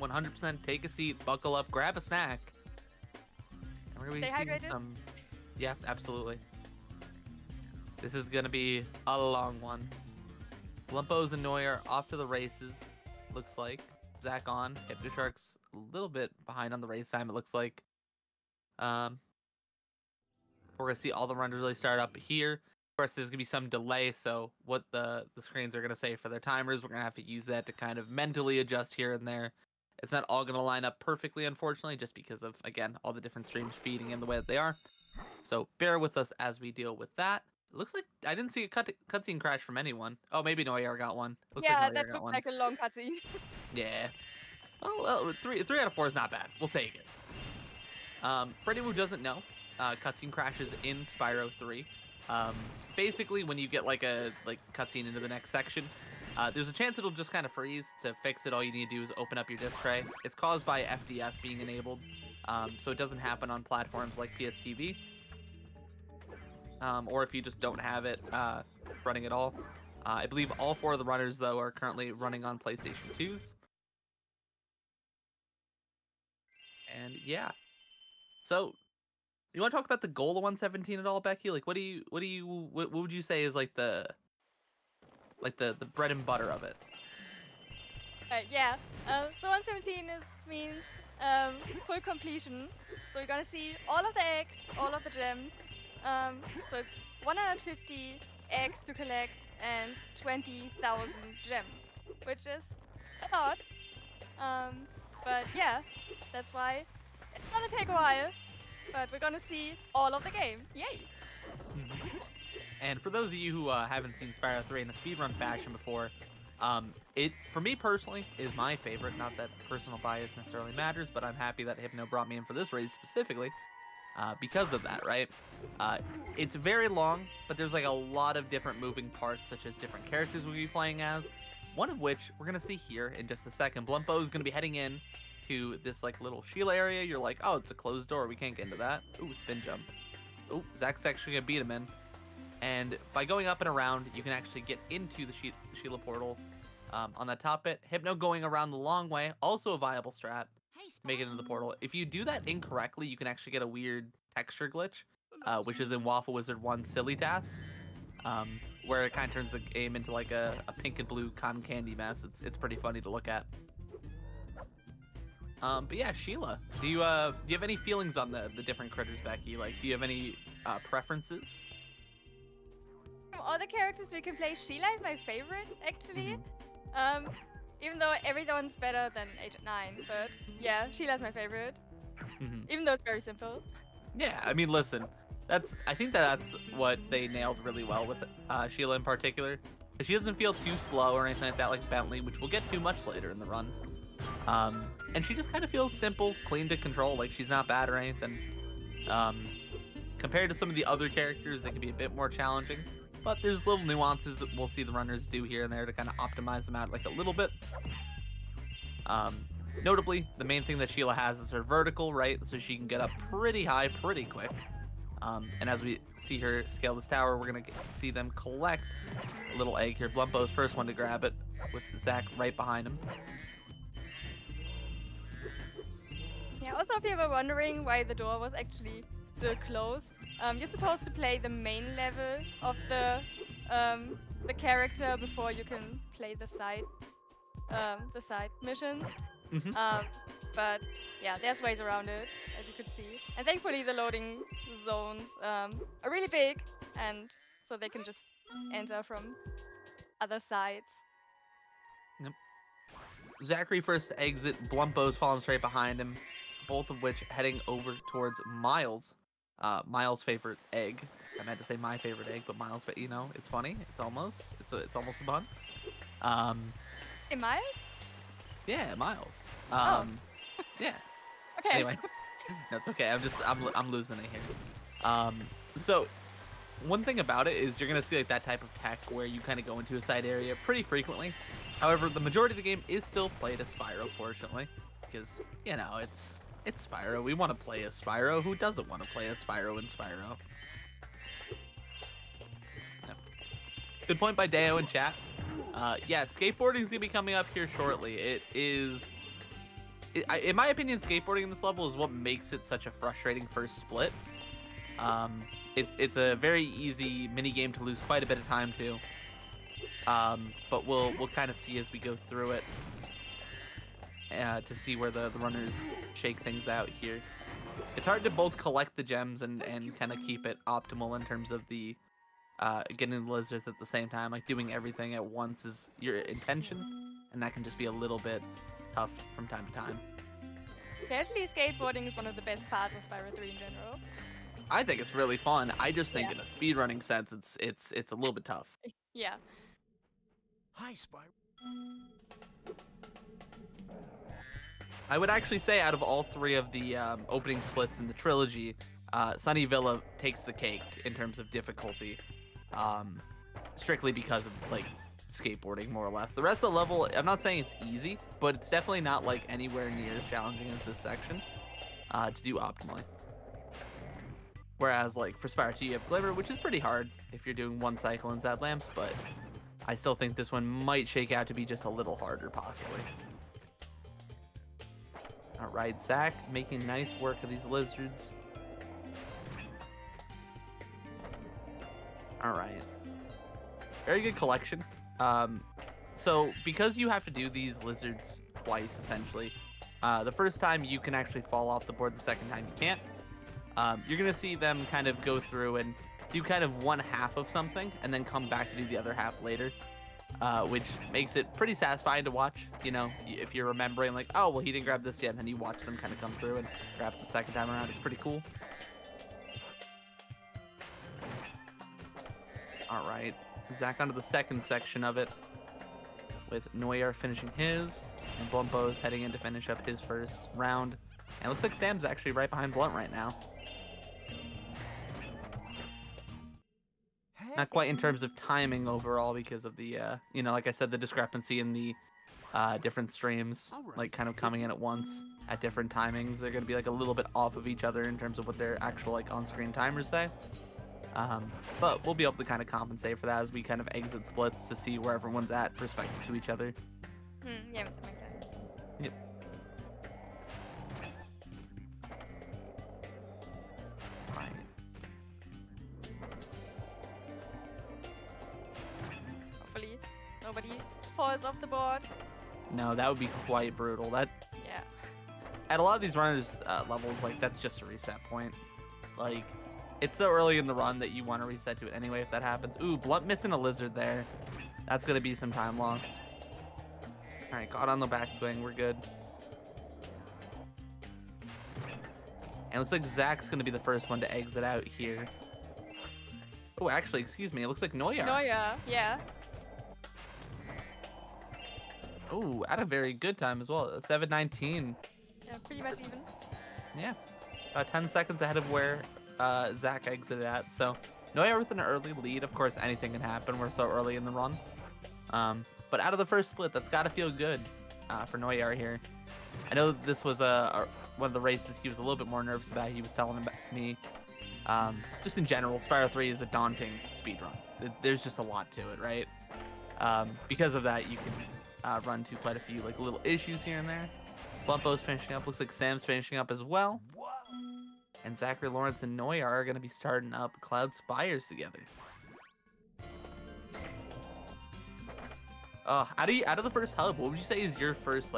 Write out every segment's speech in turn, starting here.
100% take a seat, buckle up, grab a snack. And we're gonna be Stay seeing hydrated. some. Yeah, absolutely. This is gonna be a long one. Lumpos and Noy are off to the races. Looks like Zach on. Hypnoshark's a little bit behind on the race time. It looks like. We're gonna see all the runners really start up here. Of course, there's gonna be some delay, so what the screens are gonna say for their timers, we're gonna have to use that to kind of mentally adjust here and there. It's not all gonna line up perfectly, unfortunately, just because of, again, all the different streams feeding in the way that they are. So bear with us as we deal with that. It looks like I didn't see a cutscene crash from anyone. Oh, maybe Noyer got one. Looks Yeah, like that Noyer got looked one. like a long cutscene. Yeah. Oh, well, three out of 4 is not bad. We'll take it. For anyone who doesn't know, cutscene crashes in Spyro 3. Basically, when you get like a cutscene into the next section, there's a chance it'll just kind of freeze. To fix it, all you need to do is open up your disc tray. It's caused by FDS being enabled, so it doesn't happen on platforms like PSTV, or if you just don't have it running at all. I believe all 4 of the runners, though, are currently running on PlayStation 2s. And yeah, so you want to talk about the goal of 117 at all, Becky? Like, what would you say is like the bread and butter of it? Yeah. So 117 means full completion. So we're gonna see all of the eggs, all of the gems. So it's 150 eggs to collect and 20,000 gems, which is a lot. But yeah, that's why it's gonna take a while. But we're gonna see all of the game. Yay! And for those of you who haven't seen Spyro 3 in a speedrun fashion before, it, for me personally, is my favorite. Not that personal bias necessarily matters, but I'm happy that Hypno brought me in for this race specifically because of that, right? It's very long, but there's like a lot of different moving parts, such as different characters we'll be playing as, one of which we're going to see here in just a second. Blumpo is going to be heading in to this like little Sheila area. You're like, oh, it's a closed door. We can't get into that. Ooh, spin jump. Ooh, Zach's actually going to beat him in. And by going up and around, you can actually get into the Sheila portal on that top bit. Hypno going around the long way, also a viable strat. Make it into the portal. If you do that incorrectly, you can actually get a weird texture glitch, which is in Waffle Wizard 1 Silly Task, where it kind of turns the game into like a pink and blue cotton candy mess. It's pretty funny to look at. But yeah, Sheila, do you have any feelings on the different critters, Becky? Like, do you have any preferences? From all the characters we can play, Sheila is my favorite, actually. Even though everyone's better than Agent 9, but yeah, Sheila's my favorite. Even though it's very simple. Yeah, I mean, listen, I think that's what they nailed really well with Sheila in particular. She doesn't feel too slow or anything like that, like Bentley, which we'll get to much later in the run. And she just kind of feels simple, clean to control, like she's not bad or anything. Compared to some of the other characters, they can be a bit more challenging. But there's little nuances that we'll see the runners do here and there to kind of optimize them out like a little bit. Notably, the main thing that Sheila has is her vertical, right? So she can get up pretty high pretty quick. And as we see her scale this tower, we're going to see them collect a little egg here. Blumpo's first one to grab it, with Zach right behind him. Yeah, also if you were wondering why the door was actually still closed, you're supposed to play the main level of the character before you can play the side missions. But yeah, there's ways around it, as you could see. And thankfully the loading zones are really big, and so they can just enter from other sides. Yep. Zachary first to exit, Blumpo's falling straight behind him, both of which heading over towards Miles. Miles' favorite egg. I meant to say my favorite egg, but Miles, you know, it's funny. It's almost a pun. Hey, Miles? Yeah, Miles. Yeah. Okay. Anyway, no, it's okay. I'm losing it here. So one thing about it is you're gonna see like that type of tech where you kind of go into a side area pretty frequently. However, the majority of the game is still played as Spyro, fortunately, because you know it's Spyro. We want to play as Spyro. Who doesn't want to play as Spyro in Spyro? Yep. Good point by Deo in chat. Yeah, skateboarding is gonna be coming up here shortly. It is in my opinion, skateboarding in this level is what makes it such a frustrating first split. It's a very easy mini game to lose quite a bit of time to. But we'll kind of see as we go through it to see where the runners shake things out here. It's hard to both collect the gems and kind of keep it optimal in terms of the getting the lizards at the same time. Like doing everything at once is your intention, and that can just be a little bit tough from time to time. Actually, skateboarding is one of the best parts of Spyro 3 in general. I think it's really fun. I just think in a speedrunning sense, it's a little bit tough. Yeah. Hi, Spyro. I would actually say out of all three of the opening splits in the trilogy, Sunny Villa takes the cake in terms of difficulty, strictly because of like skateboarding, more or less. The rest of the level, I'm not saying it's easy, but it's definitely not like anywhere near as challenging as this section to do optimally. Whereas like for Spyro 2, you have Glimmer, which is pretty hard if you're doing one cycle in Zad Lamps, but I still think this one might shake out to be just a little harder, possibly. All right, Zach making nice work of these lizards. All right. Very good collection. So because you have to do these lizards twice, essentially, the first time you can actually fall off the board, the second time you can't. You're going to see them kind of go through and do kind of one half of something and then come back to do the other half later. Which makes it pretty satisfying to watch, you know, if you're remembering like, oh, well, he didn't grab this yet, and then you watch them kind of come through and grab it the second time around. It's pretty cool. All right, Zach onto the second section of it, with Noyer finishing his, and Bluntbo's heading in to finish up his first round. And it looks like Sam's actually right behind Blunt right now. Not quite in terms of timing overall because of the, you know, like I said, the discrepancy in the different streams, like kind of coming in at once at different timings. They're going to be like a little bit off of each other in terms of what their actual like on-screen timers say. But we'll be able to kind of compensate for that as we kind of exit splits to see where everyone's at perspective to each other. Yeah, that makes sense. Yep. Hopefully nobody falls off the board. No, that would be quite brutal. That Yeah. at a lot of these runners levels, like that's just a reset point. Like it's so early in the run that you want to reset to it anyway if that happens. Ooh, Blunt missing a lizard there. That's gonna be some time loss. All right, got on the backswing. We're good. And it looks like Zach's gonna be the first one to exit out here. Oh, actually, excuse me. It looks like Noyer. Noyer, yeah. Oh, at a very good time as well. 7:19. Yeah, pretty much even. Yeah, 10 seconds ahead of where Zach exited at. So Noyer with an early lead. Of course, anything can happen. We're so early in the run. But out of the first split, that's got to feel good for Noyer here. I know this was one of the races he was a little bit more nervous about. He was telling me, just in general, Spyro 3 is a daunting speedrun. There's just a lot to it, right? Because of that, you can run to quite a few like little issues here and there. Bluntbo's finishing up. Looks like Sam's finishing up as well. And Zachary Lawrence and Noyer are going to be starting up Cloud Spires together. Out of the first hub, what would you say is your first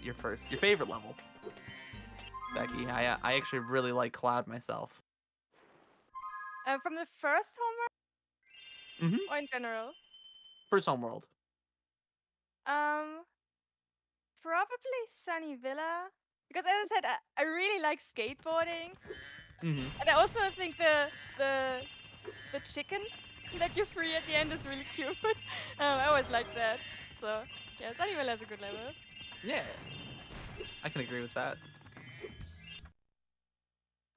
your favorite level? Becky, I actually really like Cloud myself. From the first homework? Mm-hmm. Or in general? First homeworld. Probably Sunny Villa. Because as I said, I really like skateboarding. Mm-hmm. And I also think the chicken that you free at the end is really cute. I always like that. So yeah, Sunny Villa is a good level. Yeah, I can agree with that.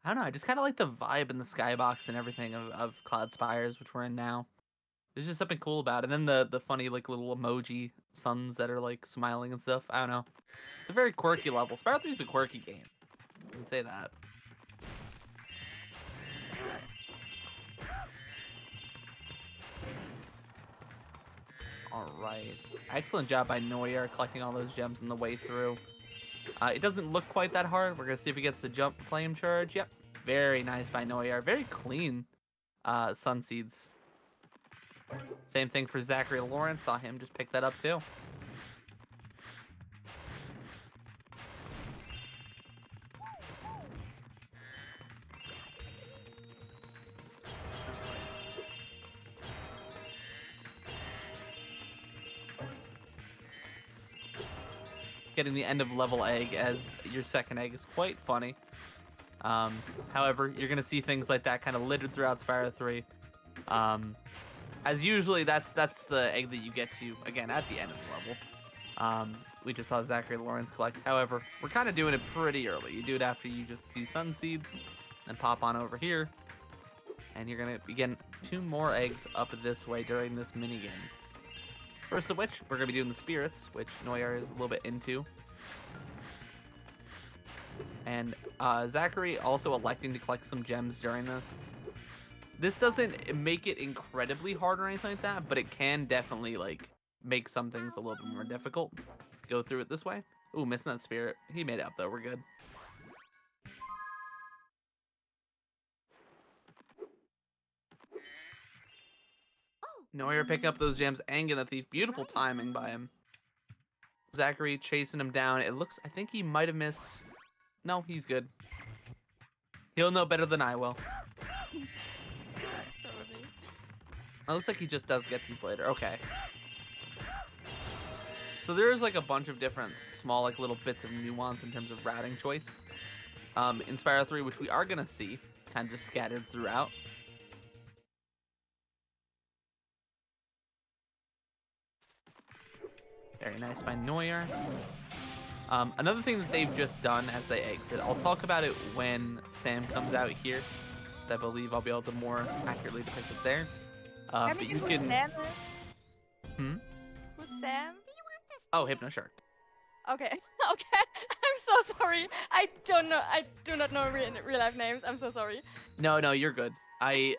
I don't know, I just kind of like the vibe in the skybox and everything of Cloud Spires, which we're in now. There's just something cool about it. And then the funny like little emoji suns that are like smiling and stuff. I don't know. It's a very quirky level. Spyro 3 is a quirky game. I can say that. All right. Excellent job by Noyer collecting all those gems on the way through. It doesn't look quite that hard. We're gonna see if he gets the jump flame charge. Yep, very nice by Noyar. Very clean Sun Seeds. Same thing for Zachary Lawrence. Saw him just pick that up too. Getting the end of level egg as your second egg is quite funny. However, you're gonna see things like that kind of littered throughout Spyro 3. As usually, that's the egg that you get to again at the end of the level. We just saw Zachary Lawrence collect. However, we're kind of doing it pretty early. You do it after you just do Sun Seeds, and pop on over here, and you're gonna be getting 2 more eggs up this way during this mini game. First of which, we're going to be doing the spirits, which Noyar is a little bit into. And Zachary also electing to collect some gems during this. This doesn't make it incredibly hard or anything like that, but it can definitely like make some things a little bit more difficult. Go through it this way. Ooh, missing that spirit. He made it up though, we're good. Noyar picking up those gems and getting the thief. Beautiful timing by him. Zachary chasing him down. It looks, I think he might have missed. No, he's good. He'll know better than I will. Probably. It looks like he just does get these later. Okay. So there's like a bunch of different small like little bits of nuance in terms of routing choice. In Spyro 3, which we are going to see kind of just scattered throughout. Very nice by Noyar. Another thing that they've just done as they exit, I'll talk about it when Sam comes out here, so I believe I'll be able to more accurately depict it there. But you who can. Sam is? Who's Sam? Oh, Hypnoshark. Okay. Okay. I'm so sorry. I do not know real life names. I'm so sorry. No, you're good. I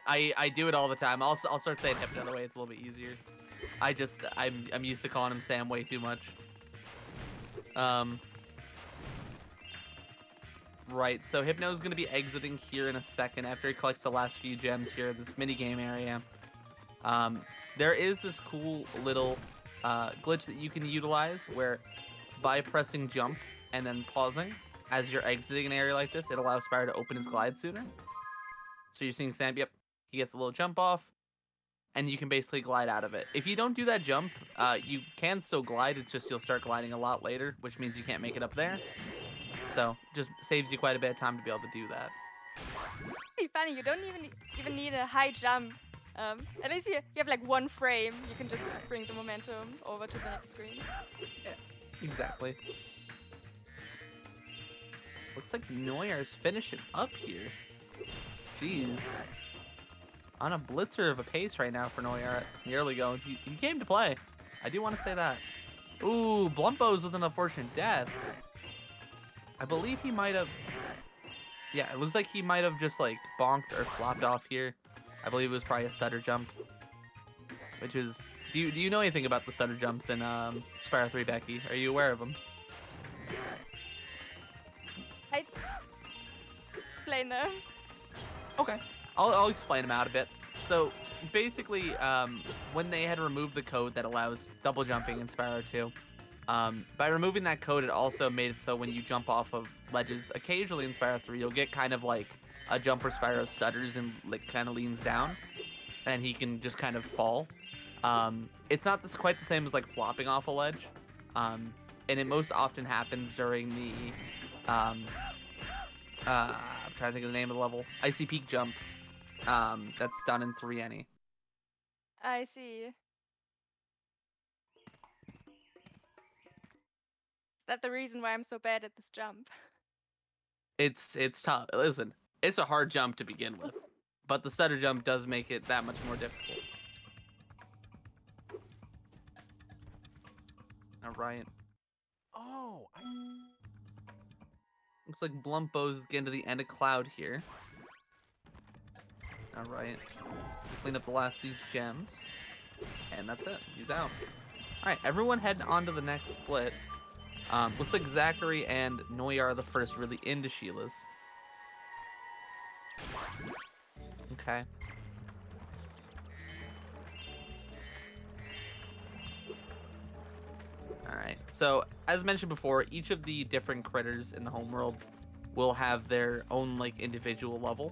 do it all the time. I'll start saying Hypno the way it's a little bit easier. I'm used to calling him Sam way too much. Right, so Hypno's gonna be exiting here in a second after he collects the last few gems here in this minigame area. There is this cool little glitch that you can utilize where by pressing jump and then pausing as you're exiting an area like this, it allows Spyro to open his glide sooner. So you're seeing Sam, yep, he gets a little jump off, and you can basically glide out of it. If you don't do that jump, you can still glide, it's just you'll start gliding a lot later, which means you can't make it up there. So, just saves you quite a bit of time to be able to do that. Pretty funny, you don't even need a high jump. At least you have like one frame, you can just bring the momentum over to the next screen. Yeah, exactly. Looks like Noyar's finishing up here. Jeez. On a blitzer of a pace right now for Noyar in the early goings. He came to play. I do want to say that. Ooh, Blumpo's with an unfortunate death. I believe he might have... Yeah, it looks like he might have just like bonked or flopped off here. I believe it was probably a stutter jump. Which is... Do you know anything about the stutter jumps in Spyro 3, Becky? Are you aware of them? I explain them. Okay. I'll explain them out a bit. So basically, when they had removed the code that allows double jumping in Spyro 2, by removing that code, it also made it so when you jump off of ledges, occasionally in Spyro 3, you'll get kind of like a jump where Spyro stutters and like kind of leans down, and he can just kind of fall. It's not quite the same as like flopping off a ledge, and it most often happens during the I'm trying to think of the name of the level, Icy Peak jump. That's done in 3 any. I see. Is that the reason why I'm so bad at this jump? It's tough. Listen, it's a hard jump to begin with, but the stutter jump does make it that much more difficult. All right. Oh, Looks like Blumpo's getting to the end of Cloud here. All right. Clean up the last of these gems, and that's it. He's out. All right, everyone heading on to the next split. Looks like Zachary and Noya are the first really into Sheila's. Okay. Alright, so as mentioned before, each of the different critters in the homeworlds will have their own like individual level.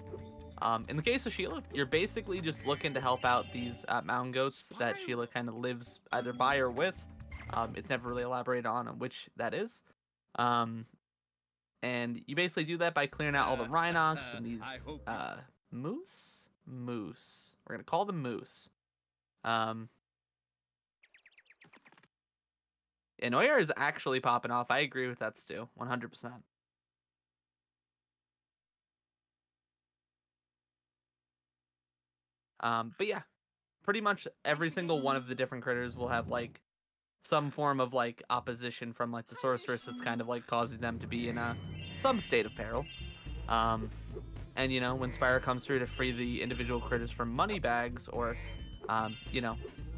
In the case of Sheila, you're basically just looking to help out these mountain goats that Sheila kind of lives either by or with. It's never really elaborated on which that is. And you basically do that by clearing out all the Rhinox and these moose? Moose. We're going to call them moose. And Noyer is actually popping off. I agree with that, Stu. 100%. But yeah, pretty much every single one of the different critters will have like some form of like opposition from like the sorceress that's kind of like causing them to be in some state of peril. And you know, when Spyro comes through to free the individual critters from money bags, or you know,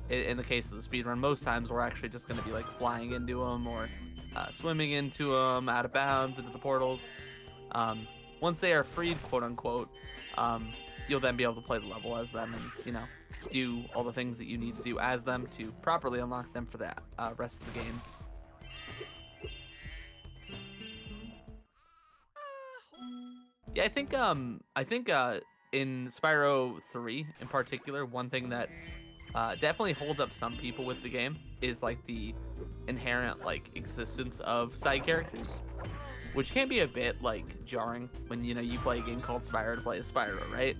in the case of the speedrun, most times we're actually just going to be like flying into them or swimming into them out of bounds into the portals. Once they are freed, quote unquote, you'll then be able to play the level as them and, you know, do all the things that you need to do as them to properly unlock them for the rest of the game. Yeah, I think in Spyro 3 in particular, one thing that definitely holds up some people with the game is like the inherent like existence of side characters, which can be a bit like jarring when, you know, you play a game called Spyro to play as Spyro, right?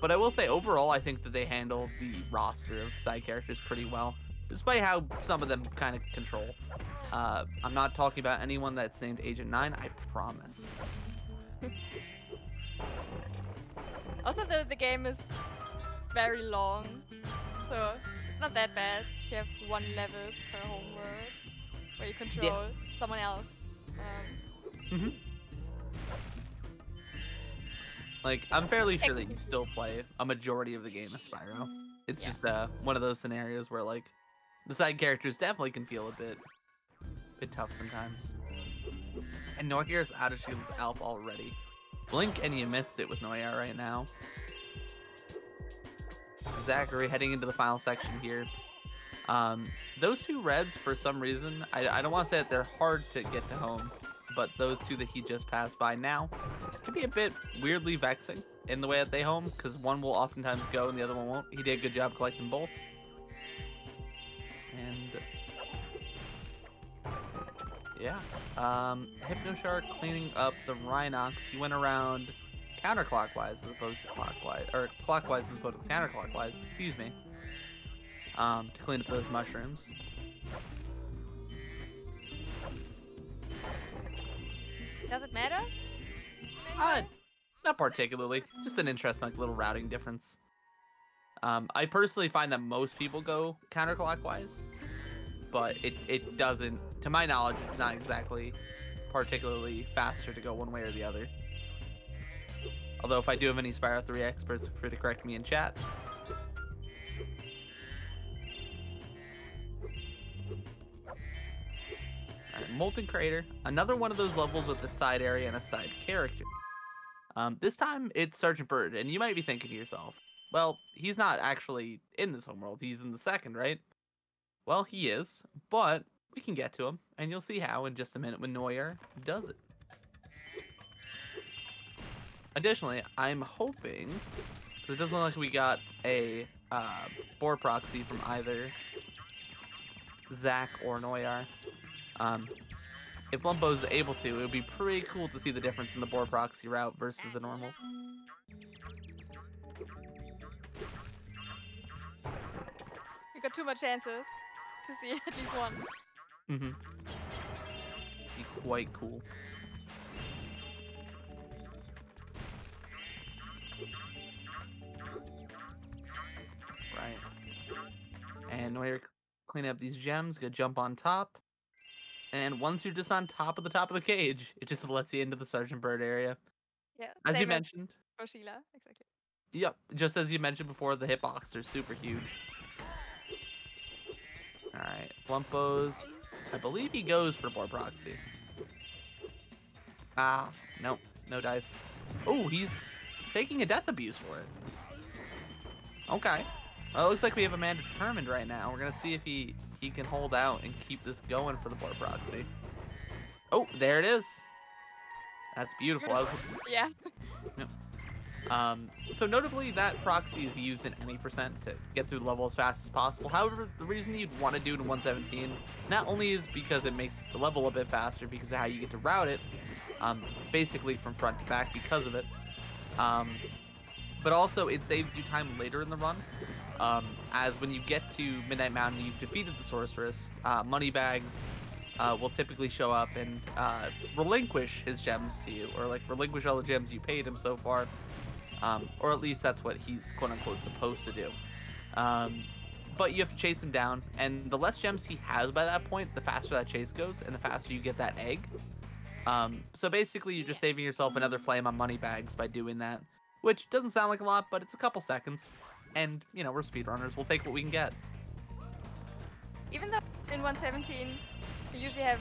But I will say overall, I think that they handle the roster of side characters pretty well, despite how some of them kind of control. I'm not talking about anyone that's named Agent 9, I promise. Also, the game is very long, so it's not that bad. You have one level per homeworld where you control someone else. Like, I'm fairly sure that you still play a majority of the game as Spyro. It's just one of those scenarios where, like, the side characters definitely can feel a bit tough sometimes. And Noyar's out of Shield's Alp already. Blink and you missed it with Noyar right now. Zachary heading into the final section here. Those two reds, for some reason, I don't want to say that they're hard to get to home, but those two that he just passed by now can be a bit weirdly vexing in the way that they home, because one will oftentimes go and the other one won't. He did a good job collecting both. And yeah, Hypnoshark cleaning up the Rhinox. He went around counterclockwise as opposed to clockwise, or clockwise as opposed to counterclockwise, excuse me, to clean up those mushrooms. Does it matter? Not particularly. Just an interesting like, little routing difference. I personally find that most people go counterclockwise, but it doesn't, to my knowledge, it's not exactly particularly faster to go one way or the other. Although if I do have any Spyro 3 experts, feel free to correct me in chat. Alright, Molten Crater. Another one of those levels with a side area and a side character. This time it's Sergeant Bird, and you might be thinking to yourself, well, he's not actually in this homeworld, he's in the second, right? Well, he is, but we can get to him, and you'll see how in just a minute when Noyer does it. Additionally, I'm hoping, because it doesn't look like we got a board proxy from either Zach or Noyar. If Lumbo's able to, it would be pretty cool to see the difference in the board proxy route versus the normal. You got too much chances to see at least one. Be quite cool. Right. And Noyer cleaning up these gems, gonna jump on top. And once you're just on top of the cage, it just lets you into the Sergeant Bird area. Yeah. As you mentioned. For Sheila, exactly. Yep, just as you mentioned before, the hitbox are super huge. Alright, Blumpos I believe he goes for board proxy. Ah, nope, no dice. Oh, he's taking a death abuse for it. Okay. Well, it looks like we have a man determined right now. We're gonna see if he can hold out and keep this going for the board proxy. Oh, there it is. That's beautiful. Yeah. Yep. So notably, that proxy is used in any percent to get through the level as fast as possible. However, the reason you'd want to do it in 117 not only is because it makes the level a bit faster because of how you get to route it, basically from front to back because of it, but also it saves you time later in the run, as when you get to Midnight Mountain, you've defeated the sorceress, Moneybags will typically show up and relinquish his gems to you, or like relinquish all the gems you paid him so far, or at least that's what he's quote-unquote supposed to do. But you have to chase him down, and the less gems he has by that point, the faster that chase goes, and the faster you get that egg. So basically you're just saving yourself another flame on Moneybags by doing that, which doesn't sound like a lot, but it's a couple seconds, and you know, we're speedrunners, we'll take what we can get. Even though in 117 we usually have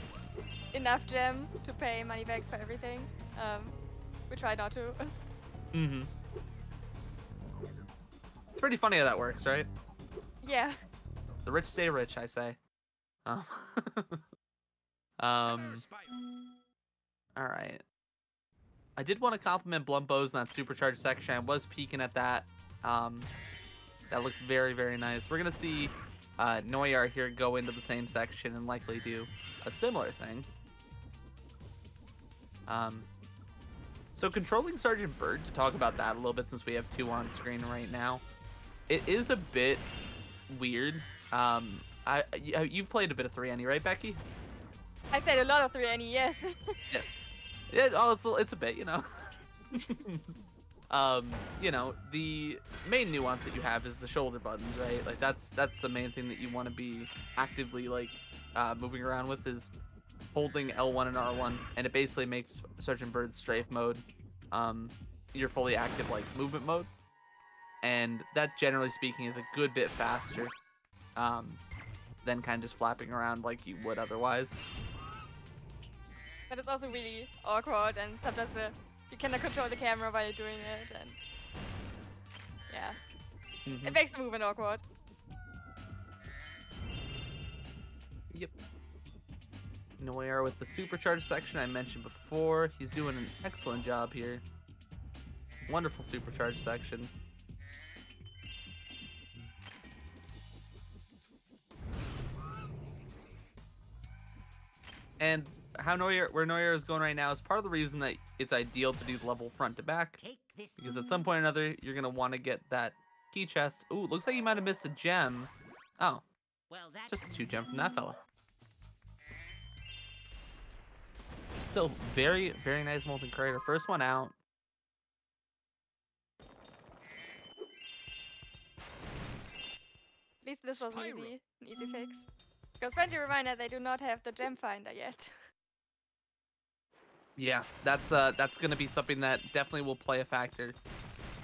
enough gems to pay Moneybags for everything, we try not to. Mm-hmm. It's pretty funny how that works, right? Yeah. The rich stay rich, I say. All right. I did want to compliment Blunt Bows in that supercharged section. I was peeking at that. That looked very, very nice. We're gonna see Noyar here go into the same section and likely do a similar thing. So controlling Sergeant Bird, to talk about that a little bit since we have two on screen right now, it is a bit weird. You've played a bit of 3NE, right, Becky? I played a lot of 3NE, yes. Yes. Yeah, oh, it's a bit, you know. You know, the main nuance that you have is the shoulder buttons, right? Like that's the main thing that you want to be actively like moving around with, is holding L1 and R1, and it basically makes Sergeant Bird's strafe mode your fully active like movement mode, and that generally speaking is a good bit faster than kind of just flapping around like you would otherwise. But it's also really awkward, and sometimes you cannot control the camera while you're doing it, and yeah, it makes the movement awkward. Yep. Noir with the supercharged section I mentioned before. He's doing an excellent job here. Wonderful supercharged section. And where Noir is going right now is part of the reason that it's ideal to do the level front to back. Because at some point or another, you're going to want to get that key chest. Ooh, looks like you might have missed a gem. Oh, just a 2 gem from that fella. Still very, very nice Molten Crater. First one out. At least this was an easy fix. Because friendly reminder, they do not have the gem finder yet. Yeah, that's gonna be something that definitely will play a factor.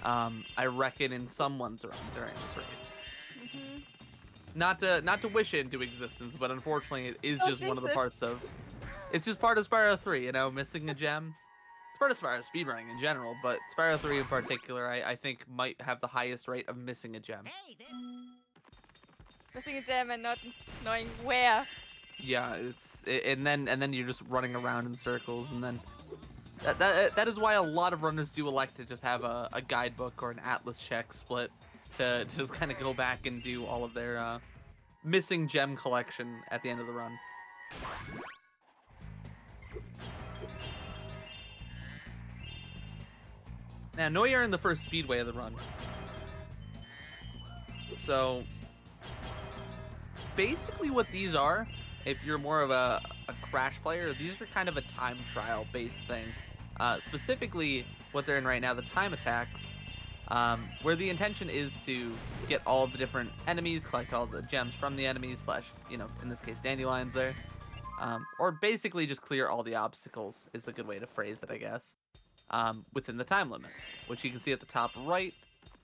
I reckon in someone's run during this race. Not to wish it into existence, but unfortunately, it is just one of the parts of. It's just part of Spyro 3, you know, missing a gem. It's part of Spyro speedrunning in general, but Spyro 3 in particular, I think might have the highest rate of missing a gem. Missing a gem and not knowing where. Yeah, and then you're just running around in circles, and then that is why a lot of runners do elect to just have a guidebook or an atlas check split to just kind of go back and do all of their missing gem collection at the end of the run. Now, Noyer in the first speedway of the run. So, basically what these are, if you're more of a Crash player, these are kind of a time trial based thing. Specifically, what they're in right now, the time attacks, where the intention is to get all of the different enemies, collect all the gems from the enemies, slash, you know, in this case, dandelions there. Or basically just clear all the obstacles is a good way to phrase it, I guess. Within the time limit, which you can see at the top right.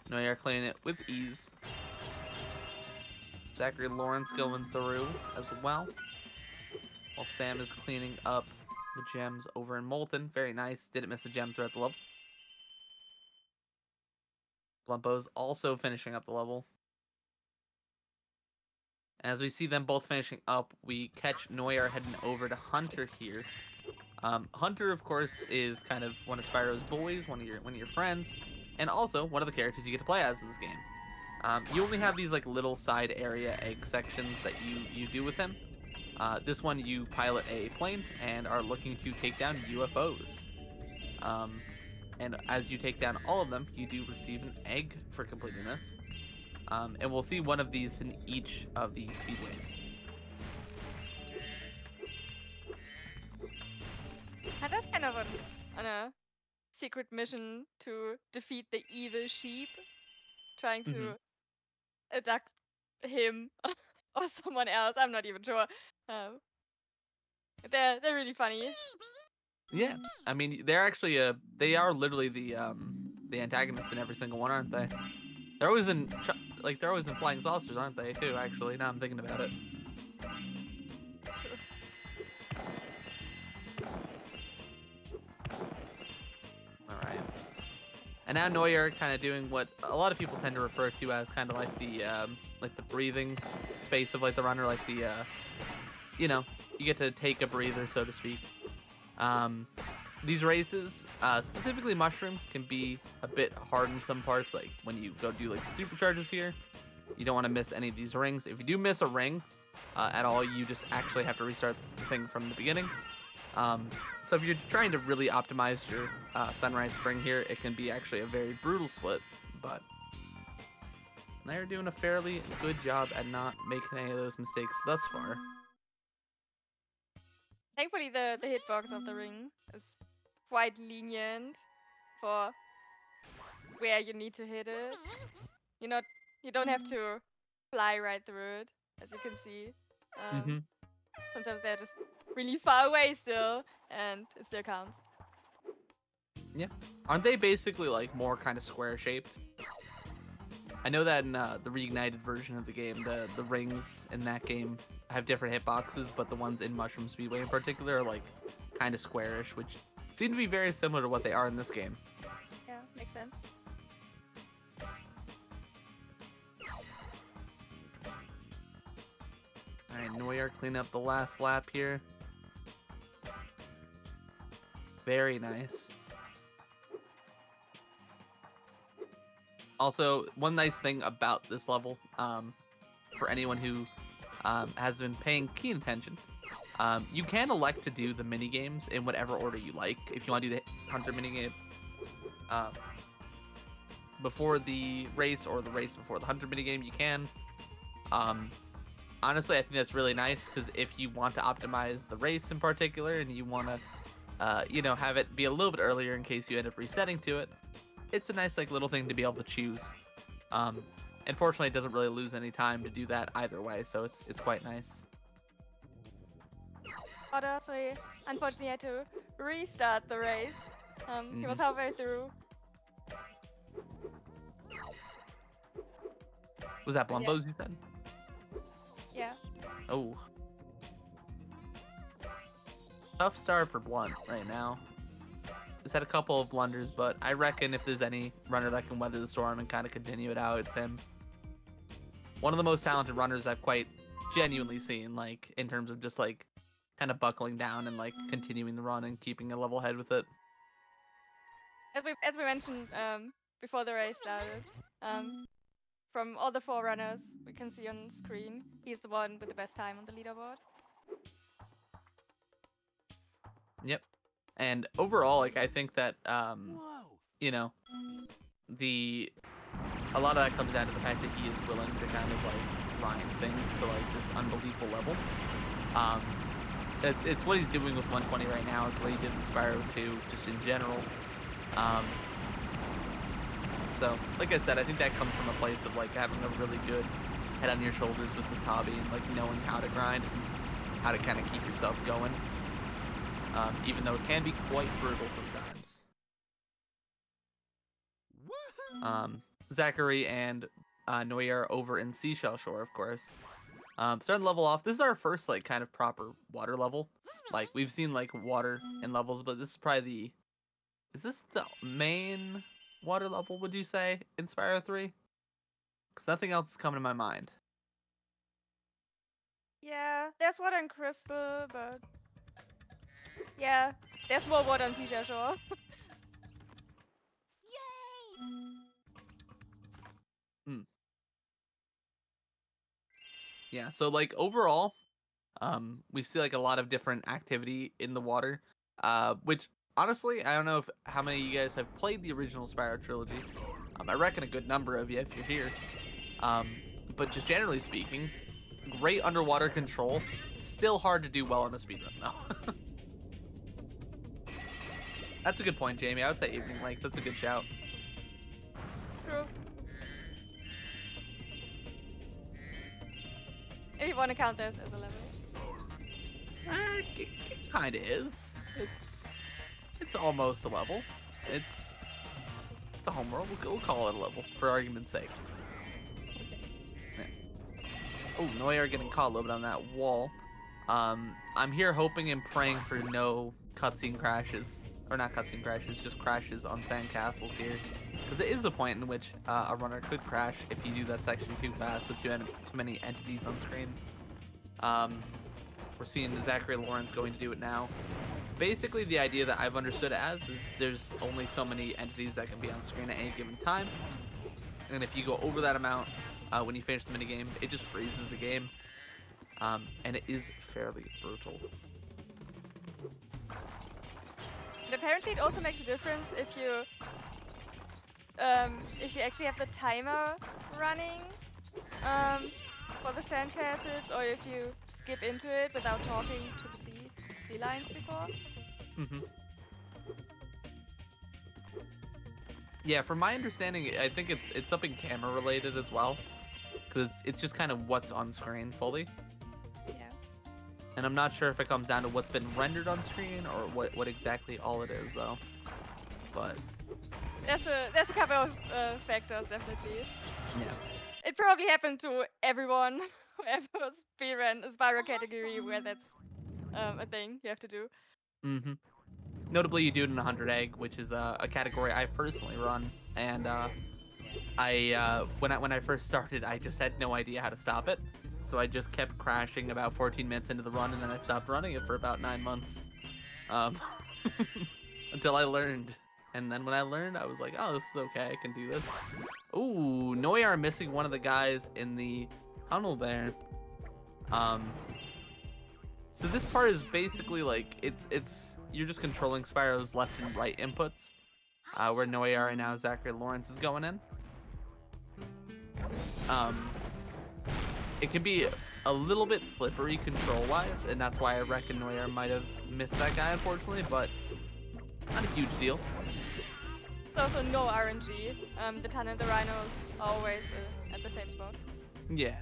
Noyer clearing it with ease. Zachary Lawrence going through as well. while Sam is cleaning up the gems over in Molten. Very nice. Didn't miss a gem throughout the level. Blumpo's also finishing up the level. As we see them both finishing up, we catch Noyar heading over to Hunter here. Hunter, of course, is kind of one of Spyro's boys, one of your friends, and also one of the characters you get to play as in this game. You only have these like little side area egg sections that you do with him. This one you pilot a plane and are looking to take down UFOs. And as you take down all of them, you do receive an egg for completing this. And we'll see one of these in each of the speedways. And that's kind of on a secret mission to defeat the evil sheep, trying to abduct him or someone else. I'm not even sure. They're really funny. Yeah, I mean they're actually they are literally the antagonists in every single one, aren't they? They're always in they're always in flying saucers, aren't they? Too actually. Now I'm thinking about it. All right. And now Noyar kind of doing what a lot of people tend to refer to as kind of like the breathing space of like the runner, like the you know, you get to take a breather, so to speak. These races, specifically Mushroom, can be a bit hard in some parts, like when you go do like the supercharges here. You don't want to miss any of these rings. If you do miss a ring at all, you just actually have to restart the thing from the beginning. So if you're trying to really optimize your Sunrise Spring here, it can be actually a very brutal split, but they're doing a fairly good job at not making any of those mistakes thus far. Thankfully, the hitbox of the ring is quite lenient for where you need to hit it. You don't have to fly right through it, as you can see. Sometimes they're just really far away still, and it still counts. Yeah. Aren't they basically like more kind of square shaped? I know that in the reignited version of the game, the rings in that game have different hitboxes, but the ones in Mushroom Speedway in particular are like kind of squarish, which seem to be very similar to what they are in this game. Yeah, makes sense. Alright, Noyar clean up the last lap here. Very nice. Also, one nice thing about this level, for anyone who has been paying keen attention, you can elect to do the mini games in whatever order you like. If you want to do the Hunter minigame before the race or the race before the Hunter minigame, you can. Honestly, I think that's really nice because if you want to optimize the race in particular and you want to, have it be a little bit earlier in case you end up resetting to it, it's a nice like little thing to be able to choose. Unfortunately, it doesn't really lose any time to do that either way, so it's quite nice. Otter, so he unfortunately had to restart the race. He was halfway through. Was that Blumbo's you said? Yeah. Oh. Tough start for Blunt right now. He's had a couple of blunders, but I reckon if there's any runner that can weather the storm and kind of continue it out, it's him. One of the most talented runners I've quite genuinely seen, like, in terms of just, like, kind of buckling down and, like, continuing the run and keeping a level head with it. As we mentioned before the race started, from all the 4 runners we can see on the screen, he's the one with the best time on the leaderboard. Yep. And overall, like, I think that, a lot of that comes down to the fact that he is willing to kind of, like, grind things to, like, this unbelievable level. It's what he's doing with 120 right now. It's what he did with Spyro 2, just in general. So, like I said, I think that comes from a place of, like, having a really good head on your shoulders with this hobby and, like, knowing how to grind and how to kind of keep yourself going. Even though it can be quite brutal sometimes. Zachary and Noyar over in Seashell Shore, of course. Starting to level off. This is our first like kind of proper water level. Like we've seen like water in levels, but this is probably the. Is this the main water level? Would you say in Spyro 3? Because nothing else is coming to my mind. Yeah, there's water in Crystal, but yeah, there's more water on Seashell Shore. Yeah. So like overall, we see like a lot of different activity in the water. Which honestly, I don't know if how many of you guys have played the original Spyro trilogy. I reckon a good number of you if you're here. But just generally speaking, great underwater control. Still hard to do well on a speedrun though. That's a good point, Jamie. I would say evening length. That's a good shout. True. If you want to count this as a level. It kind of is. It's almost a level. It's a homeworld. We'll call it a level for argument's sake. Yeah. Oh, Noir getting caught a little bit on that wall. I'm here hoping and praying for no cutscene crashes. Or not cutscene crashes, just crashes on sandcastles here. Because there is a point in which a runner could crash if you do that section too fast with too many entities on screen. We're seeing Zachary Lawrence going to do it now. Basically, the idea that I've understood it as is there's only so many entities that can be on screen at any given time. And if you go over that amount when you finish the minigame, it just freezes the game. And it is fairly brutal. And apparently it also makes a difference if you actually have the timer running for the sandcastles, or if you skip into it without talking to the sea lions before. Yeah, from my understanding, I think it's something camera related as well, because it's just kind of what's on screen fully. Yeah. And I'm not sure if it comes down to what's been rendered on screen or what exactly all it is though. But There's a couple of factors, definitely. yeah. It probably happened to everyone who ever speedrun a Spyro category where that's a thing you have to do. Notably, you do it in 100 egg, which is a category I've personally run, and when I first started, I just had no idea how to stop it, so I just kept crashing about 14 minutes into the run, and then I stopped running it for about 9 months, until I learned. And then when I learned, I was like, oh, this is okay, I can do this. Ooh, Noyar missing one of the guys in the tunnel there. So this part is basically like, it's you're just controlling Spyro's left and right inputs, where Noyar and now Zachary Lawrence is going in. It can be a little bit slippery control-wise, and that's why I reckon Noyar might have missed that guy, unfortunately, but not a huge deal. It's also no RNG. The ton of the rhinos are always at the same spot. Yeah.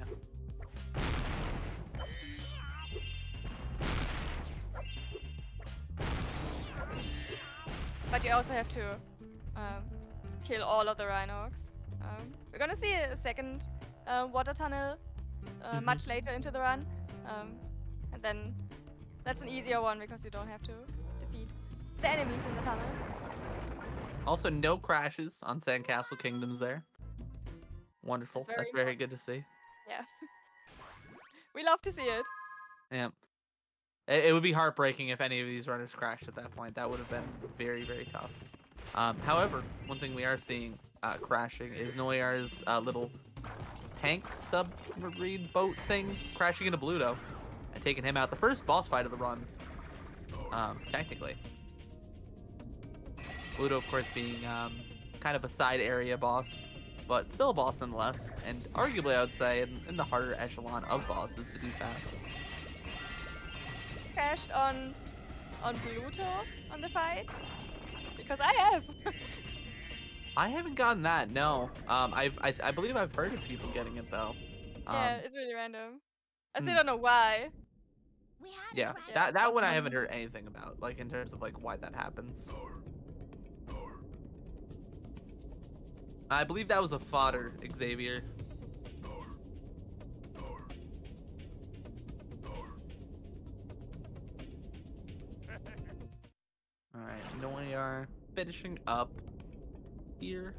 But you also have to kill all of the rhinos. We're gonna see a second water tunnel much later into the run. And then that's an easier one because you don't have to defeat the enemies in the tunnel. Also, no crashes on Sandcastle Kingdoms there. Wonderful. That's very good to see. Yeah. We love to see it. Yeah. It would be heartbreaking if any of these runners crashed at that point. That would have been very, very tough. However, one thing we are seeing crashing is Noyar's little tank submarine boat thing crashing into Bluto and taking him out. The first boss fight of the run, technically. Bluto, of course, being kind of a side area boss, but still a boss nonetheless, and arguably I would say in the harder echelon of bosses to do fast. Crashed on Bluto on the fight? Because I have. I haven't gotten that, no. I believe I've heard of people getting it though. Yeah, it's really random. I still don't know why. Yeah, that one I haven't heard anything about, like in terms of like why that happens. I believe that was a fodder, Xavier. Alright, Noyar finishing up here.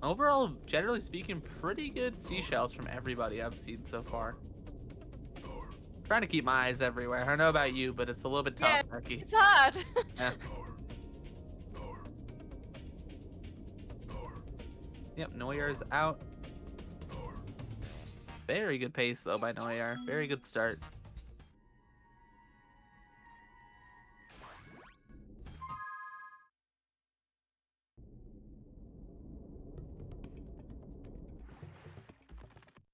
Overall, generally speaking, pretty good seashells from everybody I've seen so far. Trying to keep my eyes everywhere. I don't know about you, but it's a little bit tough, Marky. It's hard. Yeah. Yep, Noyar's out. Very good pace, though, by Noyar. Very good start.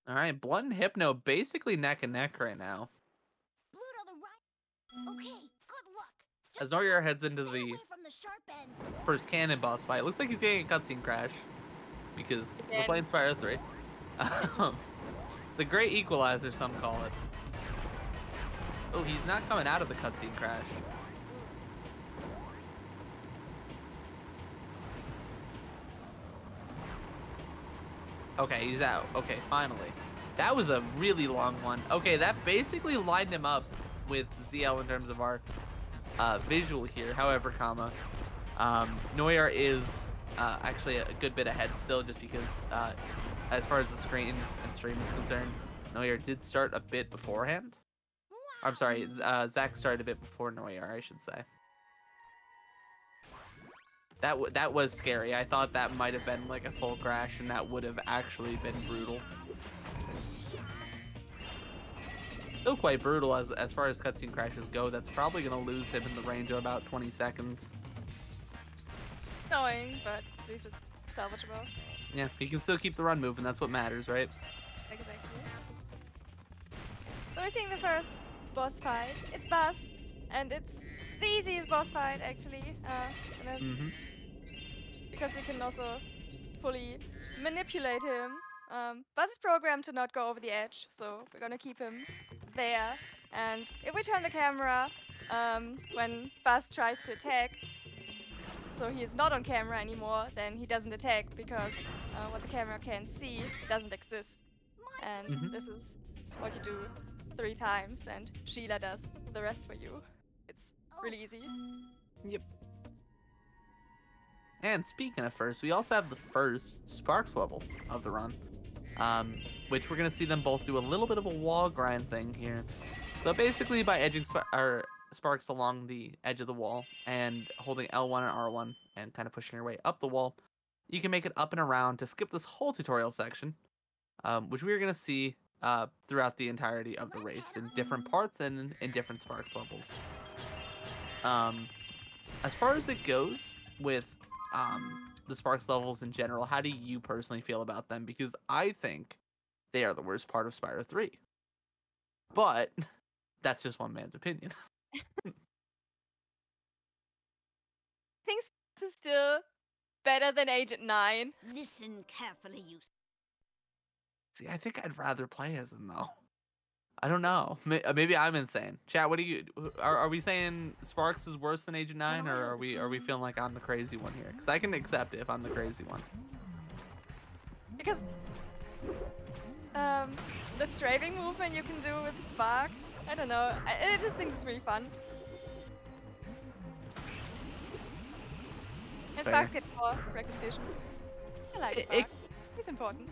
All right, Blunt and Hypno basically neck and neck right now. Blue to the right. Okay, good luck. As Noyar heads into stay the away from the sharp end. first cannon boss fight. Looks like he's getting a cutscene crash because we're Again. playing Spyro 3. The Great Equalizer, some call it. Oh, he's not coming out of the cutscene crash. Okay, he's out. Okay, finally. That was a really long one. Okay, that basically lined him up with ZL in terms of our visual here. However, Noyar is actually a good bit ahead still, just because as far as the screen and stream is concerned, Noyar did start a bit beforehand. I'm sorry, Zach started a bit before Noyar, I should say. That was scary. I thought that might have been like a full crash, and that would have actually been brutal. Still quite brutal as far as cutscene crashes go. That's probably gonna lose him in the range of about 20 seconds. Annoying, but at least it's salvageable. Yeah, he can still keep the run moving. That's what matters, right? Exactly. So we're seeing the first boss fight. It's Buzz, and it's the easiest boss fight actually. And that's because you can also fully manipulate him. Buzz is programmed to not go over the edge, so we're gonna keep him there. And if we turn the camera when Buzz tries to attack, so he is not on camera anymore, then he doesn't attack because what the camera can see doesn't exist. And this is what you do 3 times, and Sheila does the rest for you. It's really easy. Yep. And speaking of first, we also have the first Sparks level of the run, which we're going to see them both do a little bit of a wall grind thing here. So basically by edging Sparks along the edge of the wall and holding L1 and R1 and kind of pushing your way up the wall, you can make it up and around to skip this whole tutorial section, which we're going to see throughout the entirety of the race in different parts and in different Sparks levels. As far as it goes with the Sparks levels in general, how do you personally feel about them? Because I think they are the worst part of Spyro 3. But that's just one man's opinion. I think Sparks is still better than Agent 9. Listen carefully, you. See, I think I'd rather play as him, though. I don't know. Maybe I'm insane. Chat, what do you... Are we saying Sparks is worse than Agent 9, or are we feeling like I'm the crazy one here? Because I can accept it if I'm the crazy one. Because the strafing movement you can do with Sparks, I don't know. I just think it's really fun. And fair. Sparks get more recognition. I like Sparks. He's important.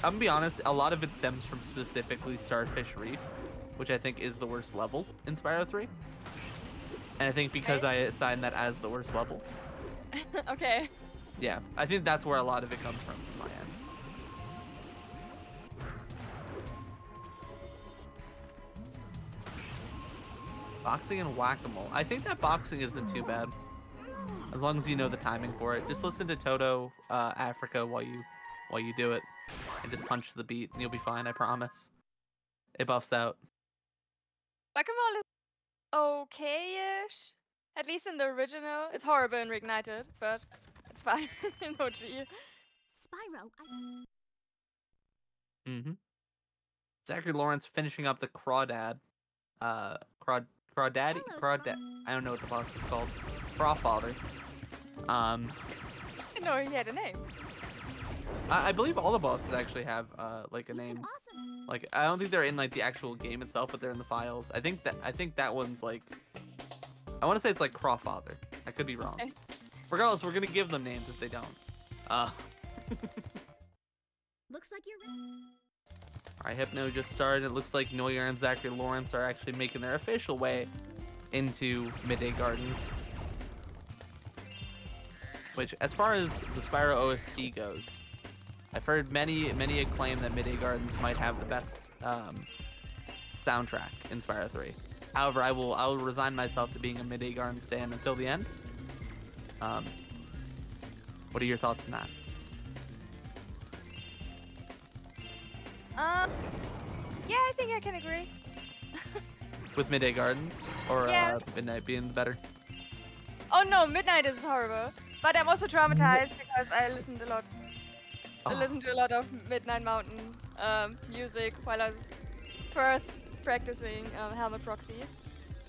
I'm gonna be honest, a lot of it stems from specifically Starfish Reef, which I think is the worst level in Spyro 3. And I think because I assigned that as the worst level. Okay. Yeah, I think that's where a lot of it comes from my end. Boxing and whack-a-mole. I think that boxing isn't too bad, as long as you know the timing for it. Just listen to Toto Africa while you do it, and just punch the beat, and you'll be fine. I promise. It buffs out. Whack-a-mole is okay-ish. At least in the original. It's horrible in Reignited, but it's fine in OG. Spyro, Zachary Lawrence finishing up the Crawdad. Crawdaddy? I don't know what the boss is called. Crawfather. I didn't know he had a name. I believe all the bosses actually have like a name. awesome. Like I don't think they're in like the actual game itself, but they're in the files. I think that one's like I want to say it's like Crawfather. I could be wrong. Okay. Regardless, we're gonna give them names if they don't. Looks like you're ready. Alright, Hypno just started. It looks like Neuer and Zachary Lawrence are actually making their official way into Midday Gardens. Which, as far as the Spyro OST goes, I've heard many acclaim that Midday Gardens might have the best soundtrack in Spyro 3. However, I will resign myself to being a Midday Gardens stan until the end. What are your thoughts on that? Yeah, I think I can agree. With Midday Gardens? Or Yeah. Midnight being better? Oh no, Midnight is horrible. But I'm also traumatized because I listened a lot. I Oh. listened to a lot of Midnight Mountain music while I was first practicing Helmet Proxy.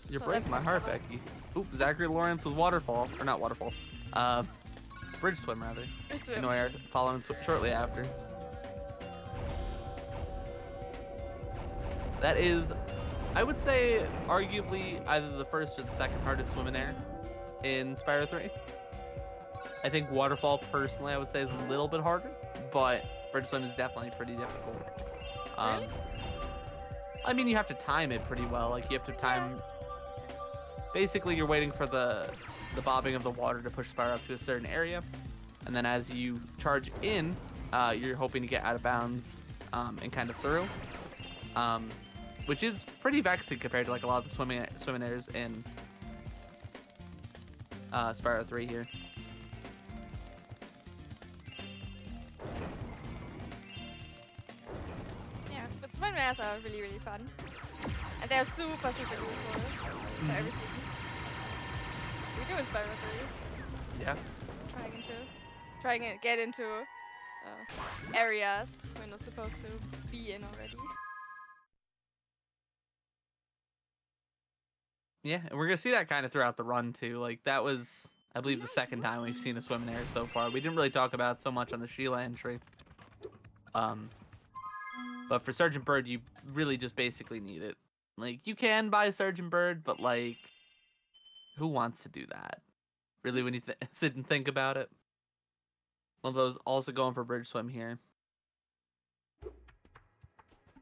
You're So breaking my that's heart, my Becky. Oop, Zachary Lawrence with Waterfall. Or not Waterfall. Bridge Swim, rather. Neuer following shortly after. That is, I would say, arguably either the first or the second hardest swim in air in Spyro 3. I think Waterfall, personally, I would say is a little bit harder, but Bridge Swim is definitely pretty difficult. Really? I mean, you have to time it pretty well. Like, you have to time... Basically, you're waiting for the bobbing of the water to push Spyro up to a certain area, and then as you charge in, you're hoping to get out of bounds and kind of through. Which is pretty vexing compared to like a lot of the swimming airs in Spyro 3 here. Yes, but swim airs are really fun. And they're super useful for everything. We do in Spyro 3. Yeah. Trying to get into areas we're not supposed to be in already. Yeah, and we're gonna see that kind of throughout the run too. Like that was, I believe, the second time we've seen a swim in air so far. We didn't really talk about it so much on the Sheila entry. But for Sergeant Bird, you really just basically need it. Like you can buy Sergeant Bird, but like, who wants to do that? Really, when you sit and think about it. One of those also going for Bridge Swim here.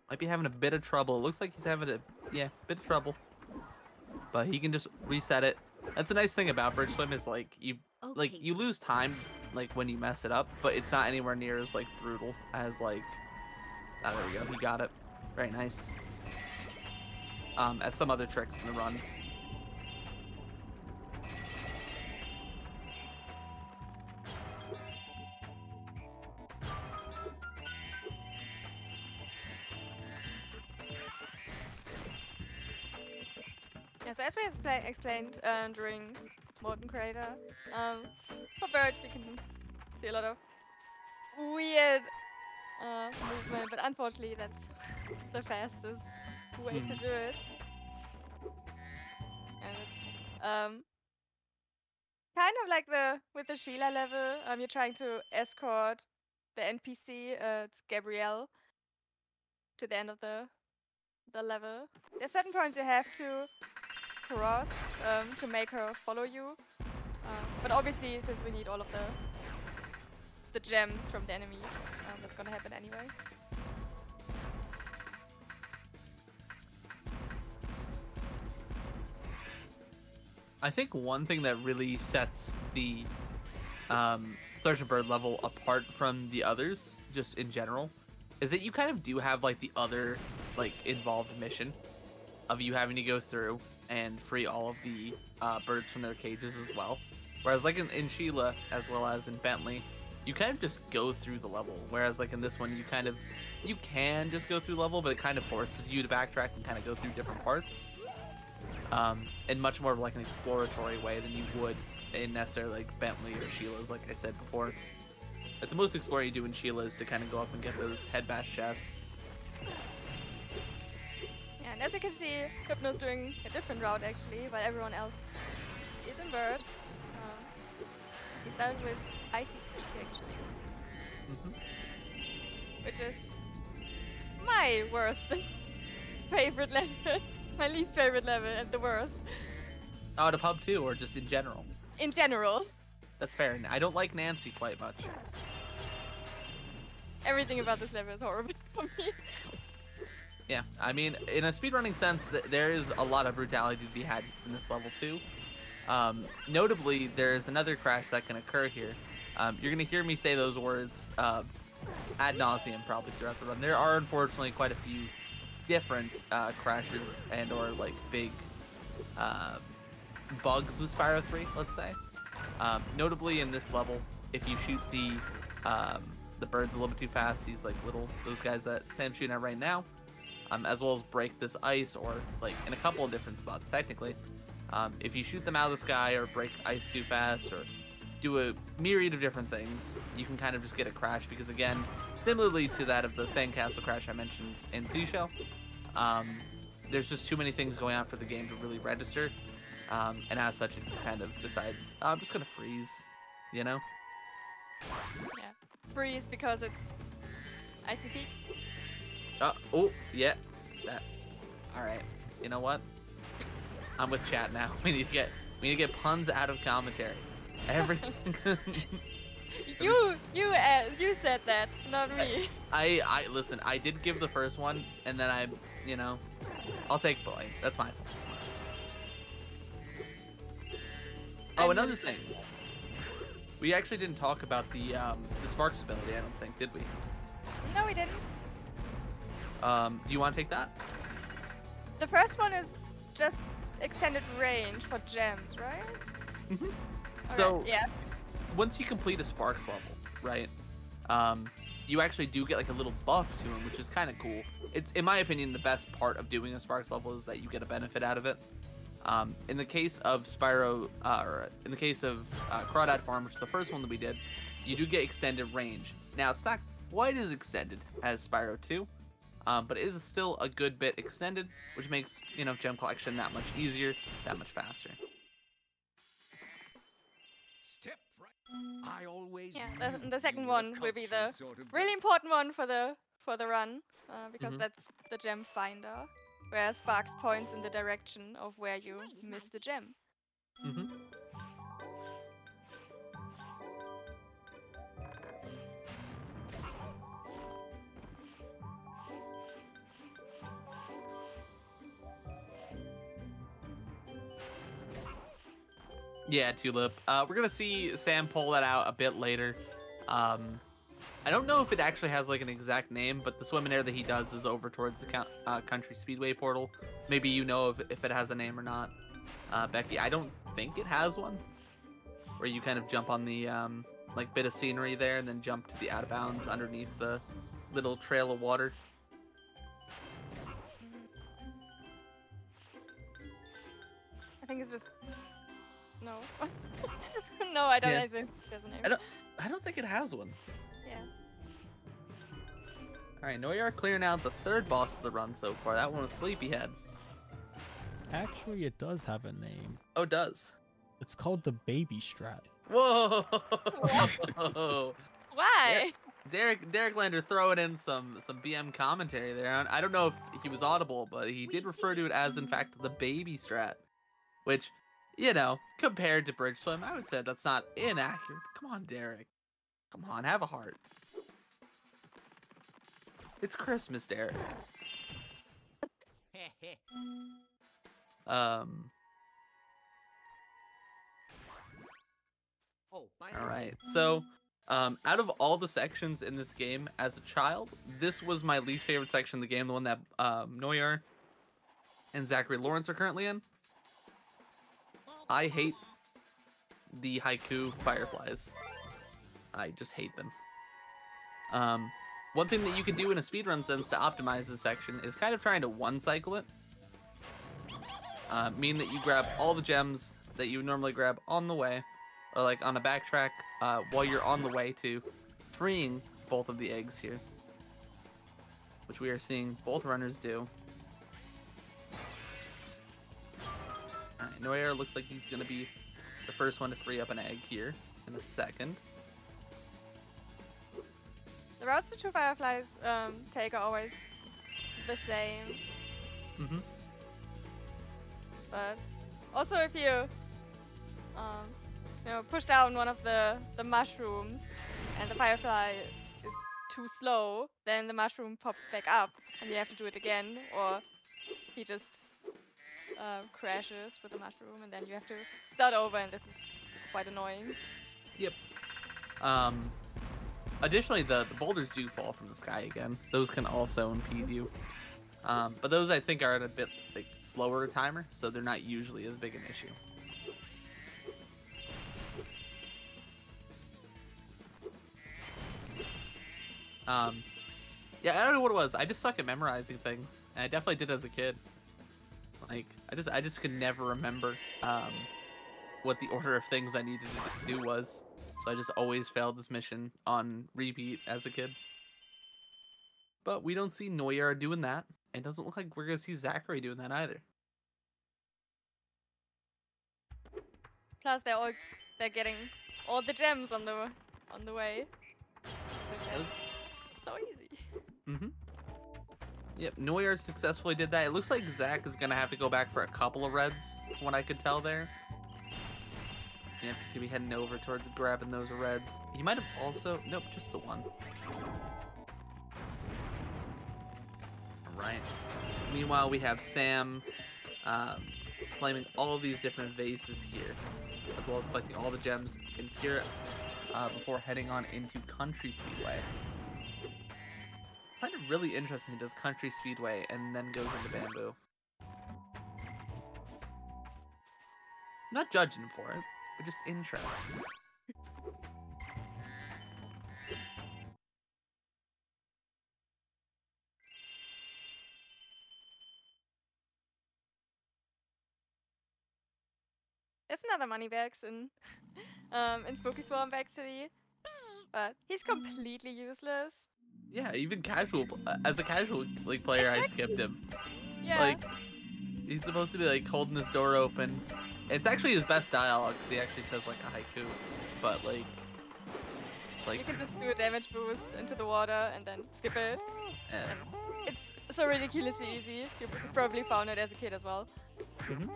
Might be having a bit of trouble. It looks like he's having a bit of trouble. But he can just reset it. That's the nice thing about Bridge Swim is like you lose time like when you mess it up, but it's not anywhere near as like brutal as like there we go, he got it. Very nice. As some other tricks in the run. Yeah, so as we explained during Molten Crater, for Bird we can see a lot of weird movement, but unfortunately that's the fastest way to do it. And it's kind of like with the Sheila level, you're trying to escort the NPC, it's Gabrielle, to the end of the level. There's certain points you have to cross to make her follow you, but obviously since we need all of the gems from the enemies, that's gonna happen anyway. I think one thing that really sets the Sergeant Bird level apart from the others, just in general, is that you kind of do have like the other like involved mission of you having to go through and free all of the birds from their cages as well. Whereas like in Sheila as well as in Bentley, you kind of just go through the level. Whereas like in this one, you can just go through the level, but it kind of forces you to backtrack and kind of go through different parts. In much more of like an exploratory way than you would in necessarily like Bentley or Sheila's, like I said before. But the most exploring you do in Sheila is to kind of go up and get those head bash chests. Yeah, and as you can see, Hypno's doing a different route actually, while everyone else is in Bird. He started with Icy Peak actually, which is my worst favorite level, my least favorite level and the worst. Out of Hub 2 or just in general? In general. That's fair. I don't like Nancy quite much. Everything about this level is horrible for me. Yeah, I mean, in a speedrunning sense, there is a lot of brutality to be had in this level too. Notably, there's another crash that can occur here. You're gonna hear me say those words ad nauseum probably throughout the run. There are unfortunately quite a few different crashes and or like big bugs with Spyro 3, let's say. Notably in this level, if you shoot the birds a little bit too fast, those guys that Sam's shooting at right now, as well as break this ice, or like in a couple of different spots technically. If you shoot them out of the sky or break ice too fast or do a myriad of different things, you can kind of just get a crash because, again, similarly to that of the sandcastle crash I mentioned in Seashell, there's just too many things going on for the game to really register, and as such it kind of decides, I'm just gonna freeze, you know? Yeah. Freeze because it's ICP. Oh, yeah. Alright, you know what? I'm with chat now. We need to get puns out of commentary. Every single... You said that, not me. I listen, I did give the first one, and then I'll take blame. That's my fault. Oh, another thing. We actually didn't talk about the Sparks ability, I don't think, did we? No, we didn't. Do you want to take that? The first one is just extended range for gems, right? Mm-hmm. Okay, So, yeah. Once you complete a Sparks level, right, you actually do get like a little buff to him, which is kind of cool. It's, in my opinion, the best part of doing a Sparks level is that you get a benefit out of it. In the case of Spyro, or in the case of Crawdad Farm, which is the first one that we did, you do get extended range. Now, it's not quite as extended as Spyro 2, but it is still a good bit extended, which makes, gem collection that much easier, that much faster. Step right. I always Yeah, knew the second you were a one will be the cultured sort of really important one for the run, because Mhm. that's the gem finder, where Sparks points in the direction of where you missed a gem. Mm-hmm. Yeah, Tulip. We're gonna see Sam pull that out a bit later. I don't know if it actually has like an exact name, but the swim and air that he does is over towards the country speedway portal. Maybe you know if it has a name or not. Becky, I don't think it has one. Where you kind of jump on the like bit of scenery there and then jump to the out of bounds underneath the little trail of water. I think it's just no. No, I don't. Yeah. I think there's a name. I don't think it has one. Yeah. All right, Noyar clearing out the third boss of the run so far. That one was Sleepyhead. Actually, it does have a name. Oh, it does. It's called the Baby Strat. Whoa! Why? Derek Lander throwing in some BM commentary there. I don't know if he was audible, but he did refer to it as, in fact, the Baby Strat, which, compared to Bridge Swim, I would say that's not inaccurate. Come on, Derek. Come on, have a heart. It's Christmas, Derek. Oh, by the All way, right. So, out of all the sections in this game as a child, this was my least favorite section of the game, the one that Noyar and Zachary Lawrence are currently in. I hate the haiku fireflies. I just hate them. One thing that you can do in a speedrun sense to optimize this section is kind of trying to one-cycle it. Mean that you grab all the gems that you would normally grab on the way, or like on a backtrack, while you're on the way to freeing both of the eggs here, which we are seeing both runners do. Alright, Noyer looks like he's gonna be the first one to free up an egg here in a second. The routes to two fireflies take are always the same, Mm-hmm. but Also, if you push down one of the mushrooms, and the firefly is too slow, then the mushroom pops back up, and you have to do it again, or he just crashes with the mushroom, and then you have to start over, and this is quite annoying. Yep. Additionally, the boulders do fall from the sky again. Those can also impede you. But those I think are at a bit like slower timer, so they're not usually as big an issue. Yeah, I don't know what it was. I just suck at memorizing things, and I definitely did as a kid. Like, I just could never remember what the order of things I needed to do was. So I just always failed this mission on repeat as a kid. But we don't see Noyar doing that. It doesn't look like we're gonna see Zachary doing that either. Plus, they're getting all the gems on the way. So that's so easy. Mm-hmm. Yep, Noyar successfully did that. It looks like Zach is gonna have to go back for a couple of reds, from what I could tell there. Yep, he's gonna be heading over towards grabbing those reds. He might have also... Nope, just the one. Alright. Meanwhile, we have Sam claiming all of these different vases here, as well as collecting all the gems in here before heading on into Country Speedway. I find it really interesting he does Country Speedway and then goes into Bamboo. I'm not judging him for it, but just interesting. There's another Moneybags in Spooky Swamp actually, but he's completely useless. Yeah, even casual, as a casual like player, I skipped him. Yeah. Like, he's supposed to be like holding this door open. It's actually his best dialogue because he actually says like a haiku, but like, it's like you can just do a damage boost into the water and then skip it. eh. It's so ridiculously easy. You probably found it as a kid as well. Mm-hmm.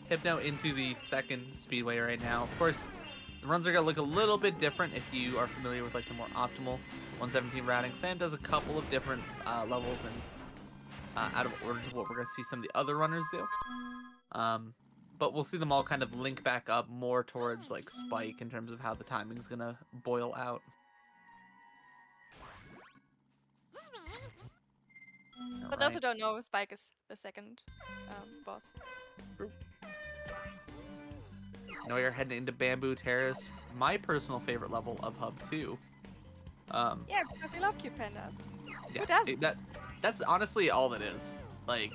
Hypno into the second speedway right now. Of course, the runs are gonna look a little bit different if you are familiar with like the more optimal 117 routing. Sam does a couple of different levels and out of order to what we're gonna see some of the other runners do. But we'll see them all kind of link back up more towards like Spike in terms of how the timing's gonna boil out. For those who don't know, Spike is the second boss. Now you're heading into Bamboo Terrace, my personal favorite level of Hub 2. Yeah, because we love cute pandas. Yeah, Who doesn't? that's honestly all it is. Like,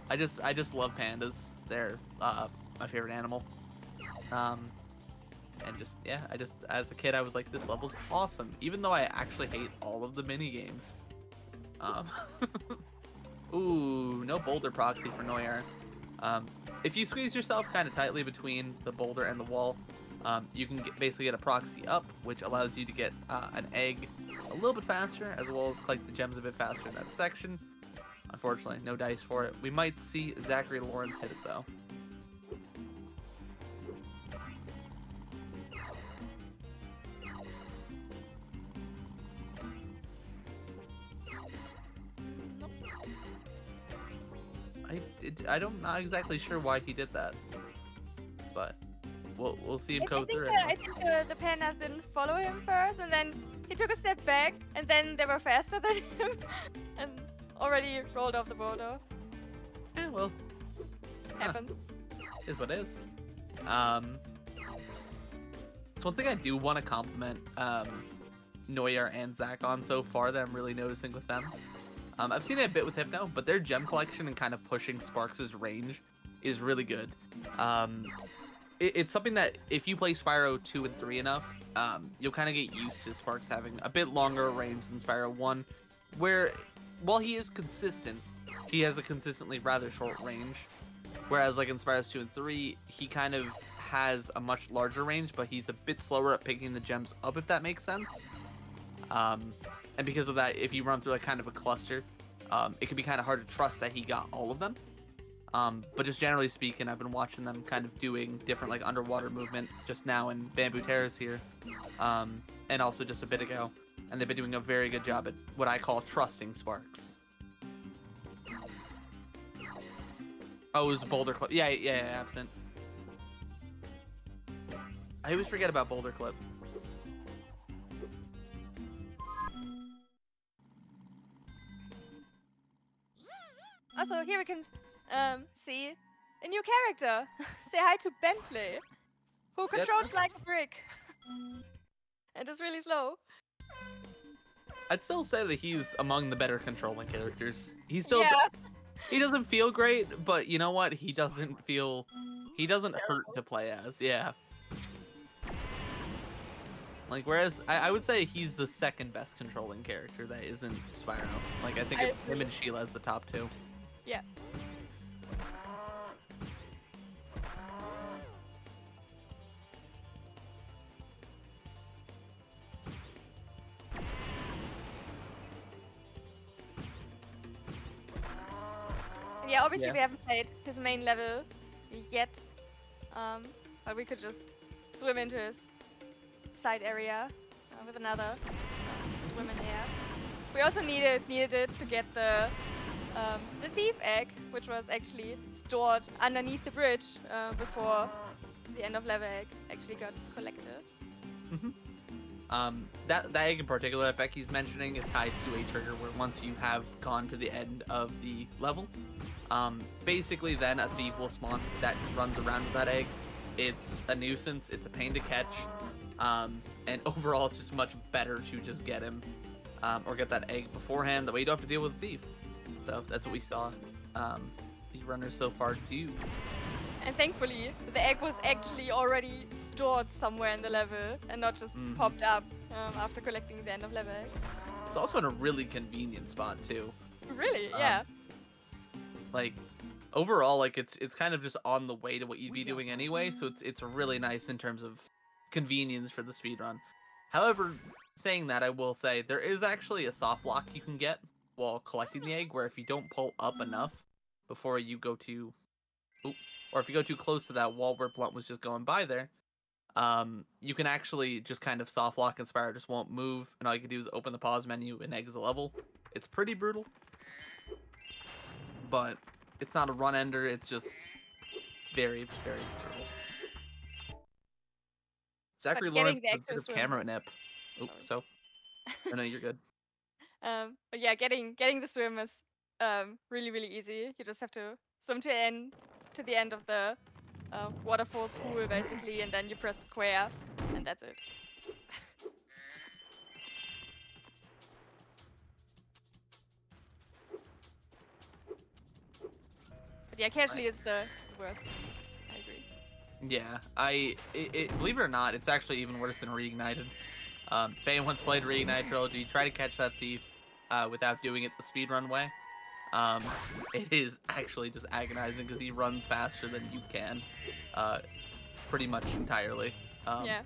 I just love pandas. They're my favorite animal. And just yeah, as a kid I was like, this level's awesome, even though I actually hate all of the mini games. Ooh, no boulder proxy for Noyar. If you squeeze yourself kind of tightly between the boulder and the wall, you can basically get a proxy up, which allows you to get an egg a little bit faster, as well as collect the gems a bit faster in that section. Unfortunately, no dice for it. We might see Zachary Lawrence hit it, though. I'm not exactly sure why he did that, but we'll see him go through it. I think the pandas didn't follow him first, and then he took a step back, and then they were faster than him, and already rolled off the boulder. Yeah, well, Happens. Is what is. It's one thing I do want to compliment Noyar and Zach on so far that I'm really noticing with them. I've seen it a bit with Hypno, but their gem collection and kind of pushing Sparks' range is really good. It's something that if you play Spyro 2 and 3 enough, you'll kind of get used to Sparks having a bit longer range than Spyro 1, where while he is consistent, he has a consistently rather short range. Whereas like in Spyro 2 and 3, he kind of has a much larger range, but he's a bit slower at picking the gems up, if that makes sense. And because of that, if you run through like kind of a cluster, it can be kind of hard to trust that he got all of them. But just generally speaking, I've been watching them kind of doing different like underwater movement just now in Bamboo Terrace here, and also just a bit ago, and they've been doing a very good job at what I call trusting Sparks. Oh, it was Boulder Clip. Yeah, absent. I always forget about Boulder Clip. Also, here we can see a new character. Say hi to Bentley, who controls like a brick and is really slow. I'd still say that he's among the better controlling characters. He's still Yeah. he doesn't feel great, but you know what? He doesn't hurt to play as. Yeah. Like, whereas I would say he's the second best controlling character that isn't Spyro. Like, I think it's him and Sheila as the top two. Yeah. Yeah, obviously we haven't played his main level yet, but we could just swim into his side area with another swim in here. We also needed it to get the thief egg, which was actually stored underneath the bridge before the end of level egg actually got collected. That egg in particular that Becky's mentioning is tied to a trigger where once you have gone to the end of the level, basically then a thief will spawn that runs around with that egg. It's a nuisance, it's a pain to catch, and overall it's just much better to just get him or get that egg beforehand, that way you don't have to deal with a thief. So that's what we saw the runners so far do. And thankfully, the egg was actually already stored somewhere in the level and not just popped up after collecting the end of level egg. It's also in a really convenient spot too. Really? Yeah. Like, overall, like it's kind of just on the way to what you'd be doing anyway, so it's really nice in terms of convenience for the speedrun. However, saying that, I will say there is actually a soft lock you can get while collecting the egg, where if you don't pull up enough before you go to, or if you go too close to that wall where Blunt was just going by there, you can actually just kind of soft lock and Spyro just won't move, and all you can do is open the pause menu and exit level. It's pretty brutal, but it's not a run ender, it's just very, very brutal. Zachary Lawrence with a bit of camera nip. Oh, so? Oh, no, you're good. But yeah, getting the swim is really, really easy. You just have to swim to the end of the waterfall pool, basically, and then you press square, and that's it. But yeah, casually it's the worst. I agree. Yeah, believe it or not, it's actually even worse than Reignited. Faye once played Reignited Trilogy. Try to catch that thief without doing it the speedrun way. It is actually just agonizing because he runs faster than you can, pretty much entirely. Yeah.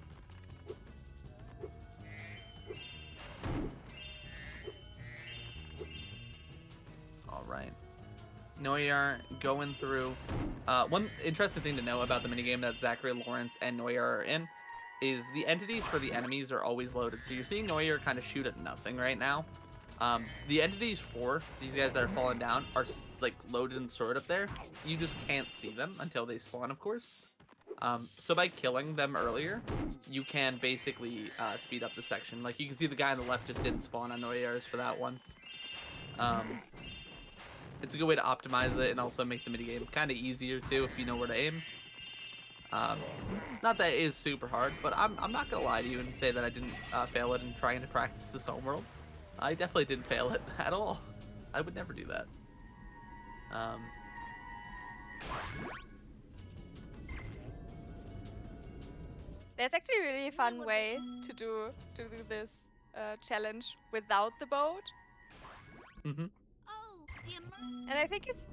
All right. Noyar going through. One interesting thing to know about the minigame that Zachary Lawrence and Noyar are in is the entities for the enemies are always loaded. So you're seeing Noyar kind of shoot at nothing right now. The entities for these guys that are falling down are like loaded and stored up there. You just can't see them until they spawn, of course. So by killing them earlier, you can basically speed up the section. Like you can see the guy on the left just didn't spawn on Noyar's for that one. It's a good way to optimize it and also make the minigame kind of easier too if you know where to aim. Not that it is super hard, but I'm not gonna lie to you and say that I didn't fail it in trying to practice this homeworld. I definitely didn't fail it at all. I would never do that. There's actually a really fun way to do this challenge without the boat. Mm-hmm. And I think it's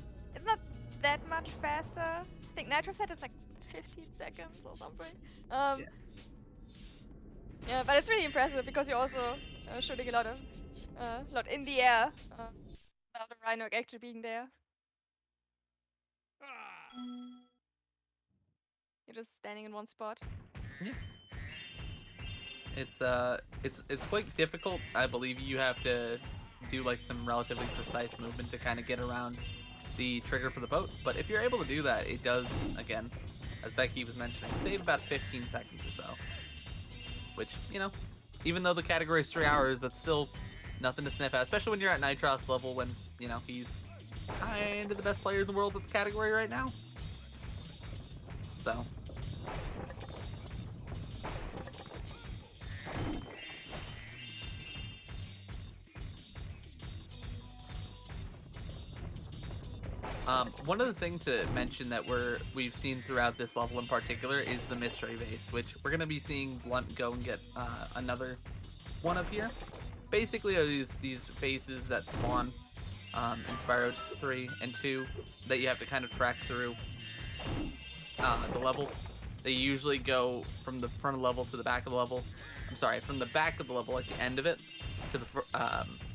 not that much faster. I think Nitro said it's like 15 seconds or something. Yeah, but it's really impressive because you're also shooting a lot in the air without the Rhino actually being there. You're just standing in one spot. Yeah. It's quite difficult. I believe you have to do like some relatively precise movement to kind of get around the trigger for the boat. But if you're able to do that, it does, again, as Becky was mentioning, save about 15 seconds or so. Which, you know, even though the category is 3 hours, that's still nothing to sniff at, especially when you're at Nitros level when, you know, he's kind of the best player in the world at the category right now. So. One other thing to mention that we've seen throughout this level in particular is the mystery vase, which we're going to be seeing Blunt go and get another one of here. Basically, are these vases that spawn in Spyro 3 and 2 that you have to kind of track through the level. They usually go from the front of the level to the back of the level. I'm sorry, from the back of the level, like the end of it, to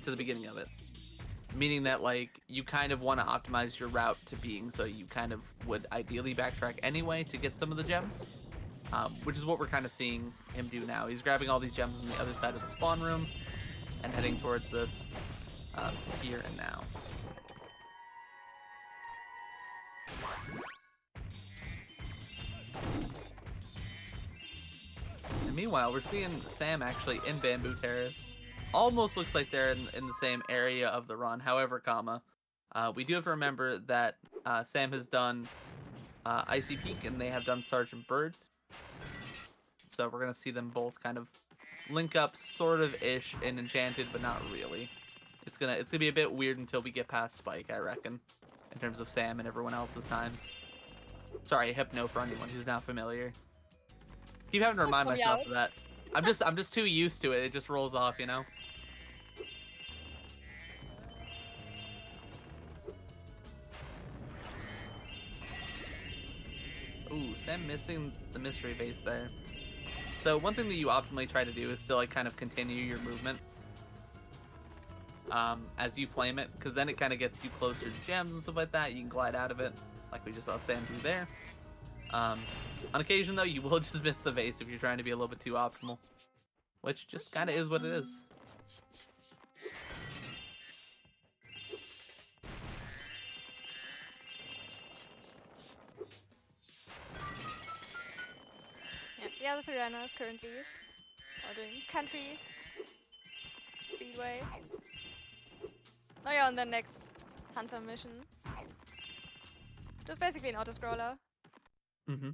the beginning of it. Meaning that, like, you kind of want to optimize your route to being, so you kind of would ideally backtrack anyway to get some of the gems. Which is what we're kind of seeing him do now. He's grabbing all these gems on the other side of the spawn room and heading towards this here and now. And meanwhile, we're seeing Sam actually in Bamboo Terrace. Almost looks like they're in the same area of the run. However, we do have to remember that Sam has done Icy Peak and they have done Sergeant Bird. So we're going to see them both kind of link up sort of ish in Enchanted, but not really. It's gonna be a bit weird until we get past Spike, I reckon, in terms of Sam and everyone else's times. Sorry, Hypno for anyone who's not familiar. Keep having to remind myself of that. I'm just too used to it. It just rolls off, you know. Ooh, Sam missing the mystery base there. So one thing that you optimally try to do is to like kind of continue your movement as you flame it, because then it kind of gets you closer to gems and stuff like that. You can glide out of it, like we just saw Sam do there. On occasion, though, you will just miss the vase if you're trying to be a little bit too optimal, which just kind of is what it is. Yeah, the other three runners currently are doing country, speedway. Now you're on the next hunter mission. Just basically an auto-scroller. Mm-hmm.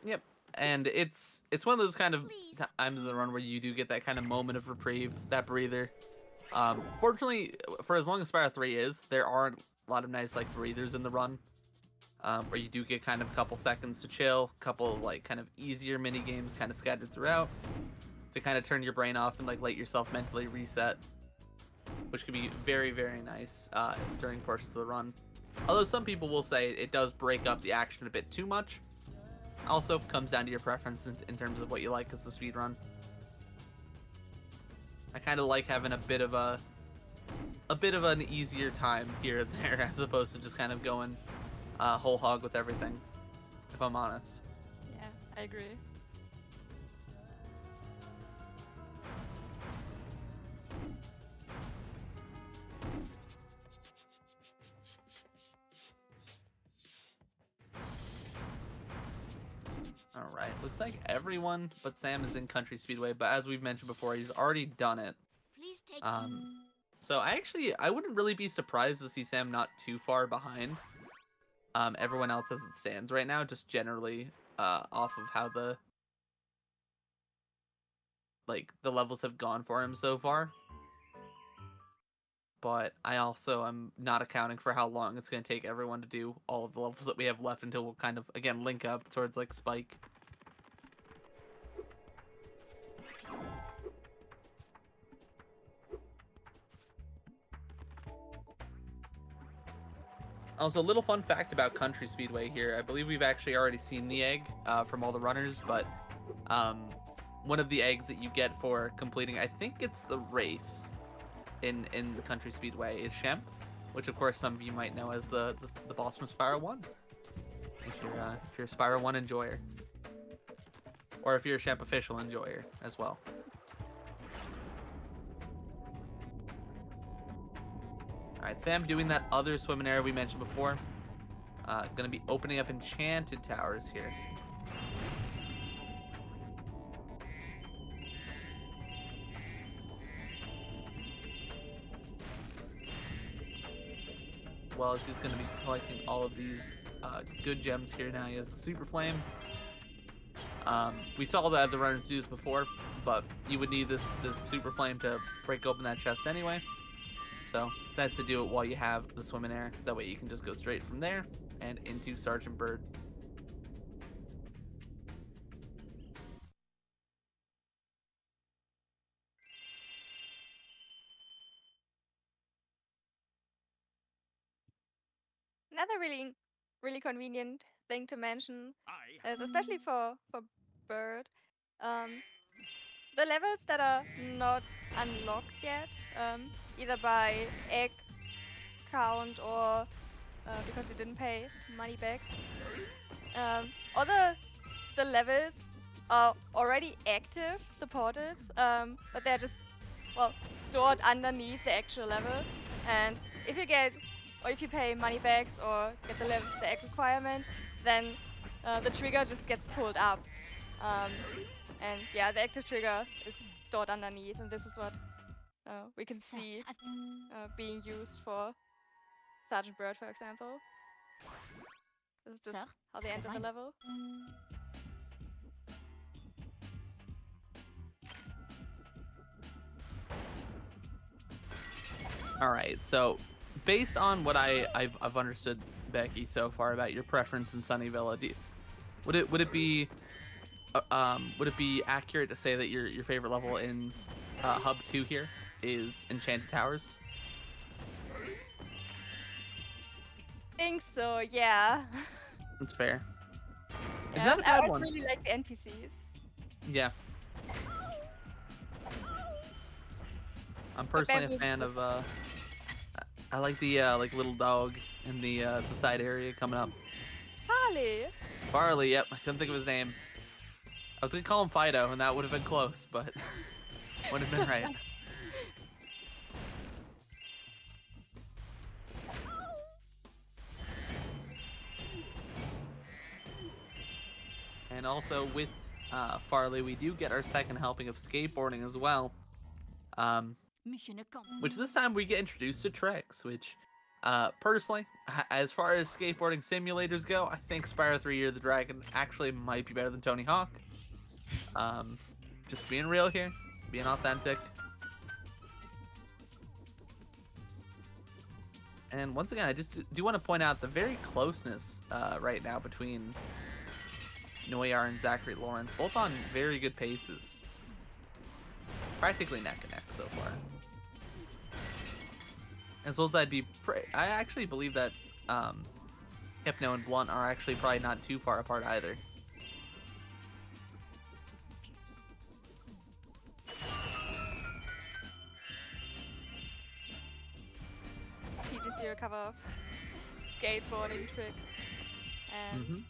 Yep. And it's one of those kind of times in the run where you do get that kind of moment of reprieve, that breather. Fortunately, for as long as Spyro 3 is, there aren't a lot of nice like breathers in the run, where you do get kind of a couple seconds to chill, a couple like kind of easier mini games kind of scattered throughout to kind of turn your brain off and like let yourself mentally reset, which can be very, very nice during portions of the run. Although some people will say it does break up the action a bit too much. Also comes down to your preferences in terms of what you like as a speedrun. I kind of like having a bit of an easier time here and there as opposed to just kind of going whole hog with everything, if I'm honest. Yeah, I agree. Alright, looks like everyone but Sam is in Country Speedway, but as we've mentioned before, he's already done it. Please take So I wouldn't really be surprised to see Sam not too far behind everyone else as it stands right now, just generally off of how the levels have gone for him so far. But I also am not accounting for how long it's going to take everyone to do all of the levels that we have left until we'll kind of, again, link up towards, like, Spike. Also, a little fun fact about Country Speedway here. I believe we've actually already seen the egg from all the runners, but one of the eggs that you get for completing, I think it's the race in the Country Speedway, is Shemp, which of course some of you might know as the boss from Spyro 1. If you're a Spyro 1 enjoyer, or if you're a Shemp official enjoyer as well. Alright, Sam doing that other swimming area we mentioned before. Gonna be opening up enchanted towers here. Well, as he's gonna be collecting all of these good gems here now. He has the Super Flame. We saw that the runners do this before, but you would need this Super Flame to break open that chest anyway. So it's nice to do it while you have the swim in air. That way you can just go straight from there and into Sergeant Bird. Another really convenient thing to mention I is, especially for Bird, the levels that are not unlocked yet, either by egg count or because you didn't pay money bags. All the levels are already active, the portals, but they're just, well, stored underneath the actual level. And if you get, or if you pay money bags or get the egg requirement, then the trigger just gets pulled up. And yeah, the active trigger is stored underneath, and this is what we can see being used for Sergeant Bird, for example. This is just how they enter the level. All right, so based on what I've understood, Becky, so far about your preference in Sunnyville, would it be accurate to say that your favorite level in Hub 2 here is Enchanted Towers? I think so, yeah. That's fair. It's Yeah, not a I bad one. really like the NPCs. Yeah. I'm personally a fan of I like the like little dog in the side area coming up. Harley! Farley, yep. I couldn't think of his name. I was gonna call him Fido, and that would have been close, but wouldn't have been right. And also with Farley, we do get our second helping of skateboarding as well. Mission accomplished. Which this time we get introduced to tricks, which personally, as far as skateboarding simulators go, I think Spyro 3 Year of the Dragon actually might be better than Tony Hawk. Just being real here, being authentic. And once again, I just do want to point out the very closeness right now between Noyar and Zachary Lawrence, both on very good paces. Practically neck and neck so far. As well as I actually believe that Hypno and Blunt are actually probably not too far apart either. Teaches you a couple of skateboarding tricks. And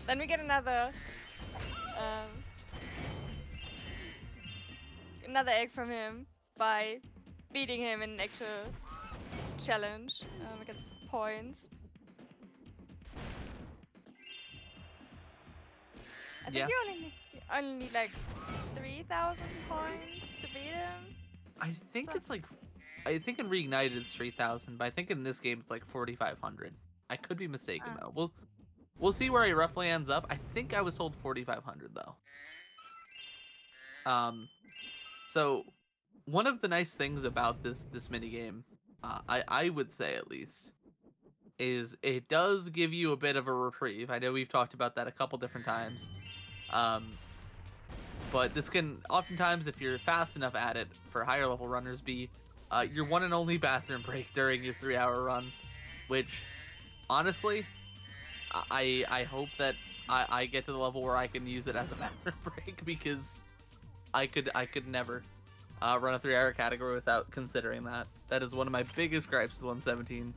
then we get another egg from him by beating him in an actual challenge against points. I think you only need like 3,000 points to beat him. I think it's like, I think in Reignited it's 3,000, but I think in this game it's like 4,500. I could be mistaken though. We'll see where he roughly ends up. I think I was told 4,500 though. So one of the nice things about this minigame, I would say at least, is it does give you a bit of a reprieve. I know we've talked about that a couple different times. But this can oftentimes, if you're fast enough at it for higher level runners, be your one and only bathroom break during your 3-hour run, which honestly, I hope that I get to the level where I can use it as a bathroom break, because I could never run a 3-hour category without considering that. That is one of my biggest gripes with 117.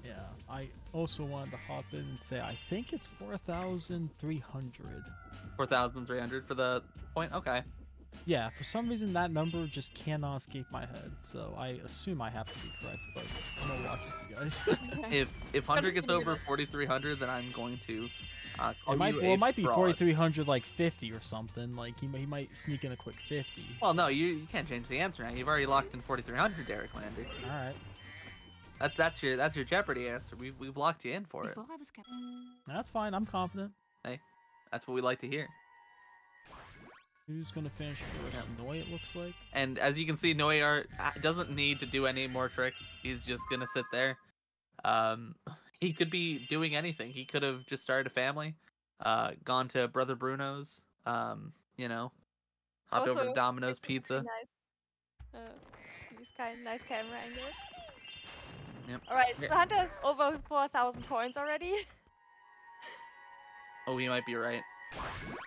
Yeah, I also wanted to hop in and say I think it's 4,300. 4,300 for the point? Okay. Yeah, for some reason that number just cannot escape my head, so I assume I have to be correct, but I'm gonna watch it for you guys. If Hunter gets over 4,300, then I'm going to call it might be fraud. 4,300 like 50 or something. Like he might sneak in a quick 50. Well, no, you can't change the answer now. You've already locked in 4,300, Derek Lander. All right, That's your Jeopardy answer. We've locked you in for it. Before I was kept. that's fine. I'm confident. Hey, that's what we like to hear. Who's gonna finish first? Noi, it looks like. And as you can see, Noir doesn't need to do any more tricks. He's just gonna sit there. He could be doing anything. He could have just started a family, gone to Brother Bruno's, you know, hopped over to Domino's Pizza. Nice. Use nice camera angle. Yep. All right, so Hunter has over 4,000 points already. Oh, he might be right.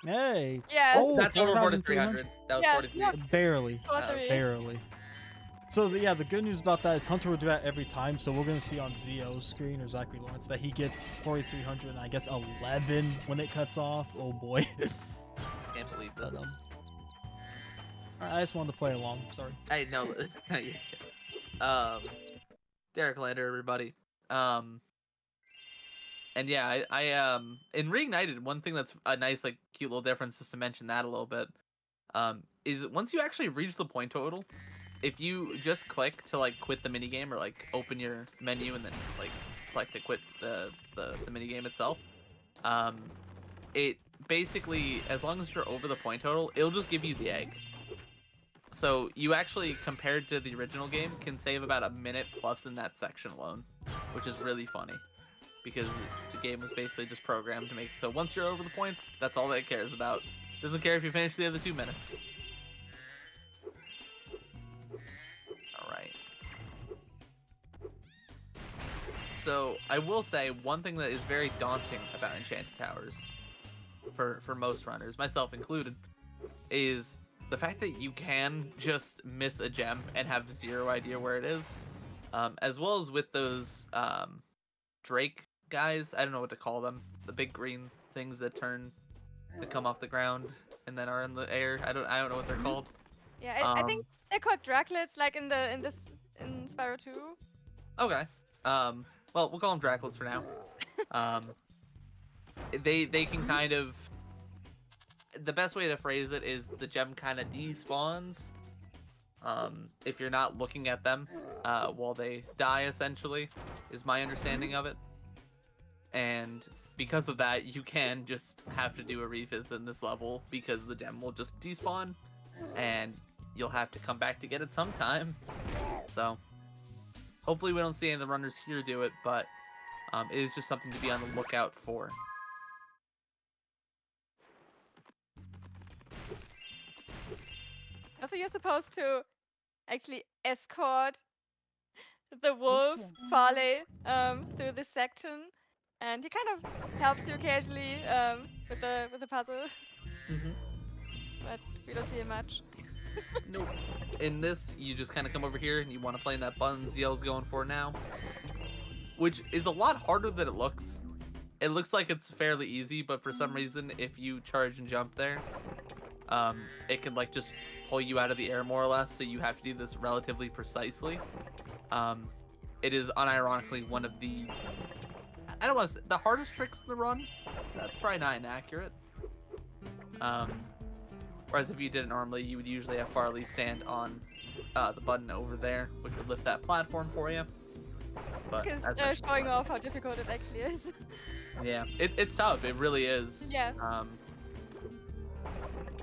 Hey. Yeah. Oh, That's over 4,300. 4,300. That was Yeah, 43. yeah. Barely. 4,300. Barely. So yeah, the good news about that is Hunter will do that every time. So we're gonna see on Zio's screen or Zachary Lawrence that he gets 4,300 and I guess 11 when it cuts off. Oh boy. Can't believe But, this. alright, I just wanted to play along. Sorry. I know. Derek Lander, everybody. And yeah, I in Reignited, one thing that's a nice, like, cute little difference, just to mention that a little bit, is once you actually reach the point total, if you just click to like quit the minigame or like open your menu and then like click to quit the minigame itself, it basically, as long as you're over the point total, it'll just give you the egg. So you actually, compared to the original game, can save about a minute plus in that section alone, which is really funny, because the game was basically just programmed to make it so once you're over the points, that's all that it cares about. Doesn't care if you finish the other 2 minutes. Alright. So, I will say, one thing that is very daunting about Enchanted Towers, for most runners, myself included, is the fact that you can just miss a gem and have zero idea where it is. As well as with those Drake guys, I don't know what to call them, the big green things that come off the ground and then are in the air. I don't know what they're called. Yeah, I think they're called Draclets, like in Spyro 2. Okay. Well, we'll call them Draclets for now. They can kind of, the best way to phrase it is the gem kind of despawns if you're not looking at them while they die, essentially, is my understanding of it. And because of that, you can just have to do a revisit in this level, because the gem will just despawn and you'll have to come back to get it sometime. So hopefully we don't see any of the runners here do it, but it is just something to be on the lookout for. Also, you're supposed to actually escort the wolf, Farley, through this section, and he kind of helps you occasionally with the puzzle. Mm-hmm. But we don't see him much. Nope. In this, you just kind of come over here and you want to flame that button Ziel's going for now, which is a lot harder than it looks. It looks like it's fairly easy, but for some reason, if you charge and jump there, it can like just pull you out of the air more or less, so you have to do this relatively precisely. It is unironically one of the, I don't want to say the hardest tricks in the run. That's probably not inaccurate. Whereas if you did it normally, you would usually have Farley stand on the button over there, which would lift that platform for you. But Because they're showing off how difficult it actually is. Yeah, it's tough. It really is. Yeah.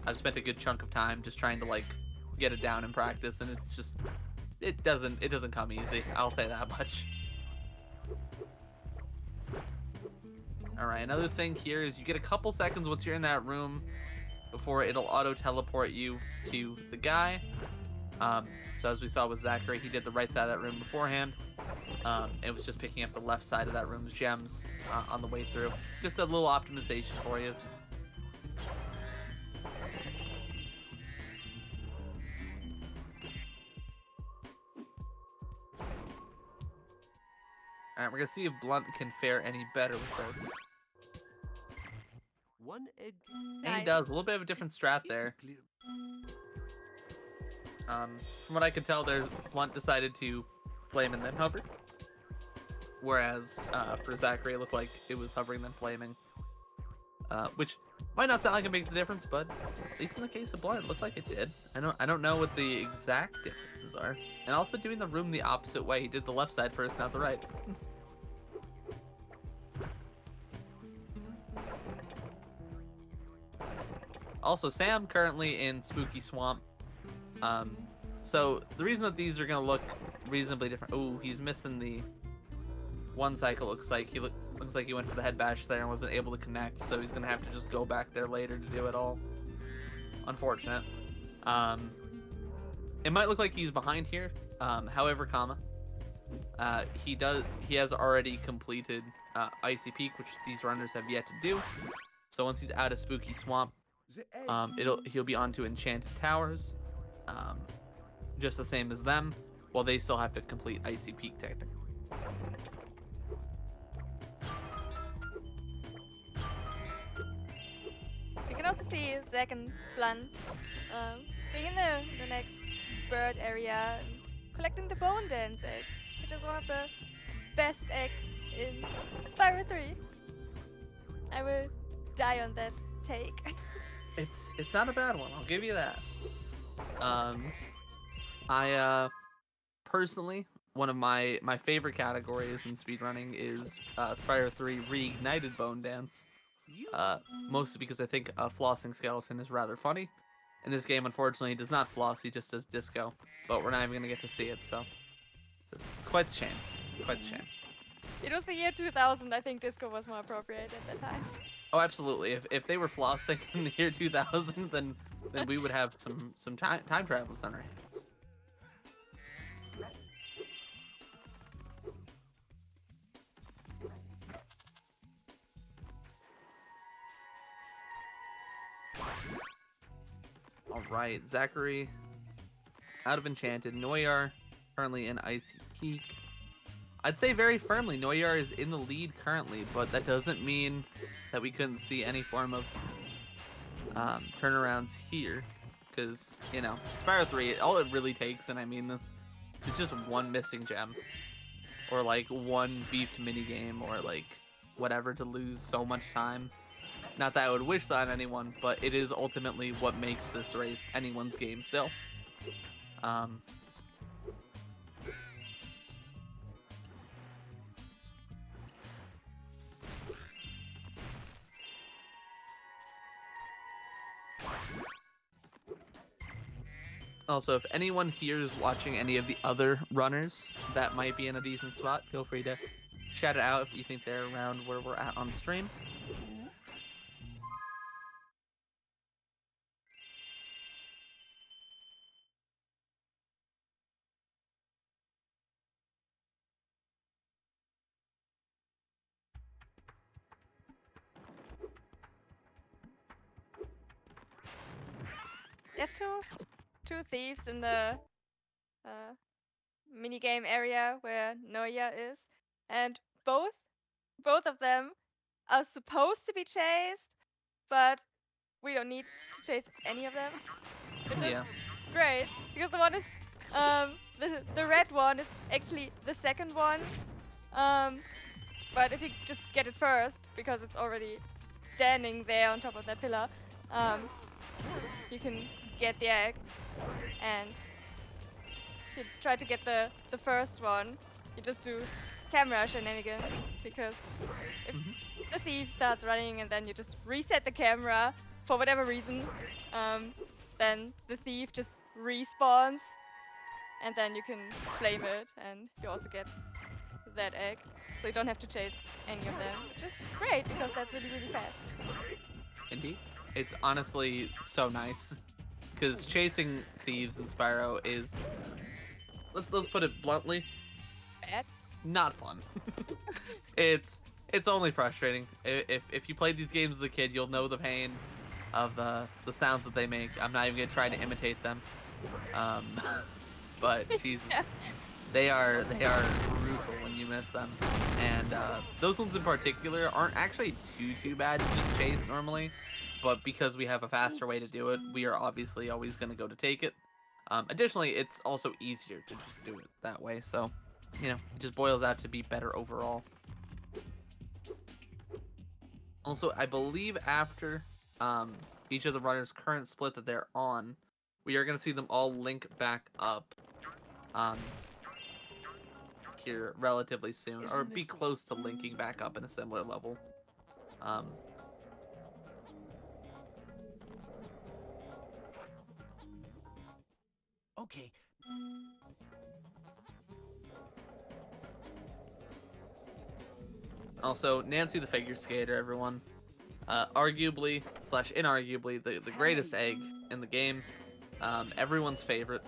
I've spent a good chunk of time just trying to like get it down in practice, and it's just it doesn't come easy. I'll say that much. All right, another thing here is you get a couple seconds once you're in that room before it'll auto teleport you to the guy. So as we saw with Zachary, he did the right side of that room beforehand. It was just picking up the left side of that room's gems on the way through. Just a little optimization for you. Alright, we're gonna see if Blunt can fare any better with this. One egg. And he Nice. does. A little bit of a different strat there. Clear. From what I could tell, Blunt decided to flame and then hover. Whereas for Zachary, it looked like it was hovering then flaming. Which might not sound like it makes a difference, but at least in the case of Blunt, it looked like it did. I don't know what the exact differences are. And also doing the room the opposite way. He did the left side first, not the right. Also, Sam currently in Spooky Swamp. So the reason that these are gonna look reasonably different. Oh, he's missing the one cycle. Looks like he went for the head bash there and wasn't able to connect. So he's gonna have to just go back there later to do it all. Unfortunate. It might look like he's behind here. However, he has already completed Icy Peak, which these runners have yet to do. So once he's out of Spooky Swamp, The egg. he'll be on to Enchanted Towers, just the same as them, while they still have to complete Icy Peak technically. We can also see Zach and Blunt being in the next bird area and collecting the Bone Dance egg, which is one of the best eggs in Spyro 3. I will die on that take. It's not a bad one, I'll give you that. I personally, one of my favorite categories in speedrunning is Spyro 3 Reignited Bone Dance. You. Mostly because I think a flossing skeleton is rather funny. In this game, unfortunately, he does not floss, he just does disco. But we're not even going to get to see it, so it's quite a shame. Quite a shame. It was the year 2000. I think disco was more appropriate at that time. Oh, absolutely. If they were flossing in the year 2000, then we would have some time travels on our hands. All right, Zachary out of Enchanted. Noyar currently in Icy Peak. I'd say very firmly Noyar is in the lead currently, but that doesn't mean that we couldn't see any form of turnarounds here. Because, you know, Spyro 3, all it really takes, and I mean this, is just one missing gem. Or like one beefed minigame, or like whatever to lose so much time. Not that I would wish that on anyone, but it is ultimately what makes this race anyone's game still. Also, if anyone here is watching any of the other runners that might be in a decent spot, feel free to chat it out if you think they're around where we're at on stream. There's two thieves in the minigame area where Noya is, and both of them are supposed to be chased, but we don't need to chase any of them, which is great because the one is the red one is actually the second one, but if you just get it first because it's already standing there on top of that pillar, you can get the egg. And if you try to get the first one, you just do camera shenanigans, because if the thief starts running and then you just reset the camera for whatever reason, then the thief just respawns and then you can flame it and you also get that egg. So you don't have to chase any of them, which is great because that's really, really fast. Indeed. It's honestly so nice because chasing thieves in Spyro is, let's put it bluntly, Bad. not fun. it's only frustrating. If you played these games as a kid, you'll know the pain of the sounds that they make. I'm not even gonna try to imitate them. But Jesus, they are brutal when you miss them. And those ones in particular aren't actually too bad to just chase normally, but because we have a faster way to do it, we are obviously always going to go to take it. Additionally, it's also easier to just do it that way, so you know, it just boils out to be better overall. Also, I believe after each of the runners' current split that they're on, we are going to see them all link back up here relatively soon, or be close to linking back up in a similar level. Okay. Also, Nancy the figure skater, everyone. Arguably / inarguably the greatest egg in the game. Everyone's favorite.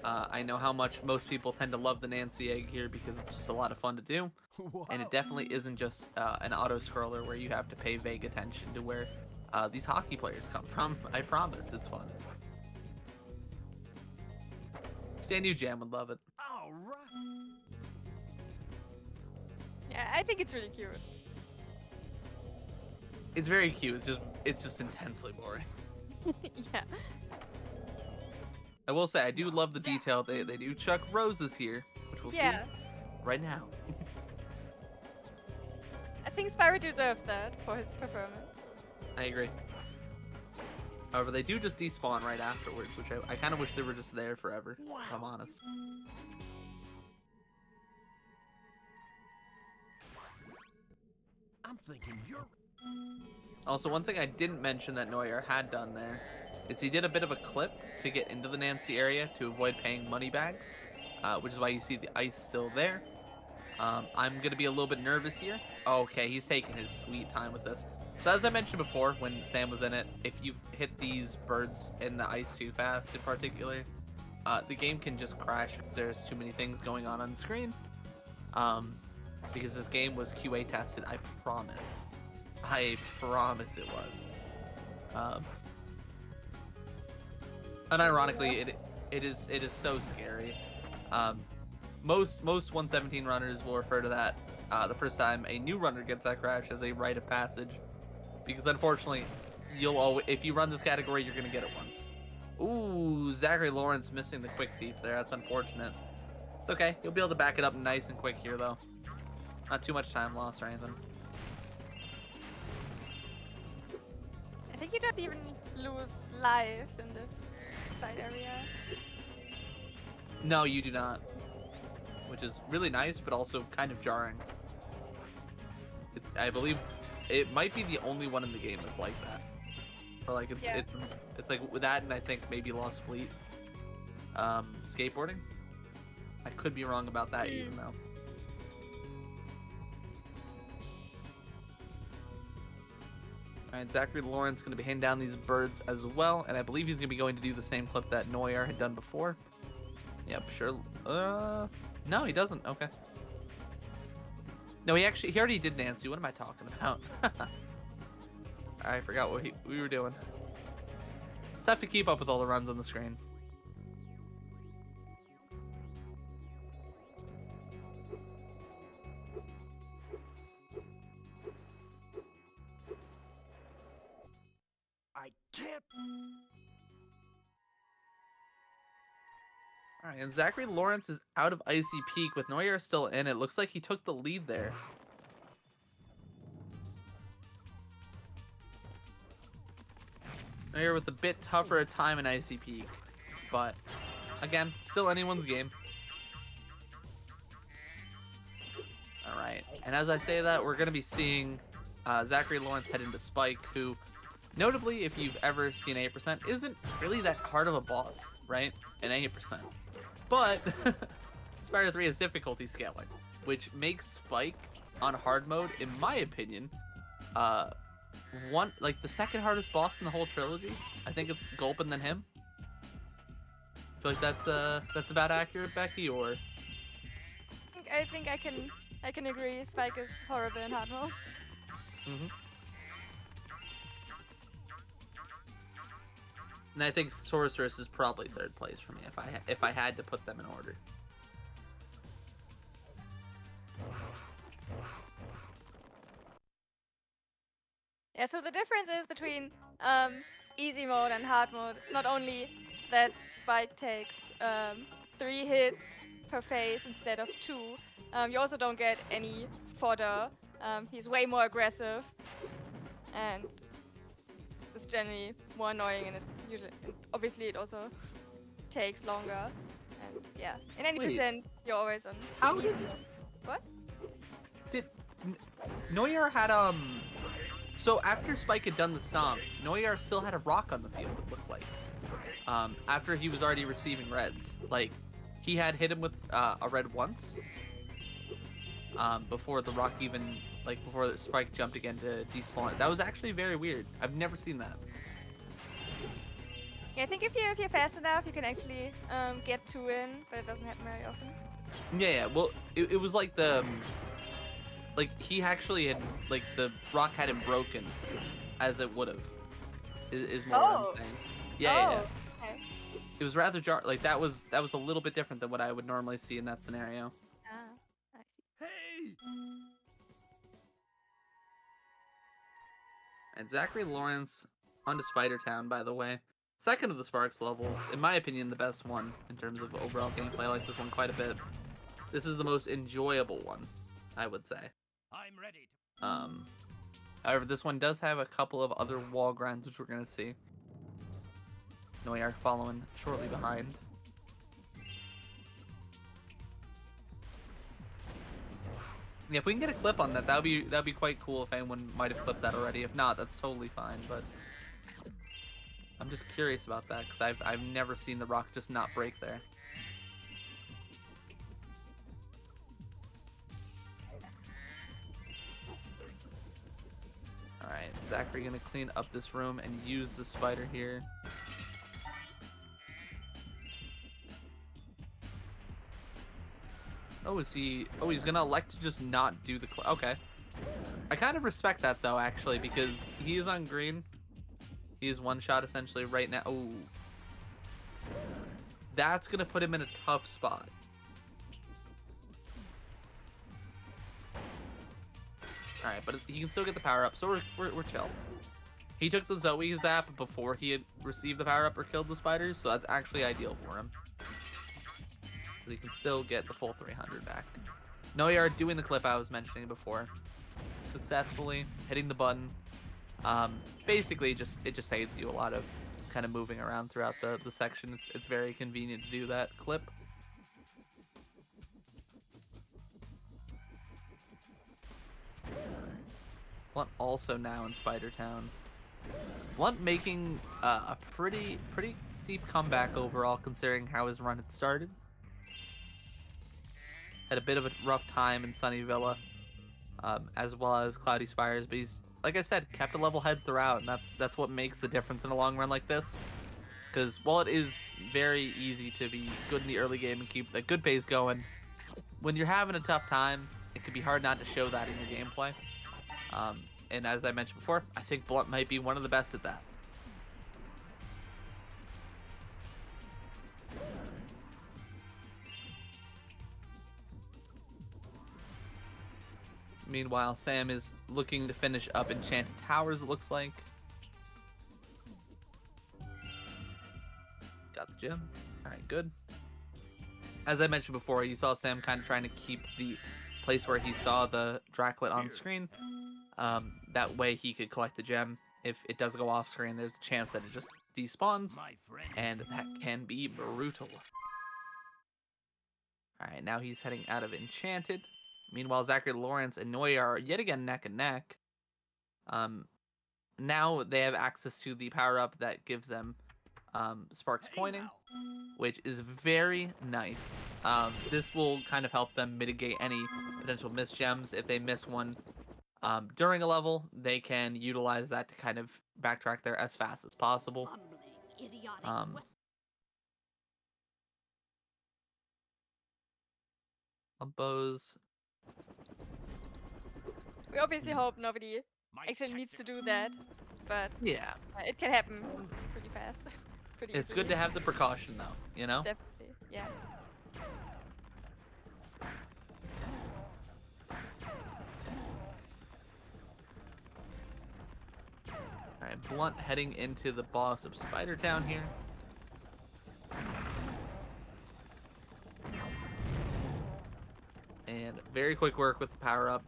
I know how much most people tend to love the Nancy egg here because it's just a lot of fun to do. And it definitely isn't just an auto-scroller where you have to pay vague attention to where these hockey players come from. I promise, it's fun. Stan U Jam would love it. All right. Yeah, I think it's really cute. It's very cute. It's just intensely boring. Yeah. I will say I do love the detail they do chuck roses here, which we'll see right now. I think Spyro deserves that for his performance. I agree. However, they do just despawn right afterwards, which I kind of wish they were just there forever, if I'm honest. I'm thinking you're... Also, one thing I didn't mention that Neuer had done there is he did a bit of a clip to get into the Nancy area to avoid paying money bags, which is why you see the ice still there. I'm going to be a little bit nervous here. Okay, he's taking his sweet time with this. So as I mentioned before when Sam was in it, if you hit these birds in the ice too fast in particular, the game can just crash because there's too many things going on screen. Because this game was QA tested, I promise. I promise it was. Unironically, it is so scary. Most 117 runners will refer to that the first time a new runner gets that crash as a rite of passage, because unfortunately, if you run this category, you're gonna get it once. Ooh, Zachary Lawrence missing the quick thief there. That's unfortunate. It's okay. You'll be able to back it up nice and quick here, though. Not too much time lost or anything. I think you don't even lose lives in this side area. No, you do not. Which is really nice, but also kind of jarring. I believe it might be the only one in the game that's like that. Or like it's like with that, and I think maybe Lost Fleet. Skateboarding. I could be wrong about that even though. Alright, Zachary Lawrence going to be handing down these birds as well, and I believe he's going to be going to do the same clip that Neuer had done before. Yep, sure. No, he doesn't. Okay. No, he already did Nancy. What am I talking about? I forgot what we were doing. It's tough to keep up with all the runs on the screen. I can't... Alright, and Zachary Lawrence is out of Icy Peak with Neuer still in. It looks like he took the lead there. Neuer with a bit tougher a time in Icy Peak. But, again, still anyone's game. Alright, and as I say that, we're going to be seeing Zachary Lawrence head into Spike, who, notably, if you've ever seen 8%, isn't really that hard of a boss, right? In 8%. But Spyro 3 has difficulty scaling, which makes Spike on hard mode, in my opinion, the second hardest boss in the whole trilogy. I think it's Gulp and then him. I feel like that's about accurate, Becky, or I think I can agree. Spike is horrible in hard mode. And I think Sorceress is probably third place for me if I had to put them in order. Yeah, so the difference is between easy mode and hard mode. It's not only that Spike takes 3 hits per phase instead of 2. You also don't get any fodder. He's way more aggressive, and it's generally more annoying. And obviously it also takes longer. And yeah, in any percent, you're always on easy mode. What? Did Noyar had So after Spike had done the stomp, Noyar still had a rock on the field, it looked like. After he was already receiving reds. Like, he had hit him with a red once. Before the rock even, like, before the Spike jumped again to despawn it. That was actually very weird. I've never seen that. Yeah, I think if you're fast enough, you can actually get 2 in, but it doesn't happen very often. Yeah, well, it was like the... Like, he actually had, like, the rock had him broken, as it would have, is more what I'm saying. Yeah. Okay. It was rather like, that was a little bit different than what I would normally see in that scenario. I see. Hey! And Zachary Lawrence onto Spider Town, by the way. Second of the Sparks levels, in my opinion, the best one in terms of overall gameplay. I like this one quite a bit. This is the most enjoyable one, I would say. I'm ready. However, this one does have a couple of other wall grinds, which we're gonna see. Noyar following shortly behind. Yeah, if we can get a clip on that, that'd be quite cool. If anyone might have clipped that already. If not, that's totally fine. But I'm just curious about that because I've never seen the rock just not break there. Alright, Zachary gonna clean up this room and use the spider here. Oh, he's gonna elect to just not do the okay. I kind of respect that though, actually, because he is on green. He is one shot essentially right now. Oh. That's gonna put him in a tough spot. Alright, but he can still get the power up, so we're chill. He took the Zoe zap before he had received the power up or killed the spiders, so that's actually ideal for him. He can still get the full 300 back. Noyar doing the clip I was mentioning before. Successfully hitting the button. Basically, it just saves you a lot of kind of moving around throughout the section. It's very convenient to do that clip. Blunt also now in Spider Town. Blunt making a pretty steep comeback overall, considering how his run had started. Had a bit of a rough time in Sunny Villa, as well as Cloudy Spires, but he's, like I said, kept a level head throughout, and that's what makes the difference in a long run like this. Because while it is very easy to be good in the early game and keep the good pace going, when you're having a tough time, it can be hard not to show that in your gameplay. And as I mentioned before, I think Blunt might be one of the best at that. Meanwhile, Sam is looking to finish up Enchanted Towers, it looks like. Got the gem. Alright, good. As I mentioned before, you saw Sam kind of trying to keep the place where he saw the Draclet on screen. That way he could collect the gem. If it does go off screen, there's a chance that it just despawns, and that can be brutal. Alright, now he's heading out of Enchanted. Meanwhile, Zachary Lawrence and Noyar are yet again neck and neck. Now they have access to the power-up that gives them Sparks Pointing, which is very nice. This will kind of help them mitigate any potential missed gems if they miss one. during a level, they can utilize that to kind of backtrack there as fast as possible. Bumbling, idiotic. Um, Lumpos. We obviously hope nobody actually needs to do that, but Yeah, it can happen pretty fast, pretty it's easily. good to have the precaution though, you know? Definitely, yeah. Alright, Blunt heading into the boss of Spider Town here. And very quick work with the power-up.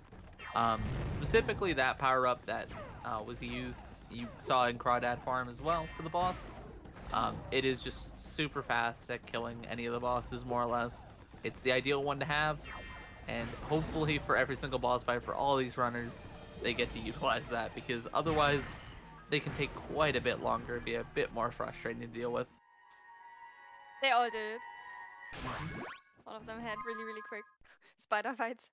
Specifically that power-up that was used, you saw in Crawdad Farm as well for the boss. It is just super fast at killing any of the bosses, more or less. It's the ideal one to have, and hopefully for every single boss fight for all these runners, they get to utilize that, because otherwise they can take quite a bit longer, be a bit more frustrating to deal with. They all did. All of them had really, really quick spider fights.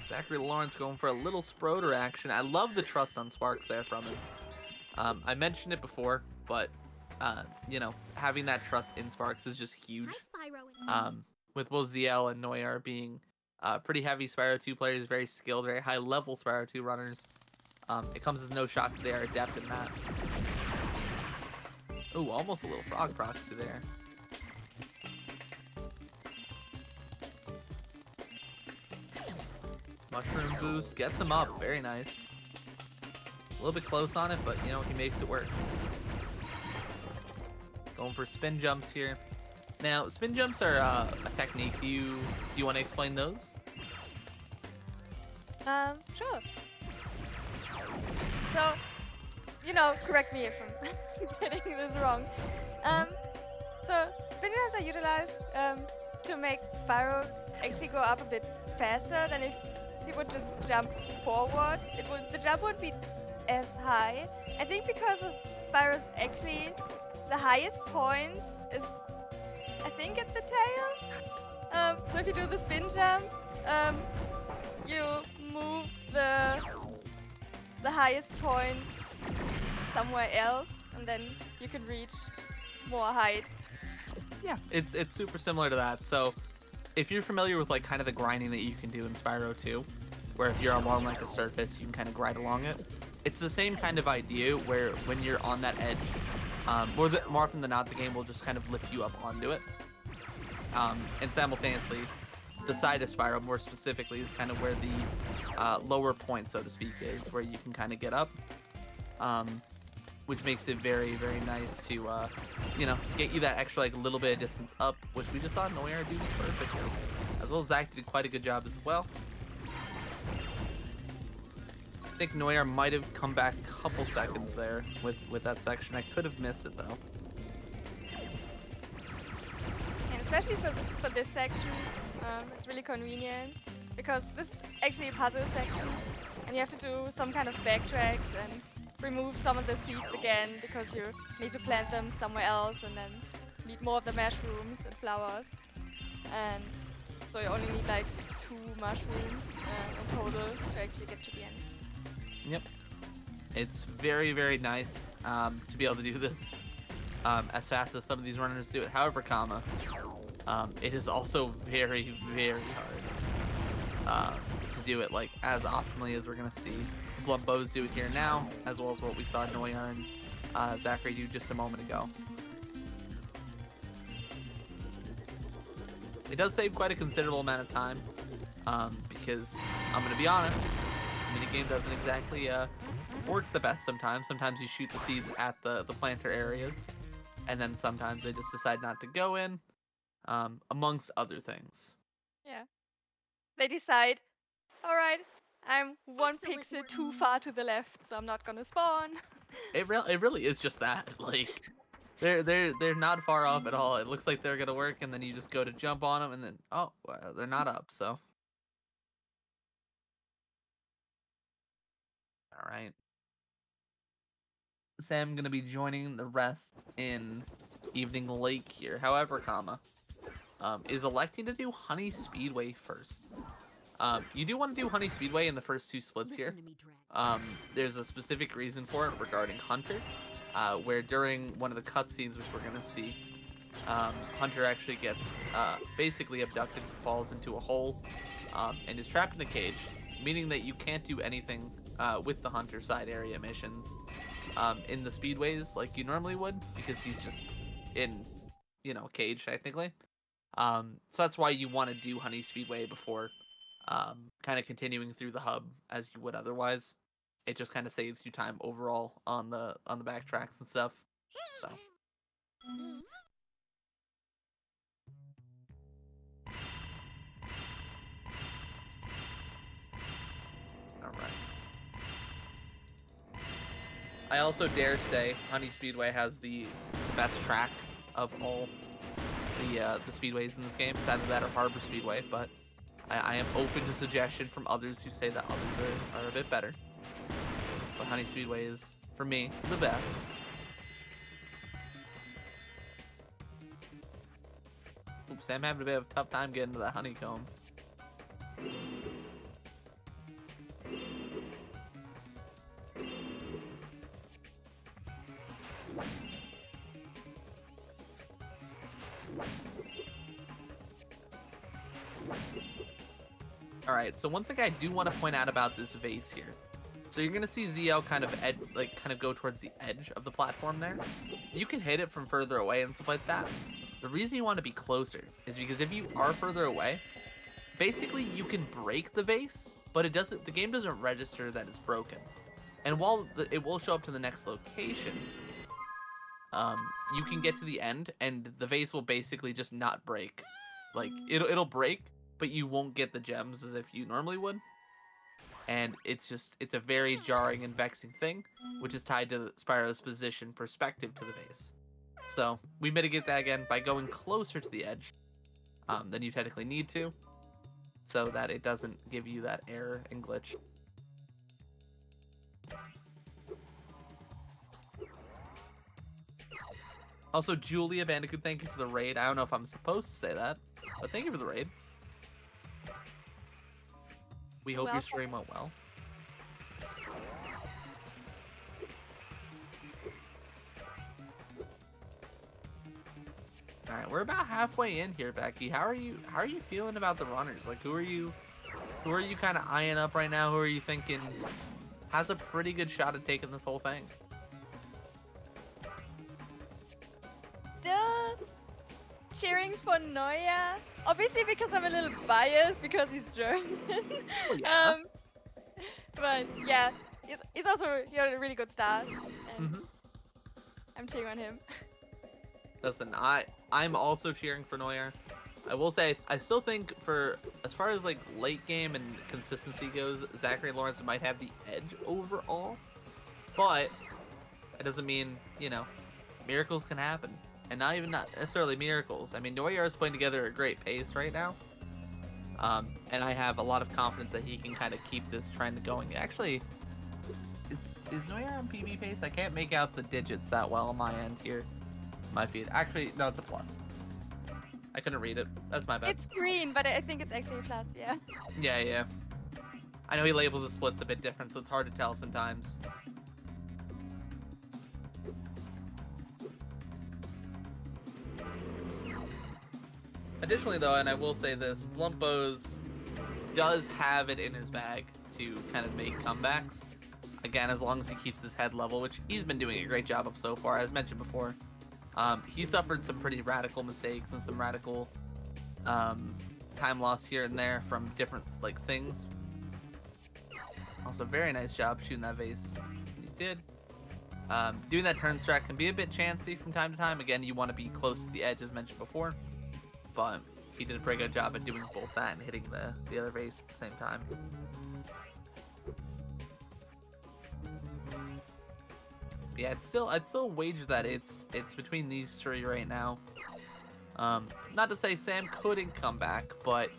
Zachary Lawrence going for a little Sproder action. I love the trust on Sparks there from him. I mentioned it before, but you know, having that trust in Sparks is just huge. Hi, Spyro. With both ZL and Noyar being pretty heavy Spyro 2 players, very skilled, very high level Spyro 2 runners, it comes as no shock that they are adept in that. Ooh, almost a little frog proxy there. Mushroom boost gets him up, very nice. A little bit close on it, but you know, he makes it work. Going for spin jumps here. Now, spin jumps are a technique. Do you want to explain those? Sure. So, you know, correct me if I'm getting this wrong. So spin jumps are utilized to make Spyro actually go up a bit faster than if he would just jump forward. The jump would be as high. I think because of Spyro's actually the highest point is, I think, at the tail. So if you do the spin jump, you move the highest point somewhere else, and then you can reach more height. Yeah, it's super similar to that. So if you're familiar with like kind of the grinding that you can do in Spyro 2, where if you're along like a surface, you can kind of grind along it. It's the same kind of idea where when you're on that edge, more often than not, the game will just kind of lift you up onto it. And simultaneously, the side of Spyro, more specifically, is kind of where the lower point, so to speak, is, where you can kind of get up. Which makes it very, very nice to, you know, get you that extra, like, little bit of distance up, which we just saw Noir do perfectly. As well as Zach did quite a good job as well. I think Noir might have come back a couple seconds there with that section. I could have missed it, though. And especially for this section, it's really convenient, because this is actually a puzzle section, and you have to do some kind of backtracks and remove some of the seeds again, because you need to plant them somewhere else and then need more of the mushrooms and flowers. And so you only need like 2 mushrooms in total to actually get to the end. Yep. It's very, very nice to be able to do this as fast as some of these runners do it. However, it is also very, very hard to do it like as optimally as we're going to see Blunt Bows do it here now, as well as what we saw Noyar and Zachary do just a moment ago. It does save quite a considerable amount of time, because I'm going to be honest, the minigame doesn't exactly work the best sometimes. Sometimes you shoot the seeds at the planter areas, and then sometimes they just decide not to go in, amongst other things. Yeah. They decide, alright, I'm 1 Excellent pixel work. too far to the left, so I'm not gonna spawn. It really is just that. Like, they're not far off at all. It looks like they're gonna work, and then you just go to jump on them, and then oh, well, they're not up. So, all right. Sam gonna be joining the rest in Evening Lake here. However, is electing to do Honey Speedway first. You do want to do Honey Speedway in the first 2 splits here. Listen to me, Drag. There's a specific reason for it regarding Hunter, where during one of the cutscenes, which we're gonna see, Hunter actually gets basically abducted, falls into a hole, and is trapped in a cage, meaning that you can't do anything with the Hunter side area missions in the speedways like you normally would, because he's just in, a cage technically. So that's why you want to do Honey Speedway before kind of continuing through the hub as you would otherwise. It just kind of saves you time overall on the backtracks and stuff. So. Alright. I also dare say Honey Speedway has the best track of all the speedways in this game. It's either that or Harbor Speedway, but I am open to suggestion from others who say that others are a bit better. But Honey Speedway is, for me, the best. Oops, I'm having a bit of a tough time getting to that honeycomb. Alright, so one thing I do want to point out about this vase here. So you're gonna see ZL kind of go towards the edge of the platform there. You can hit it from further away and stuff like that. The reason you want to be closer is because if you are further away, basically you can break the vase, but the game doesn't register that it's broken. And while it will show up to the next location, you can get to the end and the vase will basically just not break. Like it'll break, but you won't get the gems as if you normally would. And it's a very jarring and vexing thing, which is tied to Spyro's position perspective to the vase. So we mitigate that again by going closer to the edge than you technically need to, so that it doesn't give you that error and glitch. Also, Julia Bandicoot, thank you for the raid. I don't know if I'm supposed to say that, but thank you for the raid. We hope your stream went well. All right, we're about halfway in here, Becky. How are you feeling about the runners? Like, who are you kind of eyeing up right now? Who are you thinking has a pretty good shot at taking this whole thing? Cheering for Neuer, obviously because I'm a little biased because he's German. Oh, yeah. But yeah, he's also a really good start, and I'm cheering on him. Listen, I'm also cheering for Neuer. I will say I still think as far as like late game and consistency goes, Zachary Lawrence might have the edge overall, but it doesn't mean miracles can happen. And not necessarily miracles. I mean, Neuer is playing together at a great pace right now. And I have a lot of confidence that he can kind of keep this trend going. Actually, is Neuer on PB pace? I can't make out the digits that well on my end here. My feed. Actually, no, it's a plus. I couldn't read it. That's my bad. It's green, but I think it's actually a plus, yeah. Yeah. I know he labels the splits a bit different, so it's hard to tell sometimes. Additionally, though, and I will say this, Blumpos does have it in his bag to kind of make comebacks. Again, as long as he keeps his head level, which he's been doing a great job of so far, as mentioned before. He suffered some pretty radical mistakes and some radical time loss here and there from different things. Also, very nice job shooting that vase. He did. Doing that turn strat can be a bit chancy from time to time. Again, you want to be close to the edge, as mentioned before. But he did a pretty good job at doing both that and hitting the other vase at the same time. But yeah, I'd still wager that it's between these three right now. Not to say Sam couldn't come back, but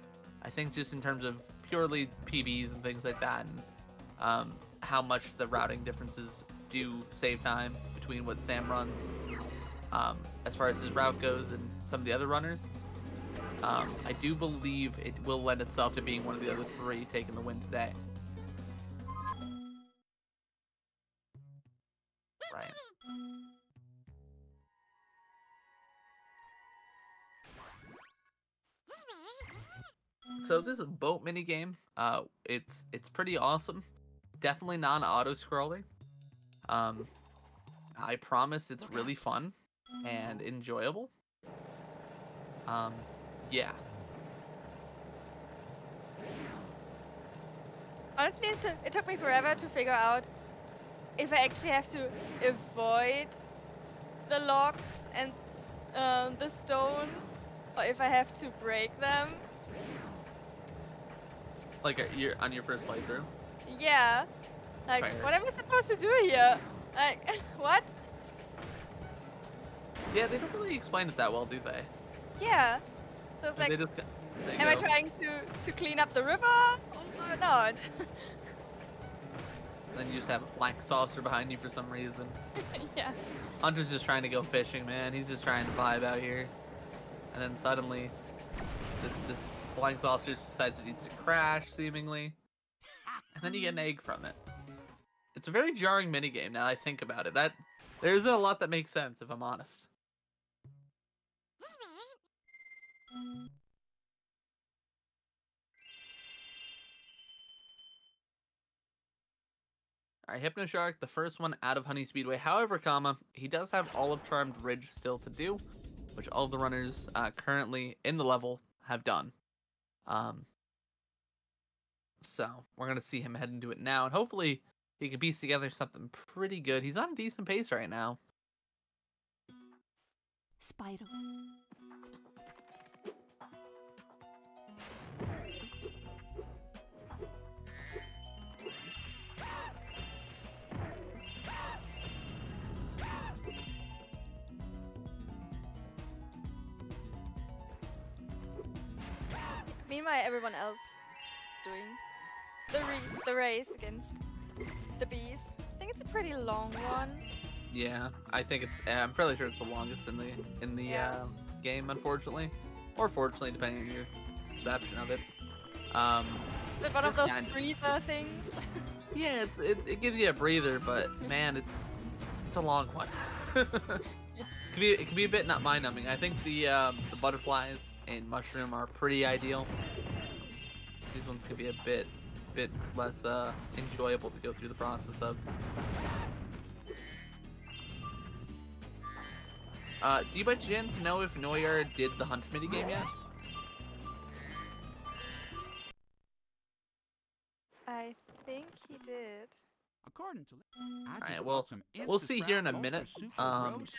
I think just in terms of purely PBs and things like that, and how much the routing differences do save time between what Sam runs, as far as his route goes, and some of the other runners. I do believe it will lend itself to being one of the other three taking the win today. Right. So this is a boat mini game. It's pretty awesome. Definitely non-auto scrolling. I promise it's really fun and enjoyable. Yeah. Honestly, it took me forever to figure out if I actually have to avoid the logs and the stones, or if I have to break them. Like you're on your first playthrough. Yeah. Like, Fair. what am I supposed to do here? Like, what? Yeah, they don't really explain it that well, do they? Yeah. So it's They like, just say am I go. trying to clean up the river or not? Then you just have a flying saucer behind you for some reason. Yeah. Hunter's just trying to go fishing, man. He's just trying to vibe out here. And then suddenly, this flying saucer decides it needs to crash, seemingly. And then you get an egg from it. It's a very jarring minigame now I think about it. There isn't a lot that makes sense, if I'm honest. Alright, Hypnoshark, the first one out of Honey Speedway. However, he does have Olive Charmed Ridge still to do, which all of the runners currently in the level have done. So we're gonna see him head into it now, and hopefully he can piece together something pretty good. He's on a decent pace right now. Spyro. Meanwhile, everyone else is doing the race against the bees. I think it's a pretty long one. Yeah, I think I'm fairly sure it's the longest in the Yeah. game, unfortunately, or fortunately, depending on your perception of it. Is it one It's of just those kind- breather things? Yeah, it gives you a breather, but man, it's a long one. It can be a bit not mind-numbing. I think the butterflies and mushroom are pretty ideal. These ones can be a bit less enjoyable to go through the process of. Do you by chance know if Noyer did the hunt minigame yet? I think he did. According to Alright, well, we'll see here in a minute.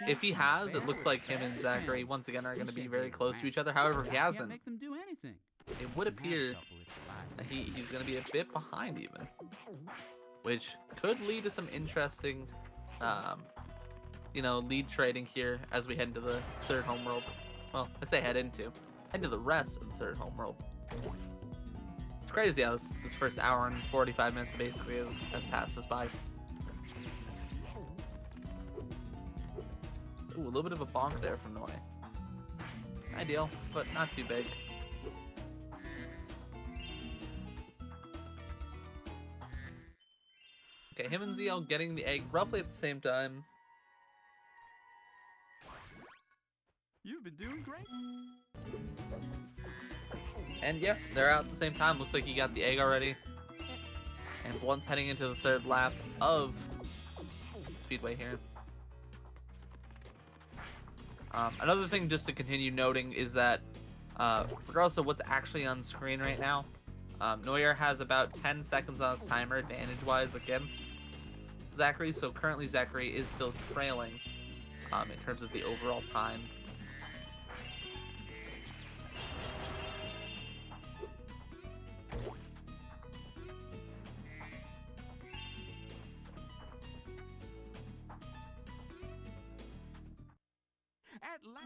If he has, it looks like him and Zachary once again are going to be very close to each other. However, if he hasn't, make them do anything. it would appear that he's going to be a bit behind even, which could lead to some interesting, lead trading here as we head into the third homeworld. Well, I say head into the rest of the third homeworld. It's crazy how this first hour and 45 minutes basically has passed us by. Ooh, a little bit of a bonk there from Noi. Ideal, but not too big. Okay, him and ZL getting the egg roughly at the same time. You've been doing great. And yeah, they're out at the same time. Looks like he got the egg already. And Blunt's heading into the third lap of Speedway here. Another thing just to continue noting is that regardless of what's actually on screen right now, Noyer has about 10 seconds on his timer advantage-wise against Zachary. So currently Zachary is still trailing in terms of the overall time.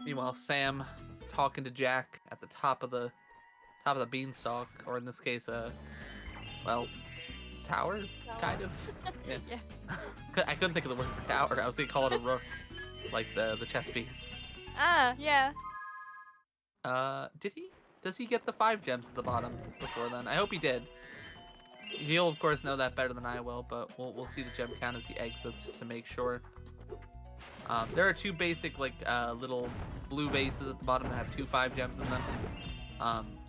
Meanwhile, Sam talking to Jack at the top of the beanstalk, or in this case, well, Tower, Tower. kind of. Yeah. Yeah. I couldn't think of the word for tower. I was gonna call it a rook, like the chess piece. Ah, yeah. Did he? Does he get the 5 gems at the bottom before then? I hope he did. He'll of course know that better than I will, but we'll see the gem count as he exits just to make sure. There are 2 basic like little blue bases at the bottom that have 2 5 gems in them.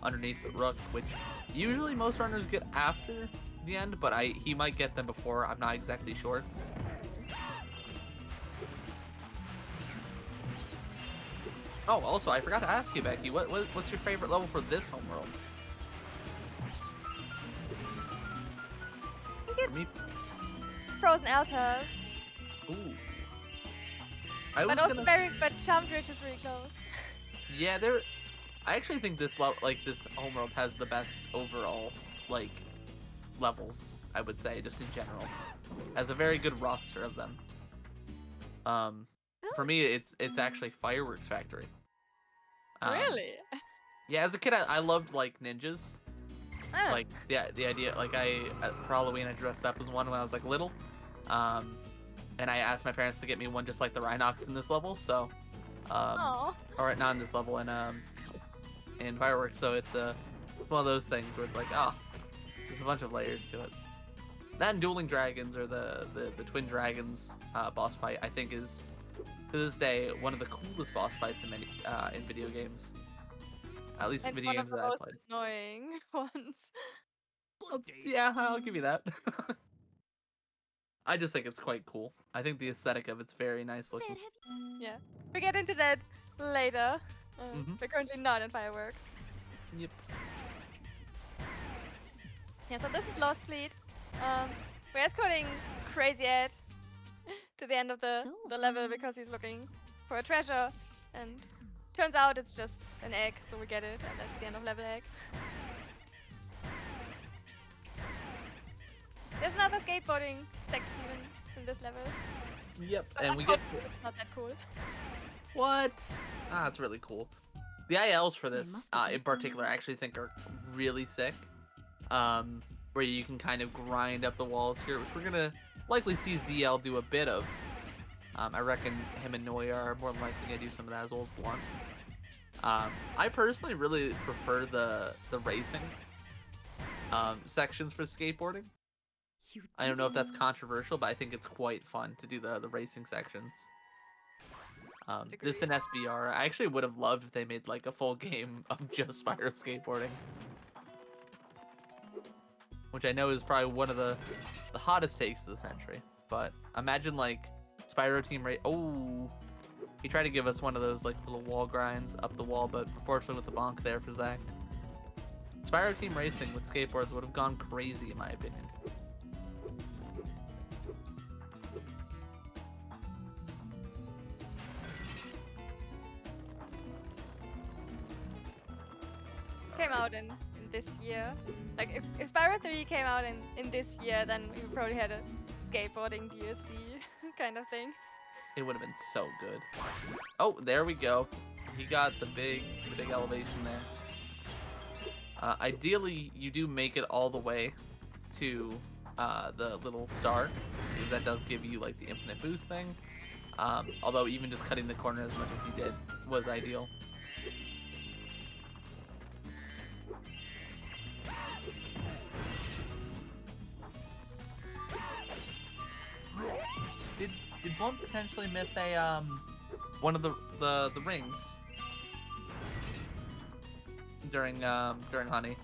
Underneath the rook, which usually most runners get after the end, but he might get them before. I'm not exactly sure. Oh, also, I forgot to ask you, Becky, what's your favorite level for this homeworld? For me, Frozen Altars. ooh. But also but Charmed Ridge is really close. Yeah, I actually think this this homeworld has the best overall like levels. I would say just in general, has a very good roster of them. For me, it's actually Fireworks Factory. Really? Yeah, as a kid, I loved like ninjas. Ah. Like the idea, like for Halloween I dressed up as one when I was like little, and I asked my parents to get me one just like the Rhinox in this level. So, Aw. or not in this level, in Fireworks. So it's one of those things where it's like, there's a bunch of layers to it. That and Dueling Dragons, or the Twin Dragons boss fight, I think is to this day one of the coolest boss fights in video games. At least in And video one games of the that I most played. annoying ones. Yeah, I'll give you that. I just think it's quite cool. I think the aesthetic of it's very nice looking. Yeah. We get into that later. Mhm. We're currently not in Fireworks. Yep. Yeah, so this is Lost Fleet. We're escorting Crazy Ed to the end of the level because he's looking for a treasure, and turns out it's just an egg, so we get it, and that's the end of level egg. There's another skateboarding section in this level. Yep. But And we get unfortunately, it's not that cool. what? That's really cool. The ILs for this, in particular, I actually think are really sick. Where you can kind of grind up the walls here, which we're gonna likely see ZL do a bit of. I reckon him and Noy are more than likely gonna do some of that as well as Blunt. I personally really prefer the racing sections for skateboarding. I don't know if that's controversial, but I think it's quite fun to do the racing sections. This in SBR, I actually would have loved if they made like a full game of just Spyro skateboarding. Which I know is probably one of the hottest takes of the century. But imagine like Spyro Team Race. Oh, he tried to give us one of those like little wall grinds up the wall, but unfortunately with the bonk there for Zach. Spyro Team Racing with skateboards would have gone crazy in my opinion. Came out in this year. Like if Spyro 3 came out in this year, then we probably had a skateboarding DLC kind of thing. It would have been so good. Oh, there we go. He got the big elevation there. Ideally, you do make it all the way to the little star, because that does give you like the infinite boost thing. Although even just cutting the corner as much as he did was ideal. Did Blunt potentially miss a one of the rings during Honey?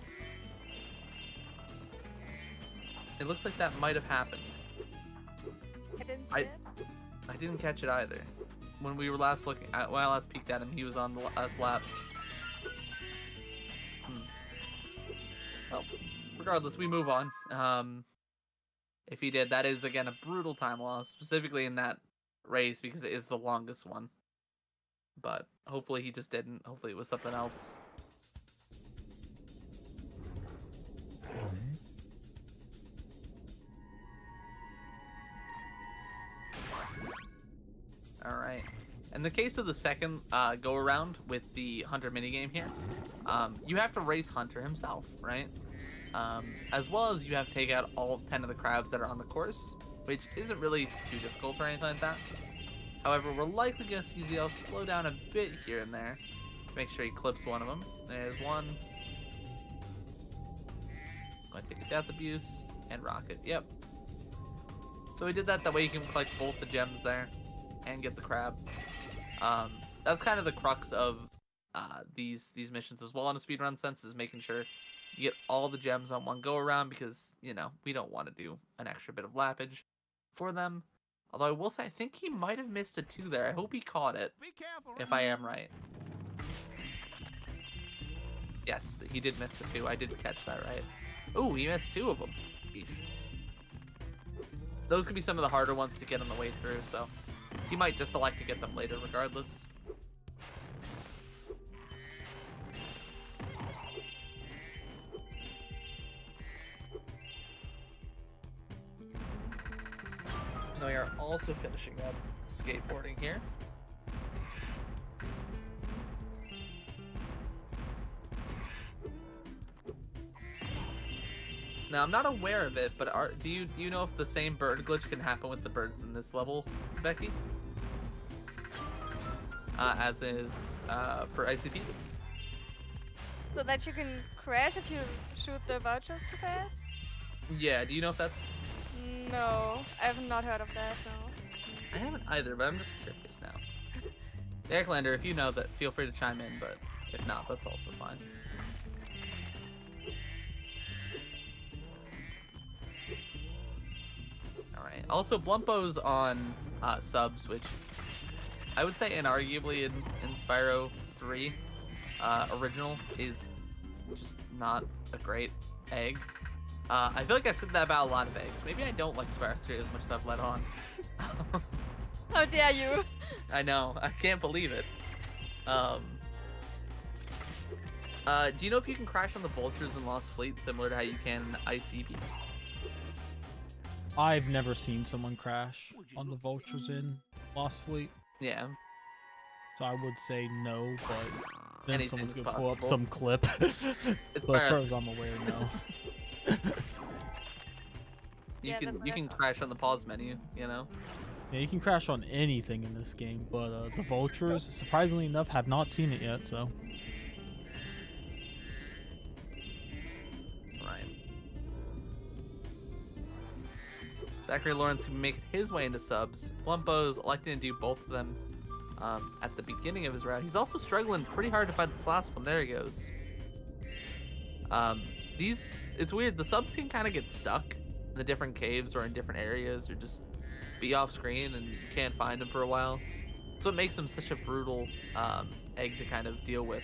It looks like that might have happened. I didn't see it. I didn't catch it either. When we were last looking at, when I last peeked at him, he was on the last lap. Well, regardless, we move on. If he did, that is again a brutal time loss, specifically in that race because it is the longest one. But hopefully he just didn't. Hopefully it was something else. Alright. In the case of the second go around with the Hunter minigame here, you have to race Hunter himself, right? as well as you have to take out all 10 of the crabs that are on the course, which isn't really too difficult or anything like that. However, we're likely going to see ZL slow down a bit here and there. Make sure he clips one of them. There's one. I'm going to take a Death Abuse and Rocket. Yep. So we did that. That way you can collect both the gems there and get the crab. That's kind of the crux of these missions as well in a speedrun sense, is making sure you get all the gems on one go around, because, you know, we don't want to do an extra bit of lappage for them. Although I will say, I think he might have missed a 2 there. I hope he caught it, Be careful. if I am right. Yes, he did miss the 2. I did catch that right. Ooh, he missed 2 of them. Yeesh. Those could be some of the harder ones to get on the way through, so he might just elect to get them later regardless. Now we are also finishing up skateboarding here. Now I'm not aware of it, but do you know if the same bird glitch can happen with the birds in this level, Becky? As is for ICP. So that you can crash if you shoot the vouchers too fast? Yeah, do you know if that's... No, I have not heard of that, no. I haven't either, but I'm just curious now. Decklander, if you know that, feel free to chime in, but if not, that's also fine. Alright, also Blumpo's on subs, which I would say inarguably in Spyro 3 original is just not a great egg. I feel like I've said that about a lot of eggs. Maybe I don't like Spyro 3 as much as I've let on. How dare you? I know, I can't believe it. Do you know if you can crash on the vultures in Lost Fleet similar to how you can in ICP? I've never seen someone crash on the vultures in Lost Fleet, Yeah. so I would say no, but then Anything's someone's gonna pull up possible. some clip. It's But as Spyro far as I'm aware, no. You Yeah, that's can what you I can thought. crash on the pause menu, you know. Yeah, you can crash on anything in this game, but the vultures, surprisingly enough, have not seen it yet, so. Right. Zachary Lawrence can make his way into subs. Blumpo's electing to do both of them at the beginning of his route. He's also struggling pretty hard to find this last one. There he goes. It's weird. The subs can kind of get stuck in the different caves or in different areas, or just be off screen and you can't find them for a while. So it makes them such a brutal egg to kind of deal with.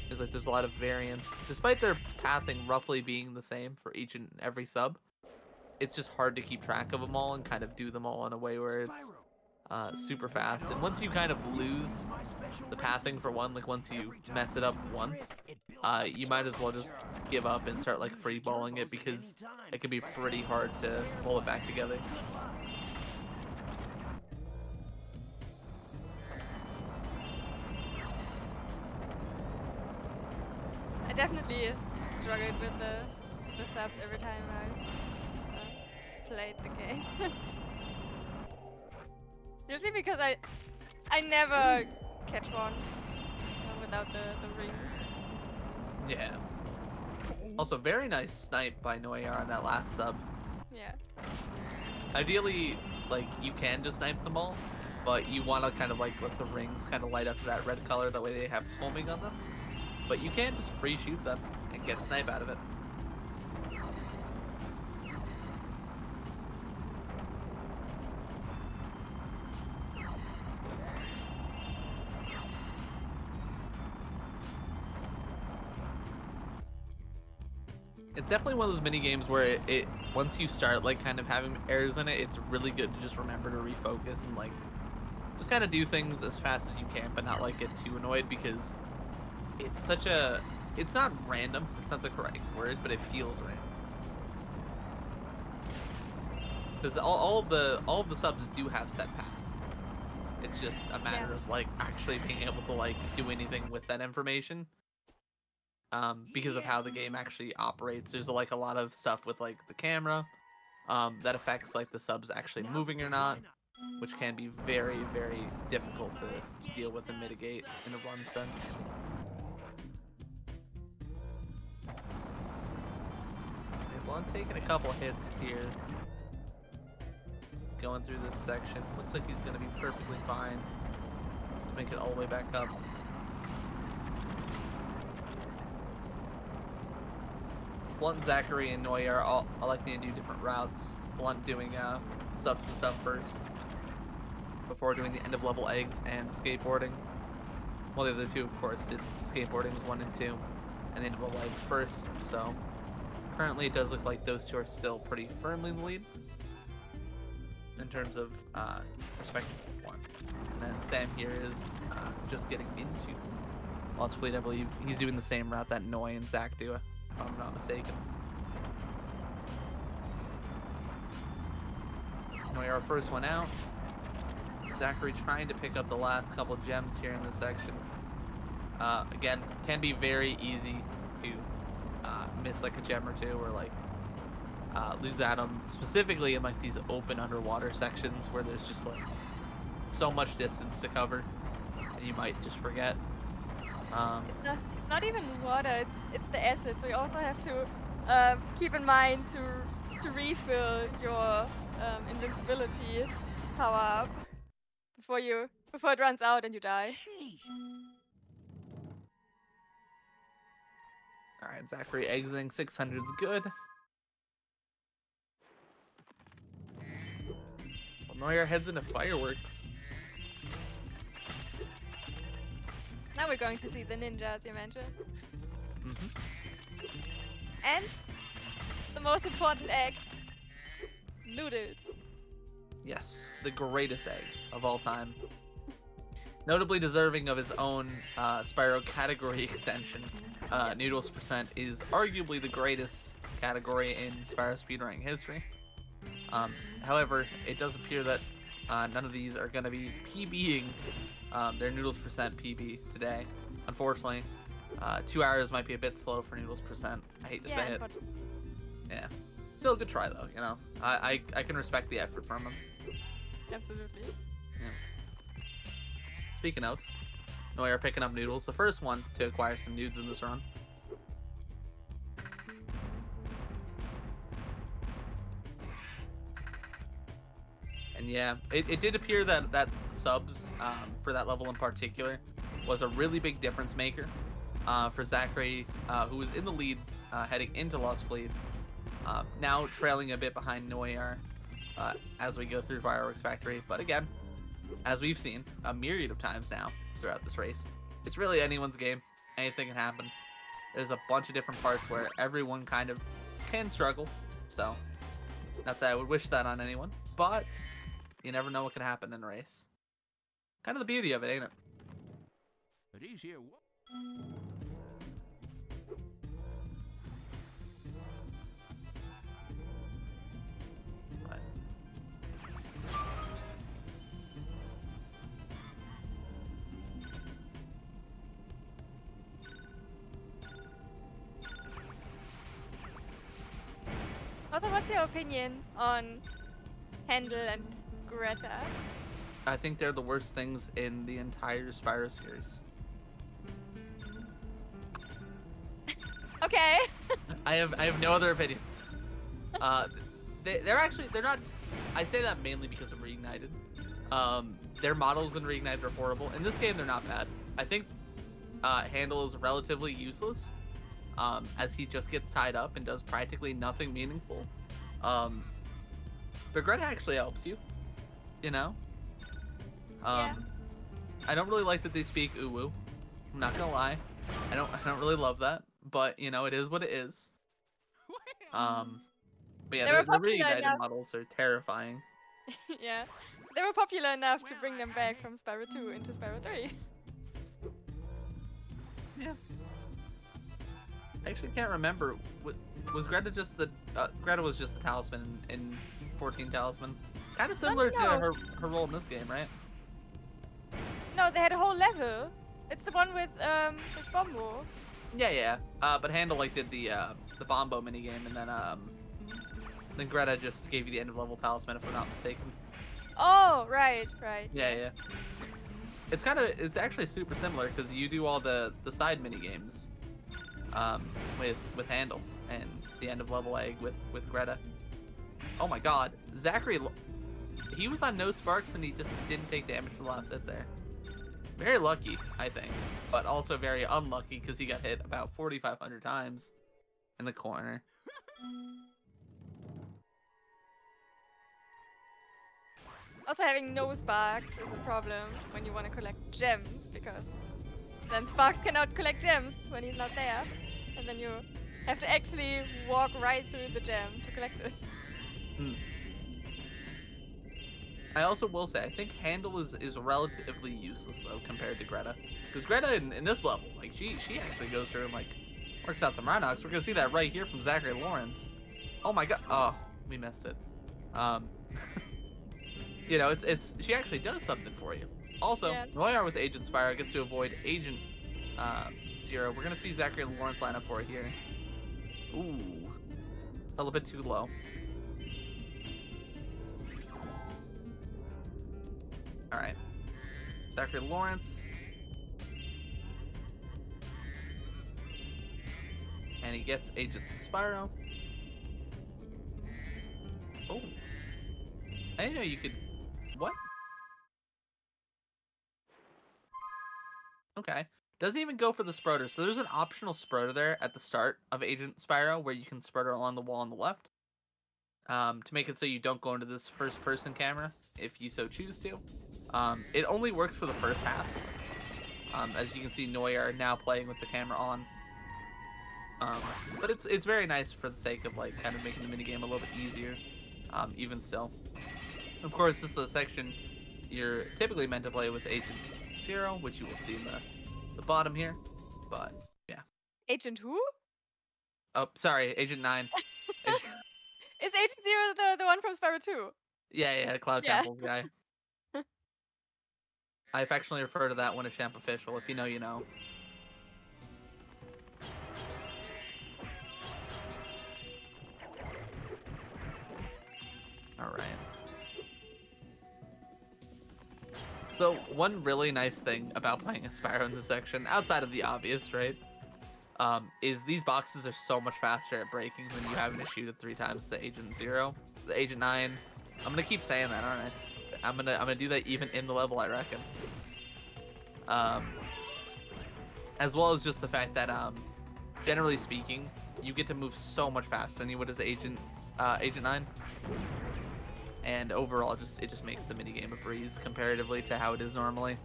Is like there's a lot of variance, despite their pathing roughly being the same for each and every sub. It's just hard to keep track of them all and kind of do them all in a way where it's super fast. And once you kind of lose the pathing for one, like once you mess it up once, you might as well just give up and start like free balling it, because it can be pretty hard to pull it back together. I definitely struggled with the subs every time I played the game. Usually because I never catch one without the rings. Yeah. Also, very nice snipe by Noyar on that last sub. Yeah. Ideally, like, you can just snipe them all, but you want to kind of like let the rings kind of light up to that red color, that way they have homing on them. But you can just free shoot them and get a snipe out of it. It's definitely one of those mini games where it once you start like kind of having errors in it, it's really good to just remember to refocus and like just kind of do things as fast as you can, but not like get too annoyed, because it's such a, it's not random, it's not the correct word, but it feels random. Because all of the subs do have set path. It's just a matter of like actually being able to like do anything with that information. because of how the game actually operates. There's like a lot of stuff with like the camera that affects like the subs actually moving or not, which can be very, very difficult to deal with and mitigate in a run sense. Well, I'm taking a couple hits here. Going through this section. Looks like he's going to be perfectly fine to make it all the way back up. Blunt, Zachary, and Noy are all electing to do different routes. Blunt doing subs and stuff first, before doing the end of level eggs and skateboarding. Well, the other two, of course, did skateboarding was 1 and 2, and the end of level egg first. So currently, it does look like those two are still pretty firmly in the lead in terms of respective one. And then Sam here is just getting into Lost Fleet, I believe. He's doing the same route that Noy and Zach do, if I'm not mistaken. Noy, our first one out. Zachary trying to pick up the last couple gems here in this section. Again, can be very easy to miss like a gem or two, or like lose at them, specifically in like these open underwater sections where there's just like so much distance to cover, and you might just forget. It's not even water; it's the acid. So you also have to keep in mind to refill your invincibility power up before it runs out and you die. All right, Zachary exiting 600's good. Well, Neuer heads into fireworks. Now we're going to see the ninja, as you mentioned. Mm-hmm. And the most important egg, noodles. Yes, the greatest egg of all time. Notably deserving of his own Spyro category extension. Noodles % is arguably the greatest category in Spyro speedrunning history. However, it does appear that none of these are going to be PBing their Noodles % PB today. Unfortunately, 2 hours might be a bit slow for Noodles %. I hate to say it. Yeah. Still a good try though, you know. I can respect the effort from him. Absolutely. Yeah. Speaking of, Neuer picking up noodles, the first one to acquire some nudes in this run. And yeah, it did appear that subs for that level in particular was a really big difference maker for Zachary, who was in the lead heading into Lost Fleet. Now trailing a bit behind Neuer as we go through Fireworks Factory. But again, as we've seen a myriad of times now throughout this race, it's really anyone's game. Anything can happen. There's a bunch of different parts where everyone kind of can struggle. So, not that I would wish that on anyone, but you never know what can happen in a race. Kind of the beauty of it, ain't it? But he's here. Also, what's your opinion on Handel and Greta? I think they're the worst things in the entire Spyro series. Okay. I have no other opinions. They're not. I say that mainly because of Reignited. Their models in Reignited are horrible. In this game, they're not bad. I think Handel is relatively useless, as he just gets tied up and does practically nothing meaningful. But Greta actually helps you, you know. Yeah. I don't really like that they speak uwu. I'm not gonna lie. I don't really love that, but you know, it is what it is. But yeah, the Reignited models are terrifying. Yeah, they were popular enough to bring them back from Spyro 2 into Spyro 3. Yeah. I actually can't remember. Was Greta just the Greta was just the talisman in 14 Talisman? Kind of similar to her role in this game, right? No, they had a whole level. It's the one with Bombo. Yeah. But Handle like did the Bombo minigame, and then Greta just gave you the end of level talisman, if I'm not mistaken. Oh, right. Yeah. It's actually super similar because you do all the side mini games, with Handle and the end of level egg with Greta. Oh my God, Zachary, he was on no sparks and he just didn't take damage from the last hit there. Very lucky, I think, but also very unlucky because he got hit about 4,500 times in the corner. Also, having no sparks is a problem when you want to collect gems, because then Sparks cannot collect gems when he's not there, and then you have to actually walk right through the gem to collect it. I also will say, I think Handle is relatively useless though compared to Greta, because Greta in this level, like she actually goes through and like works out some Rhinox. We're gonna see that right here from Zachary Lawrence. Oh my God! Oh, we missed it. You know, it's she actually does something for you. Also, Yeah. Noyar with Agent Spyro gets to avoid Agent Zero. We're gonna see Zachary Lawrence line up for it here. Ooh, a little bit too low. All right, Zachary Lawrence, and he gets Agent Spyro. Oh, I didn't know you could. What? Okay. Doesn't even go for the Sproder. So there's an optional Sproder there at the start of Agent Spyro where you can Sproder along the wall on the left. To make it so you don't go into this first person camera if you so choose to. It only works for the first half. As you can see, Noyar now playing with the camera on. But it's very nice for the sake of like kind of making the minigame a little bit easier. Even still. Of course, this is a section you're typically meant to play with Agent Zero, which you will see in the bottom here. But yeah. Agent who? Oh, sorry, Agent 9. Is Agent Zero the one from Spyro 2? Yeah, Cloud Yeah. Chapel guy. I affectionately refer to that one as Champ Official. If you know, you know. All right. So one really nice thing about playing a Spyro in this section, outside of the obvious, right, is these boxes are so much faster at breaking than you having to shoot it 3 times to Agent Zero, the Agent 9. I'm gonna keep saying that, aren't I? I'm gonna do that even in the level, I reckon. As well as just the fact that, generally speaking, you get to move so much faster than you would as Agent 9. And overall, it just makes the minigame a breeze comparatively to how it is normally.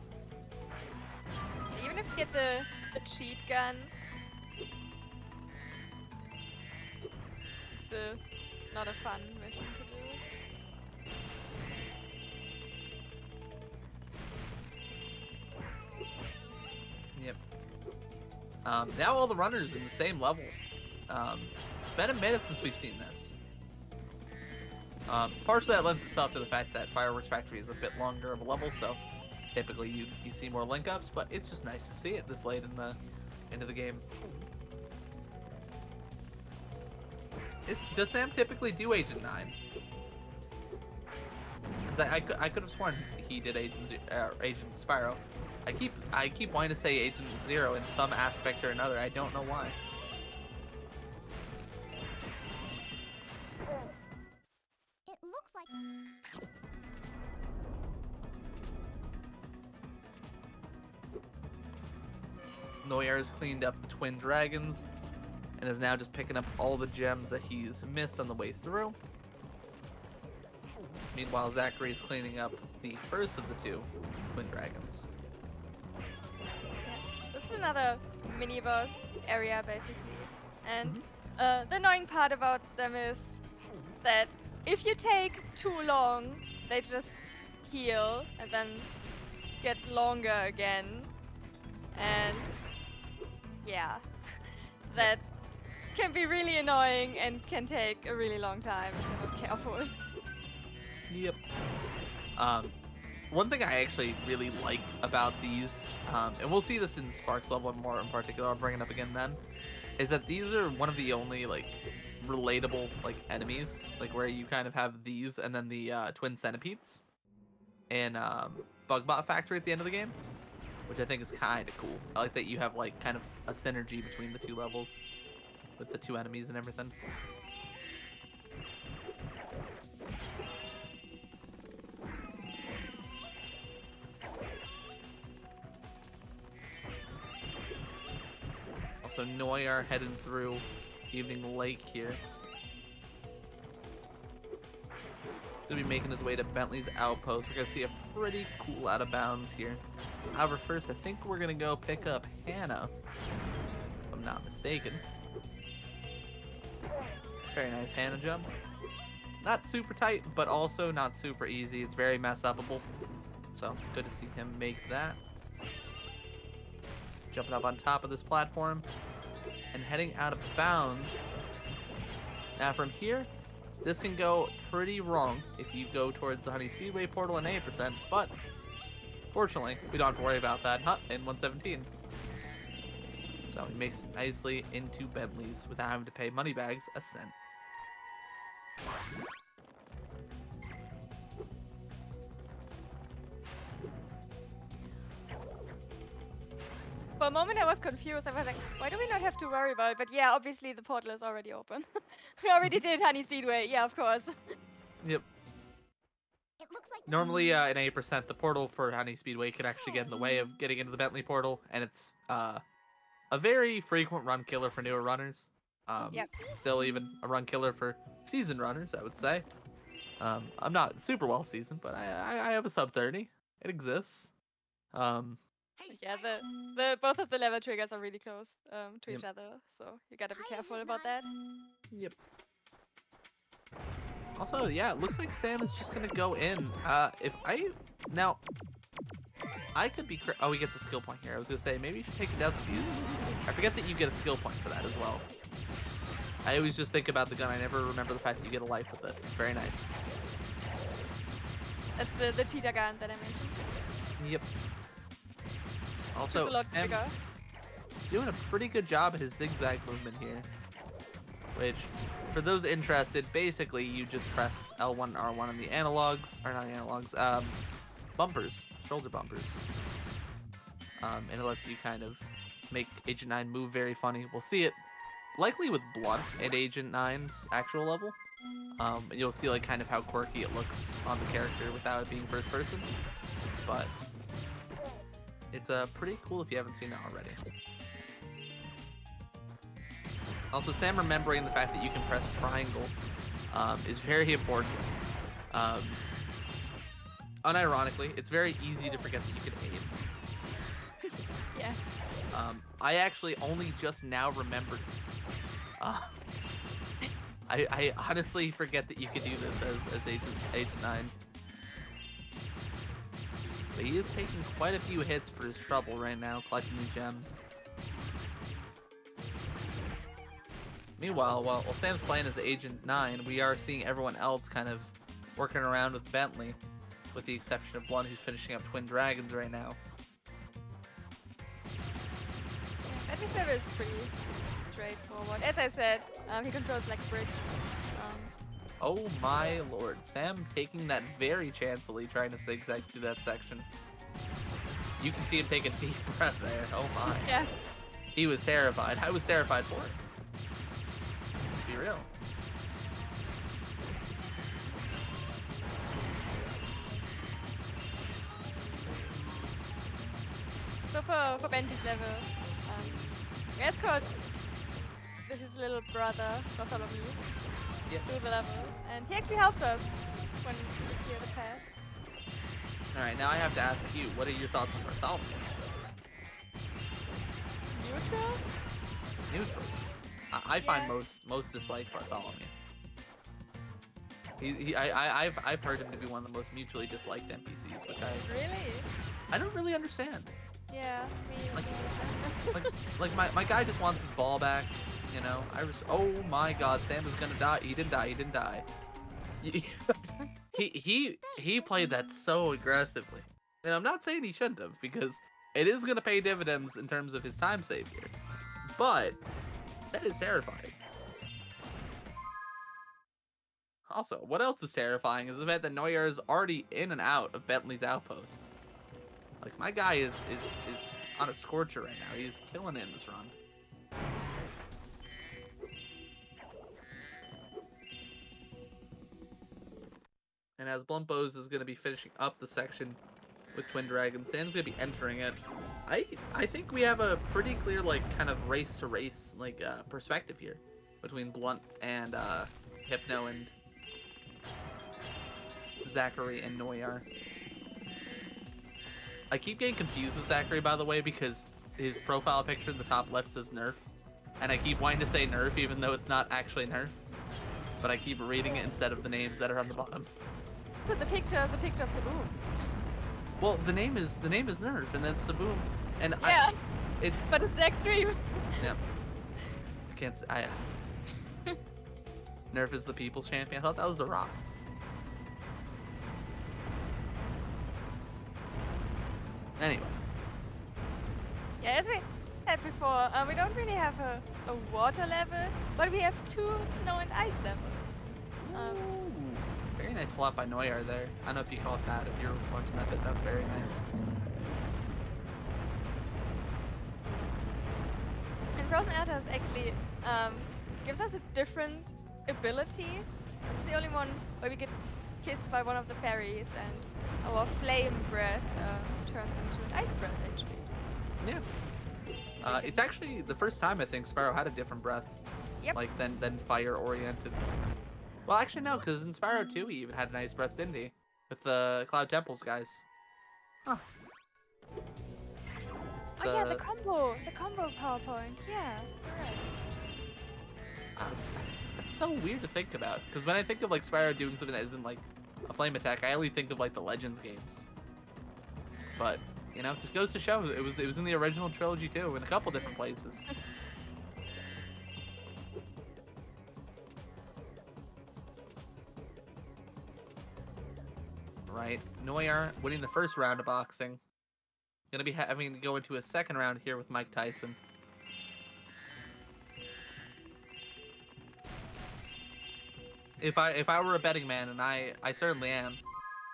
Even if you get the cheat gun, it's not a fun mission to do. Yep. Now all the runners in the same level. It's been a minute since we've seen this. Partially that lends itself to the fact that Fireworks Factory is a bit longer of a level, so typically you'd see more link ups, but it's just nice to see it this late into the game. Does Sam typically do Agent 9? Because I could have sworn he did Agent Spyro. I keep wanting to say Agent Zero in some aspect or another. I don't know why. It looks like... Noyar has cleaned up the twin dragons and is now just picking up all the gems that he's missed on the way through. Meanwhile, Zachary is cleaning up the first of the 2 twin dragons. Yeah. This is another mini boss area basically, and the annoying part about them is that if you take too long, they just heal and then get longer again, and yeah, that can be really annoying and can take a really long time if you're not careful. Yep. one thing I actually really like about these, and we'll see this in Spark's level more in particular, I'll bring it up again then, is that these are one of the only like relatable like enemies, like where you kind of have these and then the twin centipedes in Bugbot Factory at the end of the game, which I think is kind of cool. I like that you have like kind of a synergy between the two levels with the two enemies and everything. Also, Noyar heading through Evening Lake here. Gonna be making his way to Bentley's Outpost. We're gonna see a pretty cool out of bounds here. However, first I think we're gonna go pick up Hannah, if I'm not mistaken. Very nice Hannah jump. Not super tight, but also not super easy. It's very mess upable. So good to see him make that. Jumping up on top of this platform and heading out of bounds. Now from here, this can go pretty wrong if you go towards the Honey Speedway portal in 8%, but fortunately, we don't have to worry about that in 117. So he makes it nicely into Bentley's without having to pay Moneybags a cent. For a moment I was confused. I was like, why do we not have to worry about it? But yeah, obviously the portal is already open. We already did Honey Speedway. Yeah, of course. Yep. It looks like Normally, in 8%, the portal for Honey Speedway could actually get in the way of getting into the Bentley portal, and it's a very frequent run killer for newer runners. Yep. Still even a run killer for seasoned runners, I would say. I'm not super well seasoned, but I have a sub 30. It exists. Yeah, the both of the lever triggers are really close to each other, so you gotta be careful about that. Yep. Also, yeah, it looks like Sam is just gonna go in. I could be oh, he gets a skill point here. I was gonna say maybe you should take a death abuse. I forget that you get a skill point for that as well. I always just think about the gun. I never remember the fact that you get a life with it. It's very nice. That's the cheetah gun that I mentioned. Yep. It's Also, a lot Sam bigger. is doing a pretty good job at his zigzag movement here. Which, for those interested, basically you just press L1 and R1 on the analogs, or not analogs, bumpers, shoulder bumpers. And it lets you kind of make Agent 9 move very funny. We'll see it likely with Blood at Agent 9's actual level. And you'll see like kind of how quirky it looks on the character without it being first person. But it's pretty cool if you haven't seen it already. Also, Sam remembering the fact that you can press triangle is very important. Unironically, it's very easy to forget that you can aim. Yeah. I actually only just now remembered. I honestly forget that you could do this as Agent 9. But he is taking quite a few hits for his trouble right now, collecting these gems. Meanwhile, while Sam's playing as Agent 9, we are seeing everyone else kind of working around with Bentley, with the exception of one who's finishing up Twin Dragons right now. I think that is pretty straightforward. As I said, he controls like a brick. Oh my lord, Sam taking that very chancily, trying to zigzag through that section. You can see him take a deep breath there, oh my. Yeah. He was terrified. I was terrified for it. Let's be real. So for Bentley's level, we escort his little brother, Bartholomew, through the level, and he actually helps us when we clear the path. Alright, now I have to ask you, what are your thoughts on Bartholomew? Neutral? Neutral. I find most disliked Bartholomew. I've heard him to be one of the most mutually disliked NPCs, which I don't really understand. Yeah, my guy just wants his ball back, you know. Oh my god, Sam is gonna die. He didn't die. He played that so aggressively. And I'm not saying he shouldn't have, because it is going to pay dividends in terms of his time save here. But that is terrifying. Also, what else is terrifying is the fact that Neuer is already in and out of Bentley's outpost. Like, my guy is on a scorcher right now. He's killing it in this run. And as Blumpos is going to be finishing up the section with Twin Dragon, Sam's going to be entering it. I think we have a pretty clear, like, kind of race-to-race, like, perspective here between Blunt and Hypno and Zachary and Neuer. I keep getting confused with Zachary, by the way, because his profile picture in the top left says Nerf. And I keep wanting to say Nerf, even though it's not actually Nerf. But I keep reading it instead of the names that are on the bottom. So the picture is a picture of Saboom. Well, the name is Nerf, and then Saboom. And Yeah. It's But it's the extreme. yeah. I can't say Nerf is the people's champion. I thought that was The Rock. Anyway. Yeah, as we said before, we don't really have a water level, but we have 2 snow and ice levels. Ooh, very nice flop by Neuer there. I don't know if you caught that. If you're watching that bit, that's very nice. And Frozen Atos actually gives us a different ability. It's the only one where we get kissed by one of the fairies and our flame breath turns into an ice breath actually. Yeah. It's actually the first time I think Spyro had a different breath. Yep. Like than fire oriented. Well, actually no, because in Spyro 2 he even had an ice breath, didn't he? With the Cloud Temples guys. Huh. Oh yeah, the combo PowerPoint. Yeah, you're right. That's so weird to think about. Because when I think of like Spyro doing something that isn't like a flame attack, I only think of like the Legends games. But you know, it just goes to show it was in the original trilogy too, in a couple different places. Right, Neuer winning the first round of boxing. Gonna be having to go into a second round here with Mike Tyson. If I were a betting man, and I certainly am,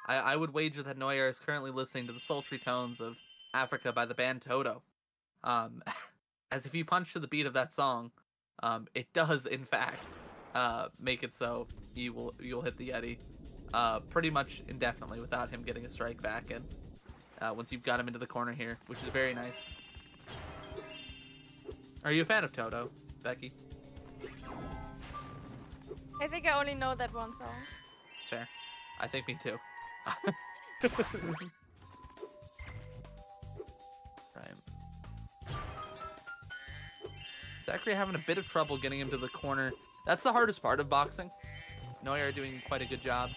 I would wager that Neuer is currently listening to the sultry tones of Africa by the band Toto. As if you punch to the beat of that song, it does in fact make it so you'll hit the Yeti pretty much indefinitely without him getting a strike back in. Once you've got him into the corner here, which is very nice. Are you a fan of Toto, Becky? I think I only know that one song. Fair. I think me too. Right. Zachary having a bit of trouble getting him to the corner. That's the hardest part of boxing. Neuer doing quite a good job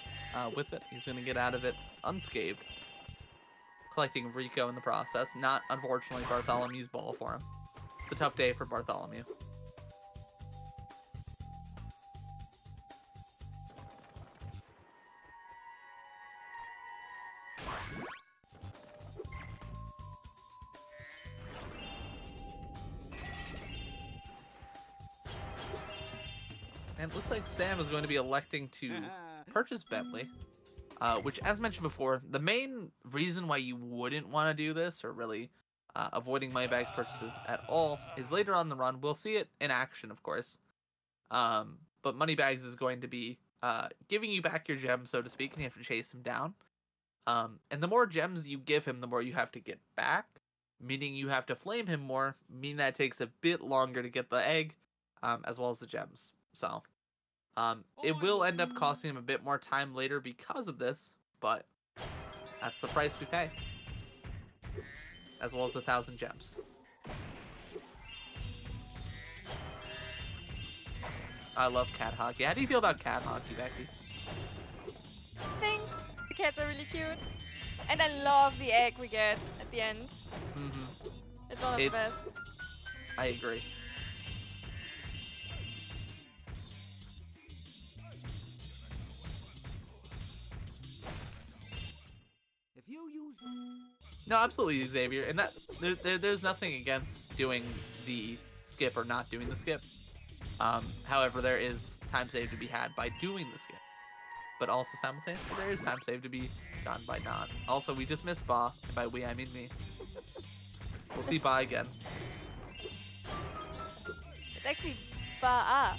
with it. He's going to get out of it unscathed. Collecting Rico in the process. Not, unfortunately, Bartholomew's ball for him. It's a tough day for Bartholomew. And it looks like Sam is going to be electing to purchase Bentley. Which, as mentioned before, the main reason why you wouldn't want to do this, or really avoiding Moneybags purchases at all, is later on in the run. We'll see it in action, of course. But Moneybags is going to be giving you back your gems, so to speak, and you have to chase him down. And the more gems you give him, the more you have to get back, meaning you have to flame him more, meaning that takes a bit longer to get the egg, as well as the gems. So, it will end up costing him a bit more time later because of this, but that's the price we pay. As well as 1,000 gems. I love cat hockey. How do you feel about cat hockey, Becky? I think the cats are really cute. And I love the egg we get at the end. Mm-hmm. It's one of the best. I agree. use. No, absolutely, Xavier. And that there's nothing against doing the skip or not doing the skip. However, there is time saved to be had by doing the skip. But also simultaneously, there is time saved to be gotten by not. Also, we just missed Ba, and by we I mean me. We'll see Ba again. It's actually Ba,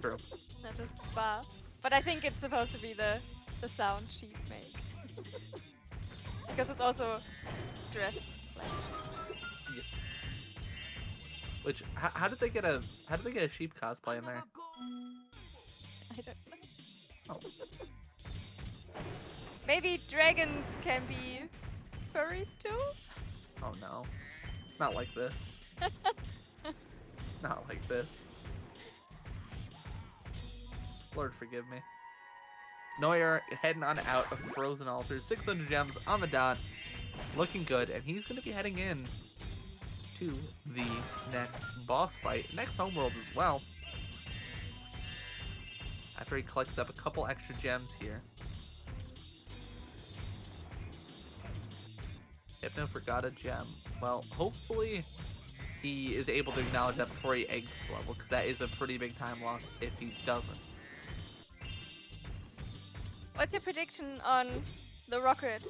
True. not just Ba. But I think it's supposed to be the sound sheep make. Because it's also dressed like a sheep. Yes. Which how did they get a sheep cosplay in there? I don't know. Oh. Maybe dragons can be furries too? Oh no. Not like this. Not like this. Lord forgive me. Neuer heading on out of Frozen Altars. 600 gems on the dot. Looking good. And he's going to be heading in to the next boss fight. Next homeworld as well. After he collects up a couple extra gems here. Hypno forgot a gem. Well, hopefully he is able to acknowledge that before he exits the level, because that is a pretty big time loss if he doesn't. What's your prediction on the rocket?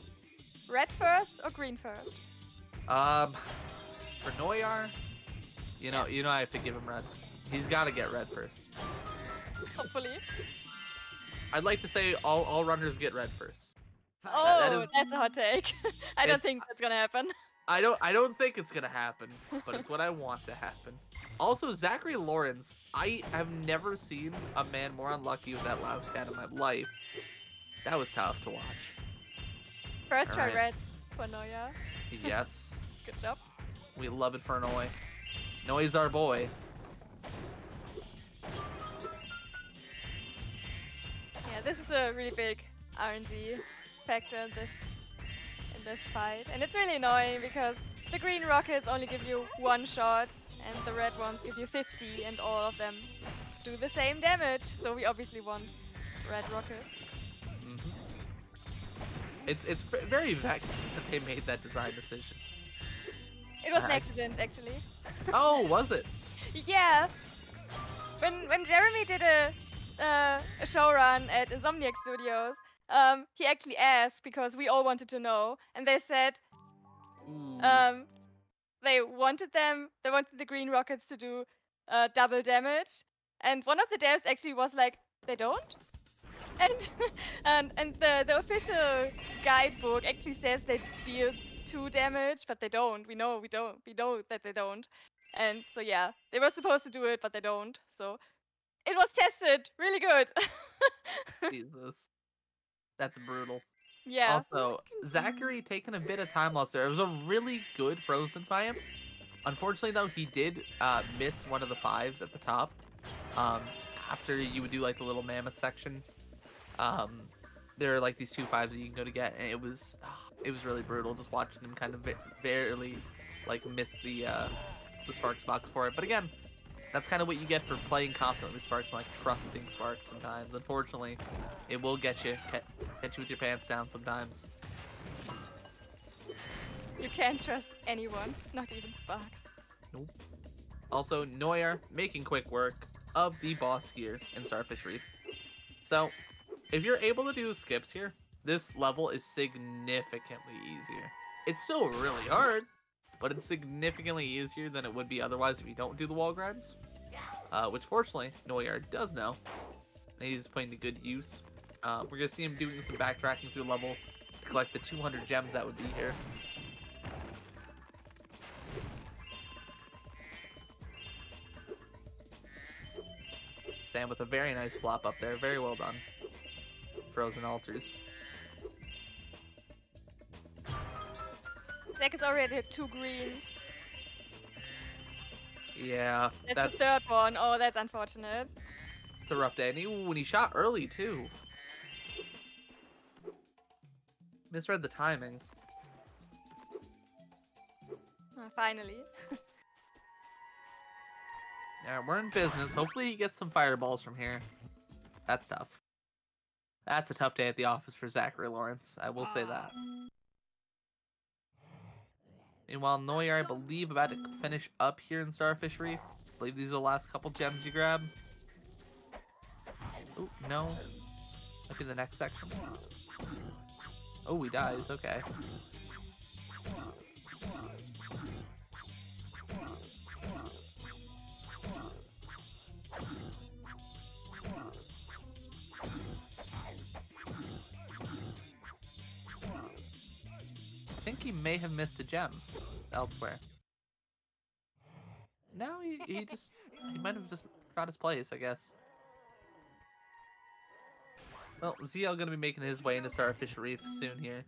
Red first or green first? For Neuer, you know I have to give him red. He's got to get red first. Hopefully. I'd like to say all runners get red first. Oh, that's a hot take. I don't think that's gonna happen. I don't think it's gonna happen, but it's what I want to happen. Also, Zachary Lawrence, I have never seen a man more unlucky with that last cat in my life. That was tough to watch. First try Alright. red for Noya. Yes, Good job. we love it for Noi. Noi's our boy. Yeah, this is a really big RNG factor in this fight. And it's really annoying because the green rockets only give you one shot and the red ones give you 50 and all of them do the same damage. So we obviously want red rockets. Mm-hmm. It's very vexing that they made that design decision. It was an Alright. accident actually. Oh, was it? Yeah. When Jeremy did a show run at Insomniac Studios, he actually asked because we all wanted to know, and they said Ooh. they wanted the green rockets to do double damage, and one of the devs actually was like, they don't, and the official guidebook actually says they deal 2 damage, but they don't. We know that they don't, and so yeah, they were supposed to do it, but they don't. So it was tested really good. Jesus. That's brutal. Yeah. Also, Zachary taking a bit of time loss there. It was a really good Frozen by him. Unfortunately, though, he did miss one of the 5s at the top. After you would do like the little mammoth section, there are like these 2 5s that you can go to get, and it was really brutal just watching him kind of barely like miss the Sparks box for it. But again, that's kind of what you get for playing confidently with Sparks and like trusting Sparks sometimes. Unfortunately, it will get you with your pants down sometimes. You can't trust anyone, not even Sparks. Nope. Also, Neuer making quick work of the boss here in Starfish Reef. So, if you're able to do the skips here, this level is significantly easier. It's still really hard, but it's significantly easier than it would be otherwise if you don't do the wall grinds. Which fortunately, Neuer does know. And he's putting to good use. We're going to see him doing some backtracking through the level to collect the 200 gems that would be here. Sam with a very nice flop up there. Very well done. Frozen Altars. Zach has already had 2 greens. Yeah, That's the 3rd one. Oh, that's unfortunate. it's a rough day. And he shot early, too. Misread the timing. Finally. Yeah, we're in business. Hopefully he gets some fireballs from here. That's tough. That's a tough day at the office for Zachary Lawrence. I will say that. Meanwhile, Noyer, I believe, about to finish up here in Starfish Reef. I believe these are the last couple gems you grab. Oh, no. Might be the next section. Oh, he dies. Okay. I think he may have missed a gem elsewhere. No, he might have just got his place, I guess. Well, ZL gonna be making his way into Starfish Reef soon here.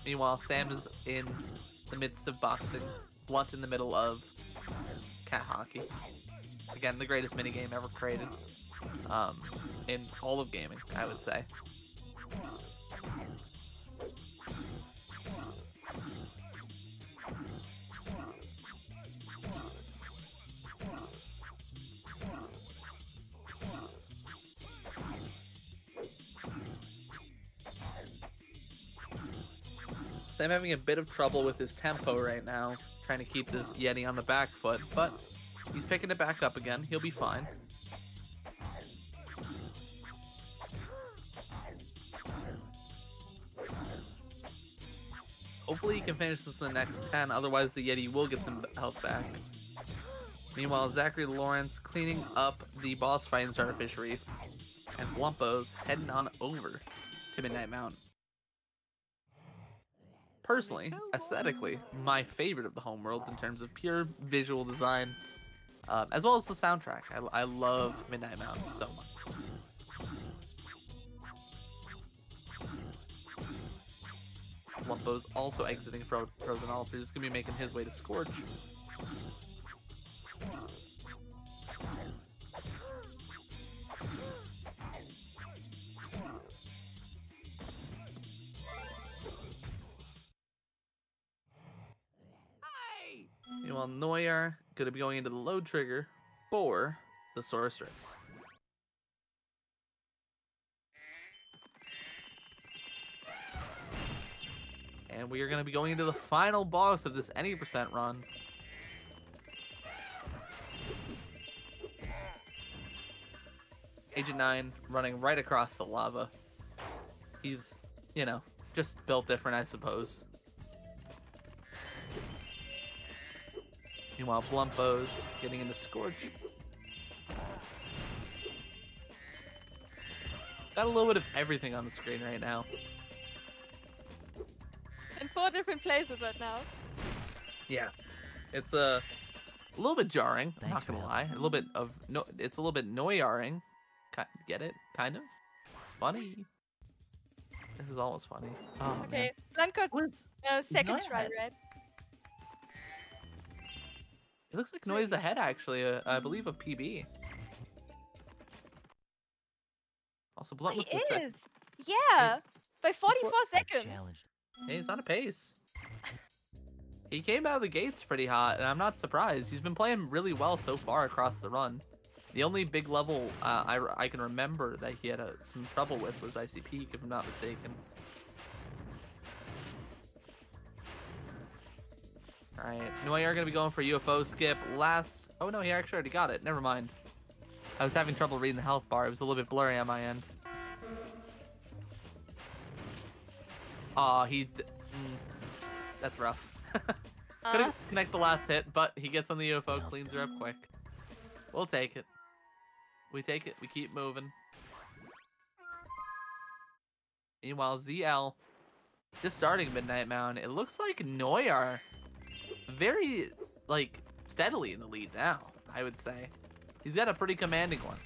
Meanwhile, Sam is in the midst of boxing, Blunt in the middle of cat hockey. Again, the greatest minigame ever created. In all of gaming, I would say. Sam having a bit of trouble with his tempo right now, trying to keep this Yeti on the back foot, but he's picking it back up again. He'll be fine. Hopefully he can finish this in the next 10, otherwise the Yeti will get some health back. Meanwhile, Zachary Lawrence cleaning up the boss fight in Starfish Reef, and Blumpo's heading on over to Midnight Mountain. Personally, aesthetically, my favorite of the homeworlds in terms of pure visual design, as well as the soundtrack. I love Midnight Mountain so much. Lumpo's also exiting Frozen Altars. He's going to be making his way to Scorch. Meanwhile, Noyer going to be going into the load trigger for the Sorceress. And we are going to be going into the final boss of this any percent run. Agent 9 running right across the lava. He's, you know, just built different, I suppose. Meanwhile, Blumpo's getting into Scorch. Got a little bit of everything on the screen right now. In 4 different places right now. Yeah, it's a little bit jarring. I'm Thanks, not gonna Will. lie. A little bit of no. It's a little bit noyaring. Get it? Kind of. It's funny. This is always funny. Oh, Okay, man. Blunt got What is- second not try, bad. right? It looks like Noise ahead, actually. I believe of PB. Also, Blunt with He the is! Yeah! By 44 I seconds! challenged. Hey, he's on a pace. He came out of the gates pretty hot, and I'm not surprised. He's been playing really well so far across the run. The only big level I can remember that he had some trouble with was IC Peak, if I'm not mistaken. Alright, Noyer gonna be going for UFO skip last. Oh no, he actually already got it. Never mind. I was having trouble reading the health bar. It was a little bit blurry on my end. Aw, that's rough. Couldn't connect the last hit, but he gets on the UFO, cleans her up quick. We'll take it. We take it. We keep moving. Meanwhile, ZL just starting Midnight Mountain. It looks like Noyer very, like, steadily in the lead now, I would say. He's got a pretty commanding one.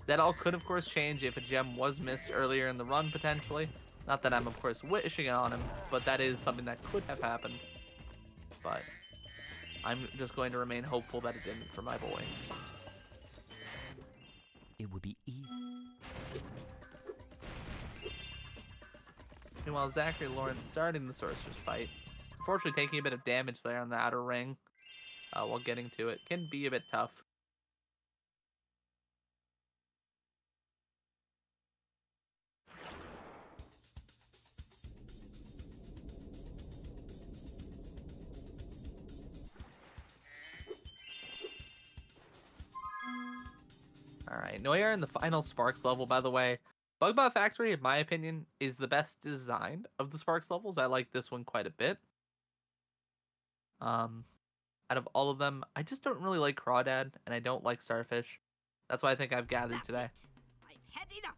That all could, of course, change if a gem was missed earlier in the run, potentially. Not that I'm, of course, wishing it on him, but that is something that could have happened. But I'm just going to remain hopeful that it didn't for my boy. It would be easy. Meanwhile, Zachary Lawrence starting the Sorcerer's fight. Unfortunately, taking a bit of damage there on the outer ring. while getting to it can be a bit tough. Alright, Noyer in the final Sparks level, by the way. Bugbot Factory, in my opinion, is the best designed of the Sparks levels. I like this one quite a bit. Out of all of them, I just don't really like Crawdad, and I don't like Starfish. That's why I think I've gathered today. I've had enough.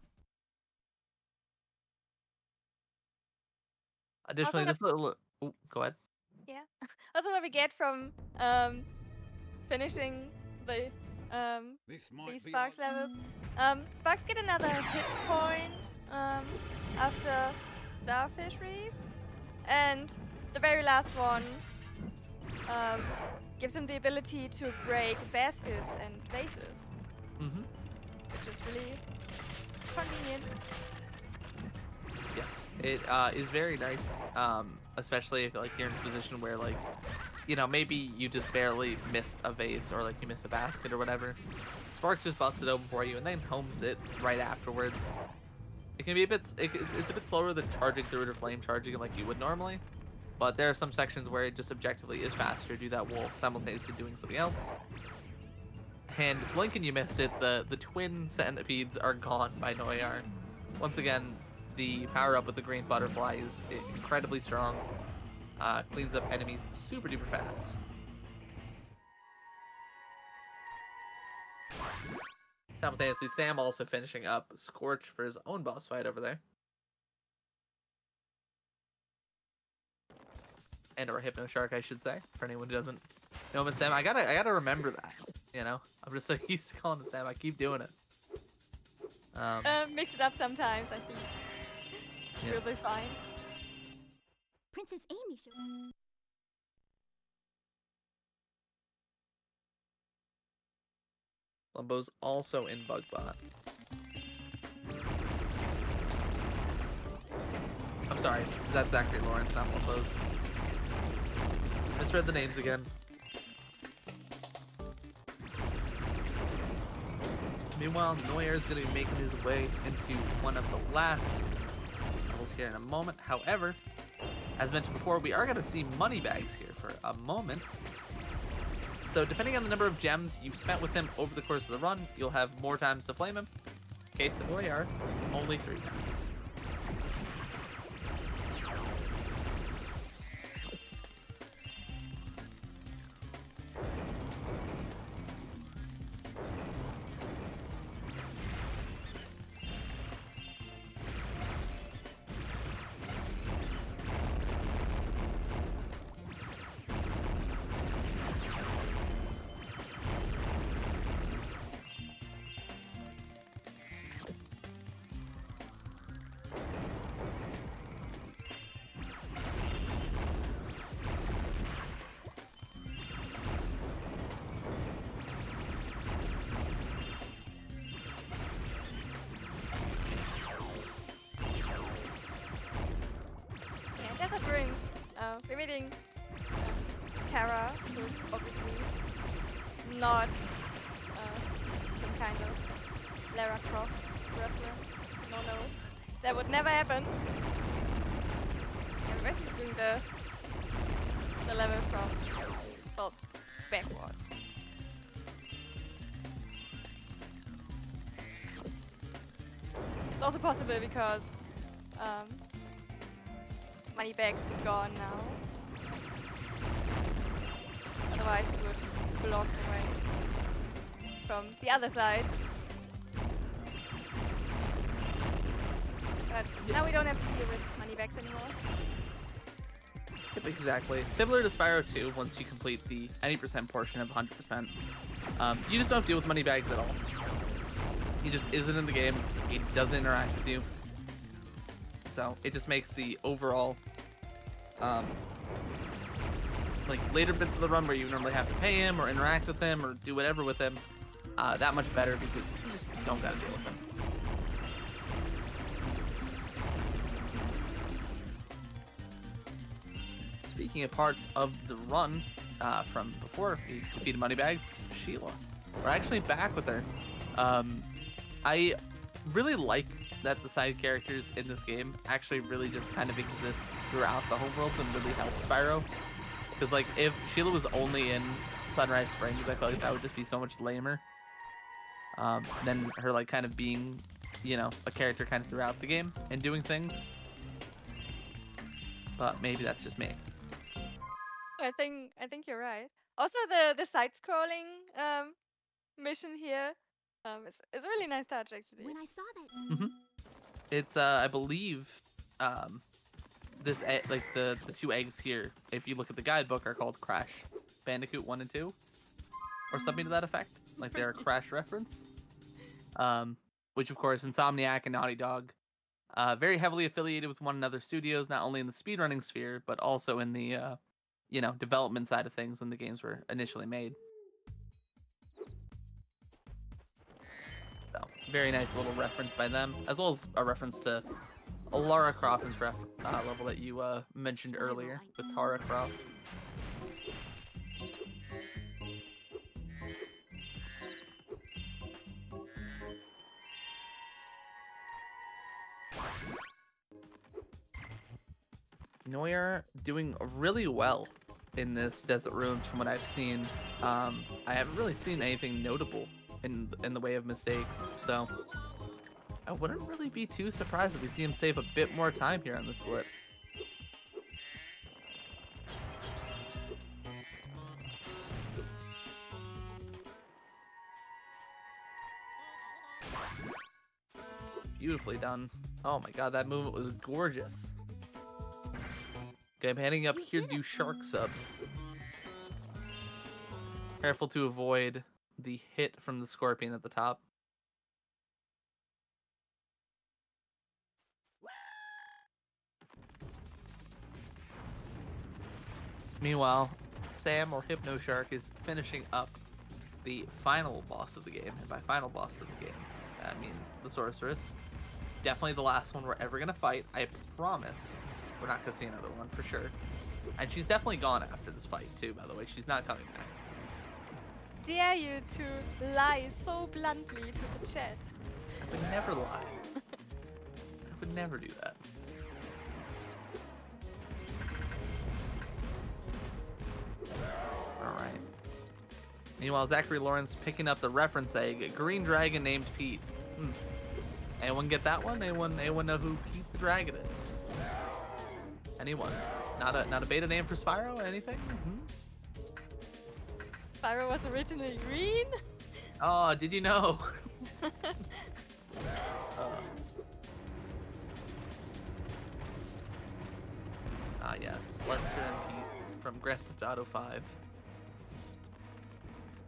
Additionally, this little... Ooh, go ahead. Yeah. Also, what we get from finishing the these Sparks levels. Sparks get another hit point after Starfish Reef, and the very last one gives him the ability to break baskets and vases, which is really convenient. Yes, it is very nice, especially if like you're in a position where like, you know, maybe you just barely missed a vase or like you missed a basket or whatever. Sparks just busts it open for you and then homes it right afterwards. It can be a bit, it's a bit slower than charging through it or flame charging it like you would normally, but there are some sections where it just objectively is faster to do that while simultaneously doing something else. And blink and you missed it, the twin centipedes are gone by Noyar. Once again, the power up with the green butterfly is incredibly strong. Cleans up enemies super duper fast. Simultaneously, Sam also finishing up Scorch for his own boss fight over there. And or Hypnoshark, I should say, for anyone who doesn't know him as Sam. I gotta remember that. You know, I'm just so used to calling him Sam. I keep doing it. Mix it up sometimes, I think. Yeah. You'll be fine. Princess Amy should. Lumbo's also in Bugbot. I'm sorry, that's Zachary Lawrence, not Lumbo's. Misread the names again. Meanwhile, Noyer is going to be making his way into one of the last levels here in a moment. However, as mentioned before, we are going to see money bags here for a moment. So depending on the number of gems you've spent with him over the course of the run, you'll have more times to flame him. Case of Noyer, only 3 times. We're meeting Terra, who's obviously not some kind of Lara Croft reference. No, that would never happen. And we're basically doing the level from, well, backwards. It's also possible because Moneybags is gone now. Otherwise it would block the way from the other side. But now we don't have to deal with Moneybags anymore. Yep, exactly. Similar to Spyro 2, once you complete the any percent portion of 100%, you just don't have to deal with Moneybags at all. He just isn't in the game. He doesn't interact with you. So it just makes the overall, like later bits of the run where you normally have to pay him or interact with him or do whatever with him, that much better because you just don't gotta deal with him. Speaking of parts of the run, from before we defeated Moneybags, Sheila. We're actually back with her. I really like that the side characters in this game actually really just kind of exist throughout the whole world and really help Spyro. Because like if Sheila was only in Sunrise Springs, I feel like that would just be so much lamer. Than her like kind of being, you know, a character kind of throughout the game and doing things. But maybe that's just me. I think you're right. Also, the side-scrolling mission here, it's a really nice touch actually. When I saw that, It's I believe this like the two eggs here, if you look at the guidebook, are called Crash Bandicoot 1 and 2 or something to that effect. Like they're a Crash reference. Which of course Insomniac and Naughty Dog very heavily affiliated with one another studios, not only in the speedrunning sphere but also in the you know, development side of things when the games were initially made. So, very nice little reference by them, as well as a reference to a Lara Croft's level that you mentioned earlier with Tara Croft. Noir doing really well in this Desert Ruins from what I've seen. I haven't really seen anything notable in the way of mistakes, so I wouldn't really be too surprised if we see him save a bit more time here on the split. Beautifully done. Oh my god, that movement was gorgeous. Okay, I'm heading up here to do shark subs. Careful to avoid the hit from the scorpion at the top. Meanwhile, Sam or Hypnoshark is finishing up the final boss of the game. And by final boss of the game, I mean the sorceress. Definitely the last one we're ever gonna fight. I promise. We're not gonna see another one for sure. And she's definitely gone after this fight too, by the way. She's not coming back. Dare you to lie so bluntly to the chat? I would never lie. I would never do that. Alright. Meanwhile, Zachary Lawrence picking up the reference egg. A green dragon named Pete. Anyone get that one? Anyone know who Pete the Dragon is? Anyone? Not a beta name for Spyro or anything? Spyro was originally green? Oh, did you know? Yes. Lester and Pete from Grand Theft Auto 5.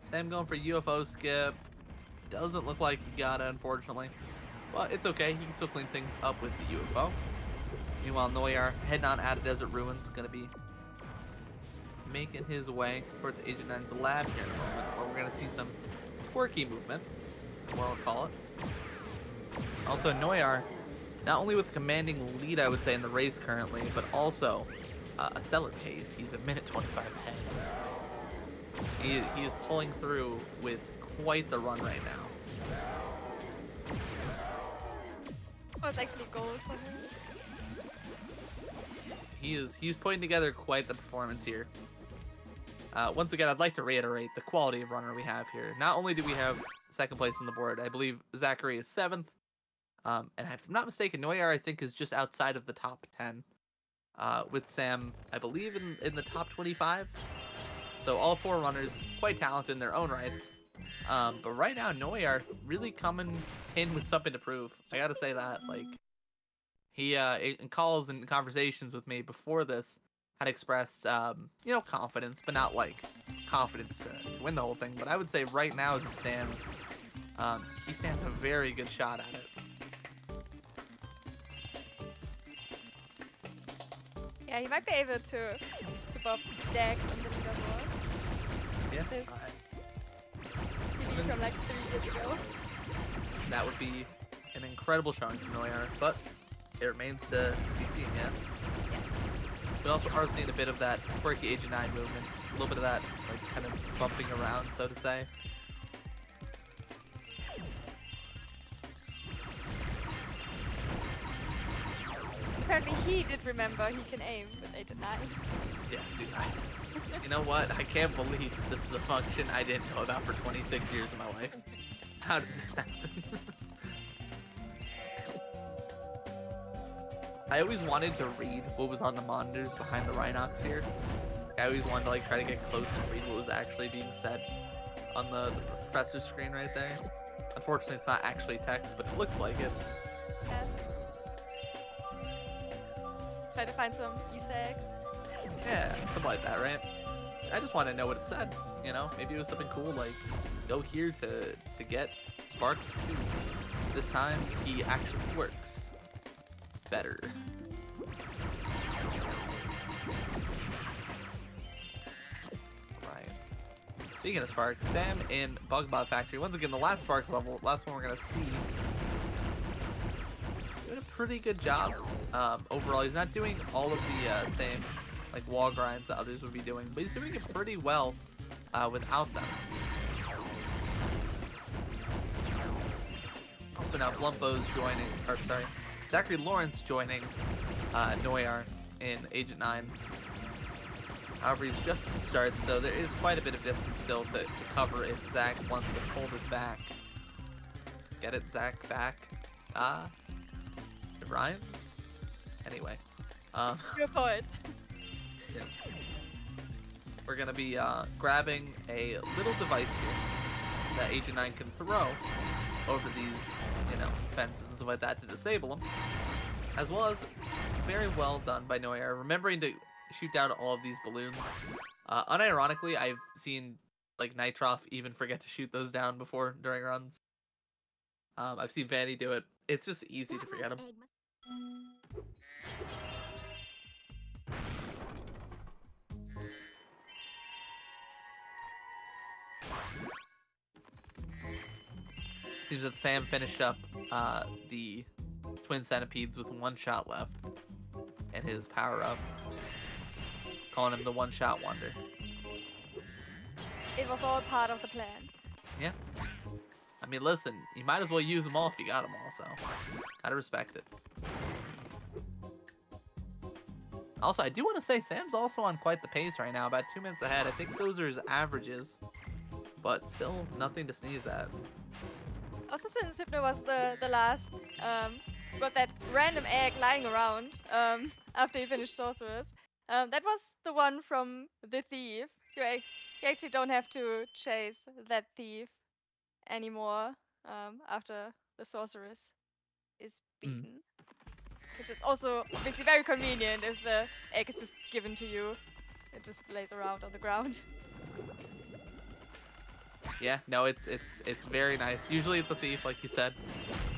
Sam going for UFO skip. Doesn't look like he got it, unfortunately. But it's okay. He can still clean things up with the UFO. Meanwhile, Noir heading on out of Desert Ruins, gonna be making his way towards Agent 9's lab here in a moment, where we're gonna see some quirky movement, is what I'll call it. Also, Noir, not only with a commanding lead, I would say, in the race currently, but also a stellar pace. He's a minute 25 ahead. He is pulling through with quite the run right now. Oh, it's actually gold for him. He's putting together quite the performance here. Once again, I'd like to reiterate the quality of runner we have here. Not only do we have second place on the board, I believe Zachary is 7th. And if I'm not mistaken, Noir, I think, is just outside of the top 10. With Sam, I believe, in the top 25. So all 4 runners quite talented in their own rights. But right now, Noir really coming in with something to prove. I gotta say that. Like, he, in calls and conversations with me before this, had expressed, you know, confidence, but not, like, confidence to win the whole thing. But I would say right now, as it stands, he stands a very good shot at it. Yeah, he might be able to buff deck on the leaderboard. Yeah. Maybe from like 3 years ago. That would be an incredible showing from Noir, but it remains to be seen, yeah. We also are seeing a bit of that quirky Agent 9 movement, a little bit of that like kind of bumping around, so to say. Apparently he did remember he can aim with Agent 9. Yeah, dude, you know what? I can't believe this is a function I didn't know about for 26 years of my life. How did this happen? I always wanted to read what was on the monitors behind the Rhinox here. I always wanted to like try to get close and read what was actually being said on the professor's screen right there. Unfortunately, it's not actually text, but it looks like it. Yeah. Try to find some Easter eggs. Yeah, something like that, right? I just want to know what it said. You know, maybe it was something cool like, go here to get Sparks 2. This time, he actually works better. Right. Speaking of Sparks, Sam in Bugbot Factory. Once again, the last Sparks level, last one we're gonna see. Doing a pretty good job. Overall, he's not doing all of the same like wall grinds that others would be doing, but he's doing it pretty well without them. Also now Blumpo's joining, or sorry, Zachary Lawrence joining Noyar in Agent 9. However, he's just at the start, so there is quite a bit of distance still to cover if Zach wants to pull this back. Get it, Zach, back? It rhymes? Anyway. Good point. Yeah. We're gonna be grabbing a little device here that Agent 9 can throw over these, you know, fences and stuff like that to disable them. As well as very well done by Noyar, remembering to shoot down all of these balloons. Unironically, I've seen like Nitroff even forget to shoot those down before during runs. I've seen Vanny do it. It's just easy to forget them. Seems that Sam finished up the Twin Centipedes with 1 shot left and his power-up. Calling him the one-shot wonder. It was all part of the plan. Yeah. I mean, listen, you might as well use them all if you got them all, so gotta respect it. Also, I do want to say Sam's also on quite the pace right now, about 2 minutes ahead. I think those are his averages, but still nothing to sneeze at. Also, since Hypno was the last, got that random egg lying around after he finished Sorceress. That was the one from the thief. You actually don't have to chase that thief anymore after the Sorceress is beaten. Which is also obviously very convenient if the egg is just given to you. It just lays around on the ground. Yeah, no, it's very nice. Usually it's a thief, like you said,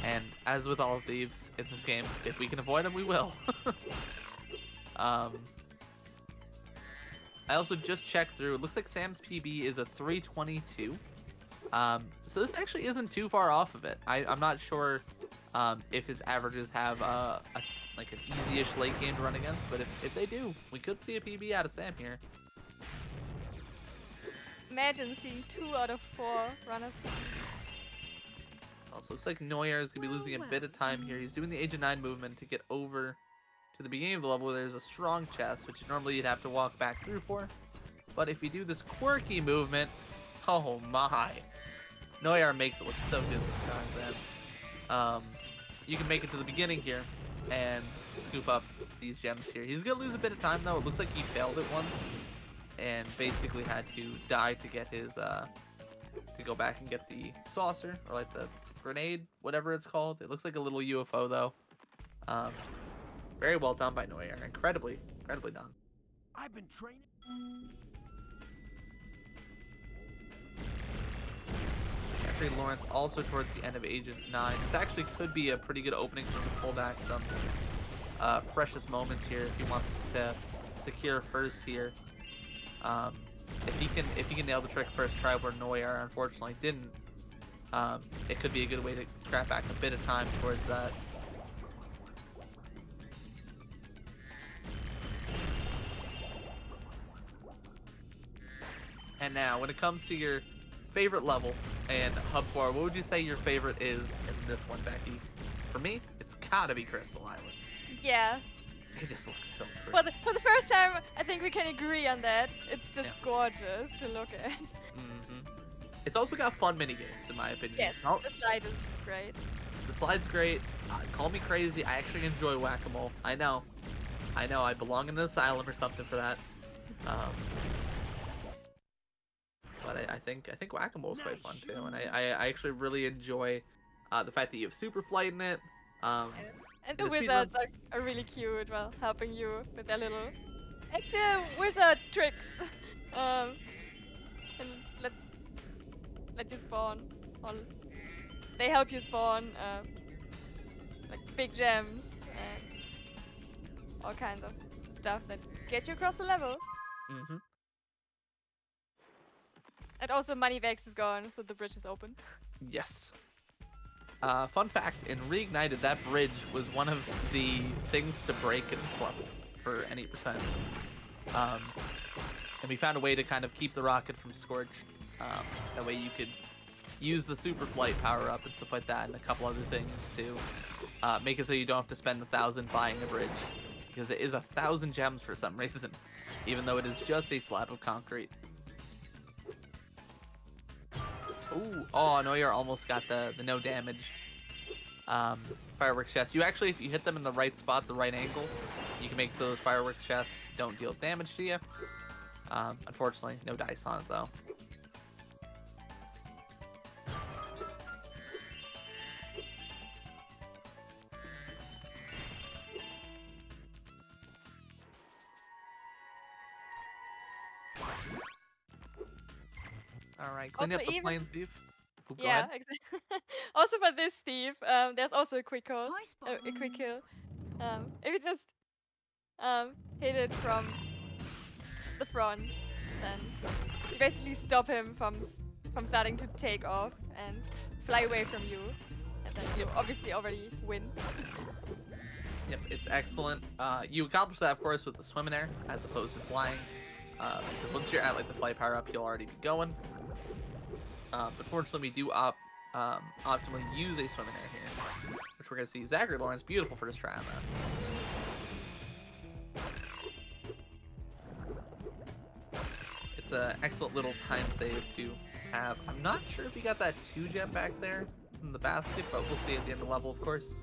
and as with all thieves in this game, if we can avoid them, we will. I also just checked through. It looks like Sam's PB is a 322. So this actually isn't too far off of it. I'm not sure if his averages have like an easy-ish late game to run against, but if they do, we could see a PB out of Sam here. Imagine seeing 2 out of 4 runners. Also, looks like Noyar is going to be losing a bit of time here. He's doing the Agent 9 movement to get over to the beginning of the level where there's a strong chest, which normally you'd have to walk back through for. But if you do this quirky movement, oh my. Noyar makes it look so good sometimes, man. You can make it to the beginning here and scoop up these gems here. He's going to lose a bit of time, though. It looks like he failed it once and basically had to die to get his, to go back and get the saucer, or like the grenade, whatever it's called. It looks like a little UFO, though. Very well done by Noyar. Incredibly done. I've been training. Zachary Lawrence also towards the end of Agent 9. This actually could be a pretty good opening for him to pull back some precious moments here if he wants to secure first here. If he can nail the trick first try where Noyar unfortunately didn't, it could be a good way to scrap back a bit of time towards that. And now, when it comes to your favorite level and Hub 4, what would you say your favorite is in this one, Becky? For me, it's gotta be Crystal Islands. Yeah. It just looks so pretty. For the first time, I think we can agree on that. It's just Yeah. gorgeous to look at. It's also got fun mini games, in my opinion. Yes, Oh, the slide is great. the slide's great. Call me crazy. I actually enjoy whack-a-mole. I know. I belong in an asylum or something for that. But I think whack-a-mole is quite fun too, and I actually really enjoy the fact that you have super flight in it. And the the speedrun- wizards are really cute, well, helping you with their little actual wizard tricks. And let you spawn. They help you spawn like big gems and all kinds of stuff that get you across the level. And also Moneybags is gone, so the bridge is open. Yes. Fun fact, in Reignited, that bridge was one of the things to break in this level for any percent. And we found a way to kind of keep the rocket from Scorched. That way you could use the super flight power up and stuff like that, and a couple other things to make it so you don't have to spend 1,000 buying a bridge, because it is 1,000 gems for some reason, even though it is just a slab of concrete. Ooh, oh, Noyar almost got the no damage fireworks chest. You actually, if you hit them in the right spot, the right angle, you can make it so those fireworks chests don't deal damage to you. Unfortunately, no dice on it though. All right, clean Also up the even- plane thief. Ooh, go Yeah, ahead. exactly. Also for this thief, there's also a quick kill. Hi, A quick kill. If you just hit it from the front, then you basically stop him from starting to take off and fly away from you, and then you obviously already win. Yep, it's excellent. You accomplish that, of course, with the swim in air as opposed to flying. Because once you're at like the flight power up, you'll already be going. But fortunately, we do optimally use a swim in air here, which we're gonna see. Zachary Lawrence, beautiful first try on that. It's an excellent little time save to have. I'm not sure if you got that 2 gem back there in the basket, but we'll see at the end of the level, of course.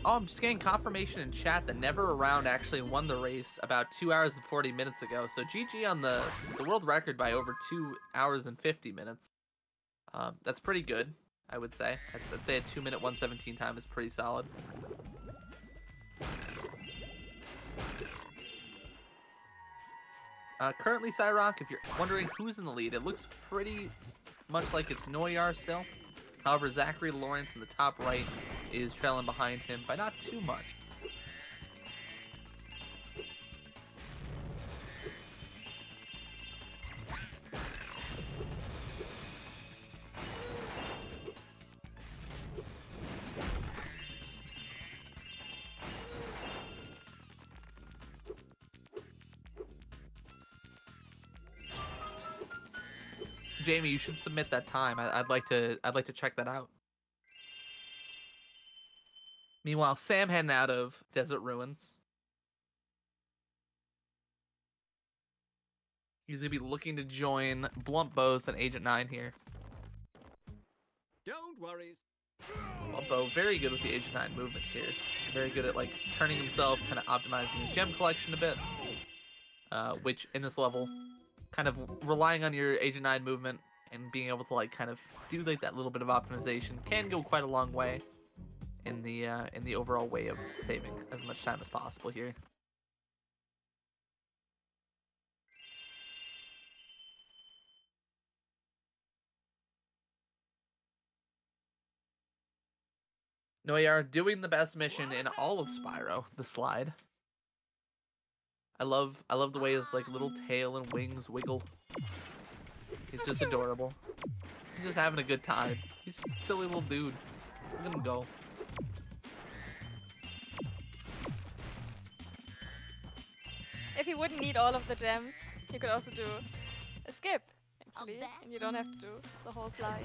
Oh, I'm just getting confirmation in chat that Never Around actually won the race about 2 hours and 40 minutes ago. So GG on the world record by over 2 hours and 50 minutes. That's pretty good, I would say. I'd say a 2-minute 1:17 time is pretty solid. Currently, Cyrock, if you're wondering who's in the lead, it looks pretty much like it's Noyar still. However, Zachary Lawrence in the top right is trailing behind him by not too much. Jamie, you should submit that time. I'd like to check that out. Meanwhile, Sam heading out of Desert Ruins. He's gonna be looking to join Blunt Bows and Agent 9 here. Don't worry. Blunt Bow, very good with the Agent 9 movement here. Very good at like turning himself, kind of optimizing his gem collection a bit. Which in this level, kind of relying on your Agent 9 movement and being able to like kind of do like that little bit of optimization can go quite a long way in the overall way of saving as much time as possible here. Noyar doing the best mission in all of Spyro, the slide. I love the way his like little tail and wings wiggle. He's just adorable. He's just having a good time. He's just a silly little dude. Let him go. if he wouldn't need all of the gems, he could also do a skip, actually, bet. and you don't have to do the whole slide.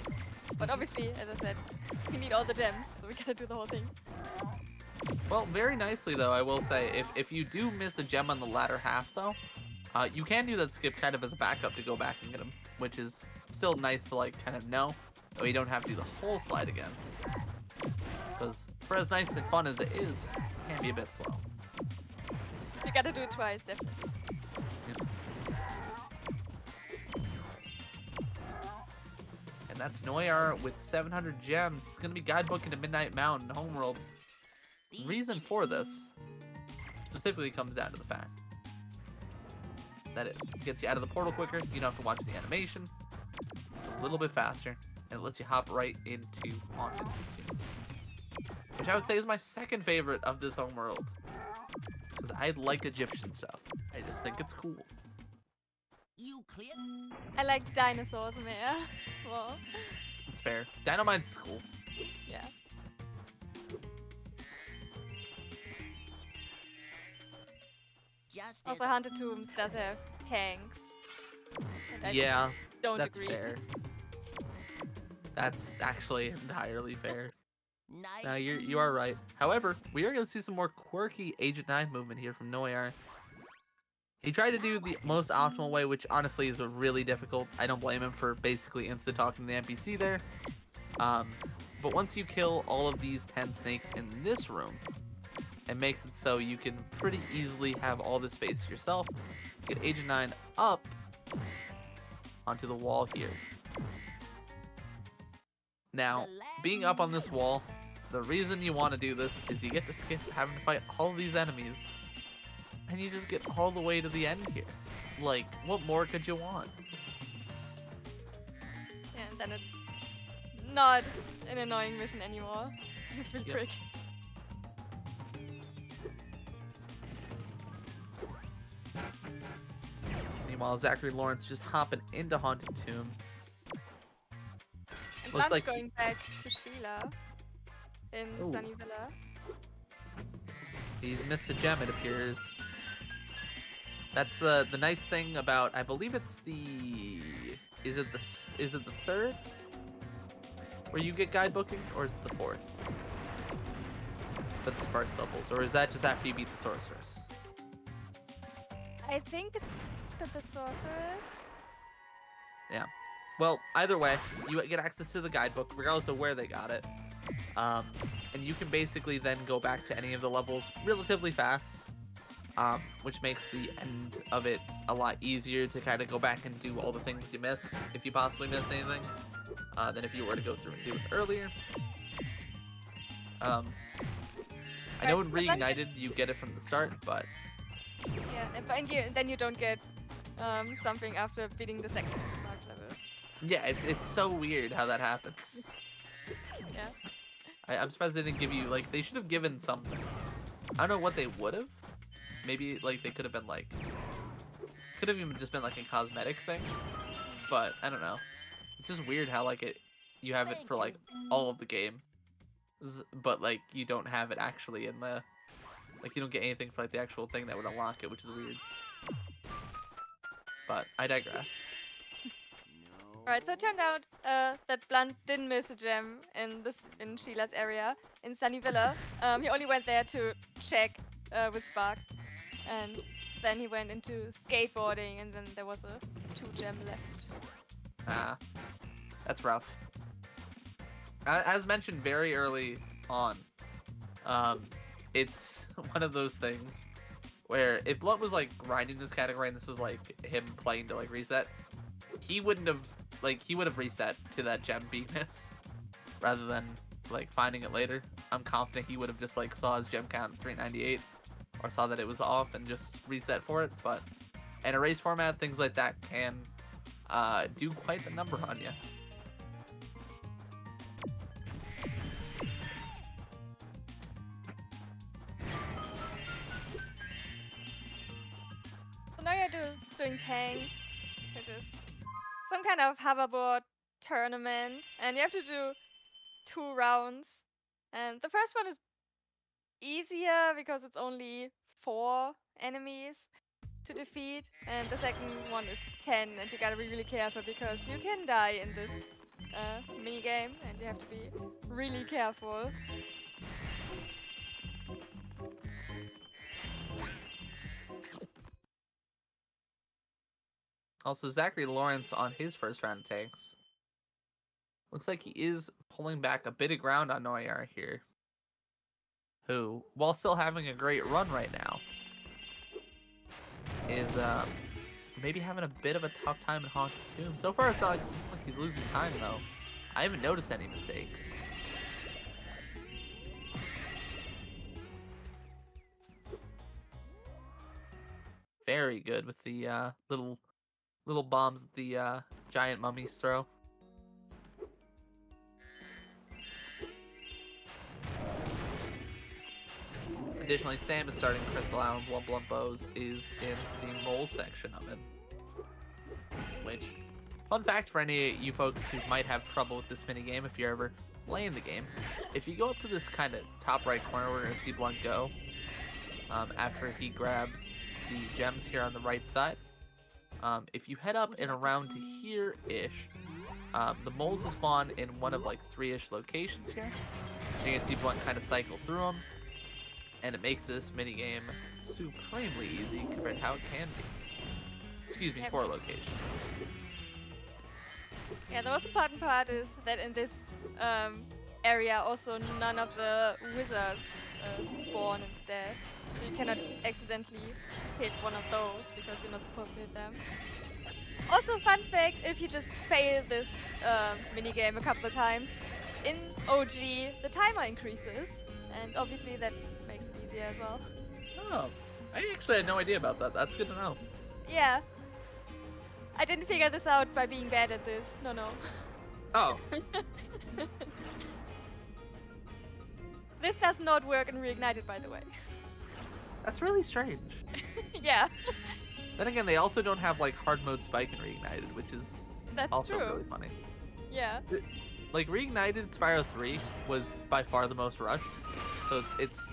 But obviously, as I said, we need all the gems, so we gotta do the whole thing. Well, very nicely though, I will say, if you do miss a gem on the latter half though, you can do that skip kind of as a backup to go back and get them, which is still nice to like kind of know, though you don't have to do the whole slide again. Because for as nice and fun as it is, it can be a bit slow. You gotta do it twice, definitely. And that's Noyar with 700 gems. It's going to be guidebook into Midnight Mountain Homeworld. Reason for this specifically comes down to the fact that it gets you out of the portal quicker. You don't have to watch the animation. It's a little bit faster, and it lets you hop right into Haunted Tomb, which I would say is my second favorite of this homeworld. Because I like Egyptian stuff. I just think it's cool. You clear? I like dinosaurs mehr. Well, It's fair. Dynamite's cool. yeah. Just Also, Haunted Tombs does have tanks. And I Yeah, don't that's agree. fair. That's actually entirely fair. nice. No, you are right. However, we are going to see some more quirky Agent 9 movement here from Noyar. He tried to do the most optimal way, which honestly is really difficult. I don't blame him for basically insta-talking to the NPC there. But once you kill all of these 10 snakes in this room, it makes it so you can pretty easily have all this space yourself. Get Agent 9 up onto the wall here. Now, being up on this wall, the reason you want to do this is you get to skip having to fight all of these enemies, and you just get all the way to the end here. Like, what more could you want? Yeah, and then it's not an annoying mission anymore. It's really Yep. quick. Meanwhile, Zachary Lawrence just hopping into Haunted Tomb. And Looks Blunt's like- going back to Sheila in Ooh. Sunny Villa. He's missed a gem, it appears. That's the nice thing about, I believe it's the, is it the third where you get guide booking, or is it the fourth for the Sparks levels, or is that just after you beat the Sorceress? I think it's the Sorceress. Well, either way, you get access to the guidebook, regardless of where they got it. And you can basically then go back to any of the levels relatively fast, which makes the end of it a lot easier to kind of go back and do all the things you missed, if you possibly missed anything, than if you were to go through and do it earlier. I know in Right, so then- Reignited you get it from the start, but Yeah, and then you don't get something after beating the second Sparks level. yeah, it's so weird how that happens. Yeah. I'm surprised they didn't give you, like, they should have given something. I don't know what they would have. Maybe, like, they could have been, like, could have even just been, like, a cosmetic thing. But, I don't know. It's just weird how, like, you have it for, like, all of the game. But, like, you don't have it actually in the, like, you don't get anything for, like, the actual thing that would unlock it, which is weird. But, I digress. No. Alright, so it turned out that Blunt didn't miss a gem in Sheila's area in Sunny Villa. He only went there to check with Sparks, and then he went into skateboarding, and then there was a 2-gem left. Ah, that's rough. As mentioned very early on, it's one of those things where if Blunt was like grinding this category and this was like him playing to like reset, he would have reset to that gem being missed rather than like finding it later. I'm confident he would have just like saw his gem count 398 or saw that it was off and just reset for it. But in a race format, things like that can do quite the number on you. So now you're doing tanks, which is some kind of hoverboard tournament, and you have to do 2 rounds. And the first one is easier because it's only 4 enemies. to defeat, and the second one is 10, and you gotta be really careful because you can die in this mini game, and you have to be really careful. Also, Zachary Lawrence on his first round of tanks. Looks like he is pulling back a bit of ground on Noyar here. Who, while still having a great run right now, is maybe having a bit of a tough time in Haunted Tomb. So far, it's not like he's losing time, though. I haven't noticed any mistakes. Very good with the little bombs that the giant mummies throw. Additionally, Sam is starting Crystal Islands while Blumpos is in the mole section of it. Which, fun fact for any of you folks who might have trouble with this minigame if you're ever playing the game, if you go up to this kind of top right corner where we're going to see Blunt go, after he grabs the gems here on the right side, if you head up and around to here-ish, the moles will spawn in one of like 3-ish locations here. So you're going to see Blunt kind of cycle through them. And it makes this minigame supremely easy compared to how it can be. Excuse me, 4 locations. Yeah, the most important part is that in this area also none of the wizards spawn instead. So you cannot accidentally hit one of those because you're not supposed to hit them. Also, fun fact, if you just fail this minigame a couple of times, in OG the timer increases, and obviously that makes it easier as well. Oh, I actually had no idea about that. That's good to know. Yeah. I didn't figure this out by being bad at this. No. Oh. This does not work in Reignited, by the way. That's really strange. Yeah. Then again, they also don't have like hard mode spike in Reignited, which is That's also true. really funny. Yeah. Like Reignited Spyro 3 was by far the most rushed, so it's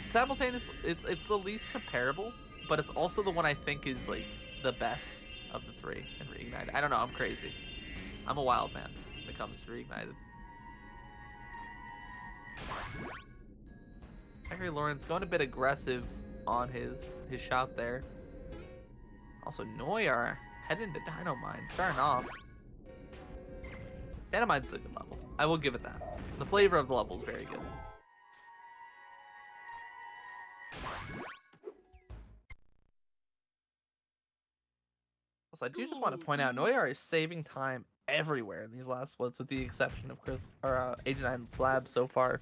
simultaneous. It's the least comparable, but it's also the one I think is like the best of the 3 in Reignited. I don't know. I'm crazy. I'm a wild man when it comes to Reignited. Zachary Lawrence going a bit aggressive on his shot there. Also, Noyar heading to Dino Mine, starting off. Dino Mine's a good level. I will give it that. The flavor of the level is very good. Also, I do just want to point out, Noyar is saving time everywhere in these last splits, with the exception of Agent 9 Flab so far.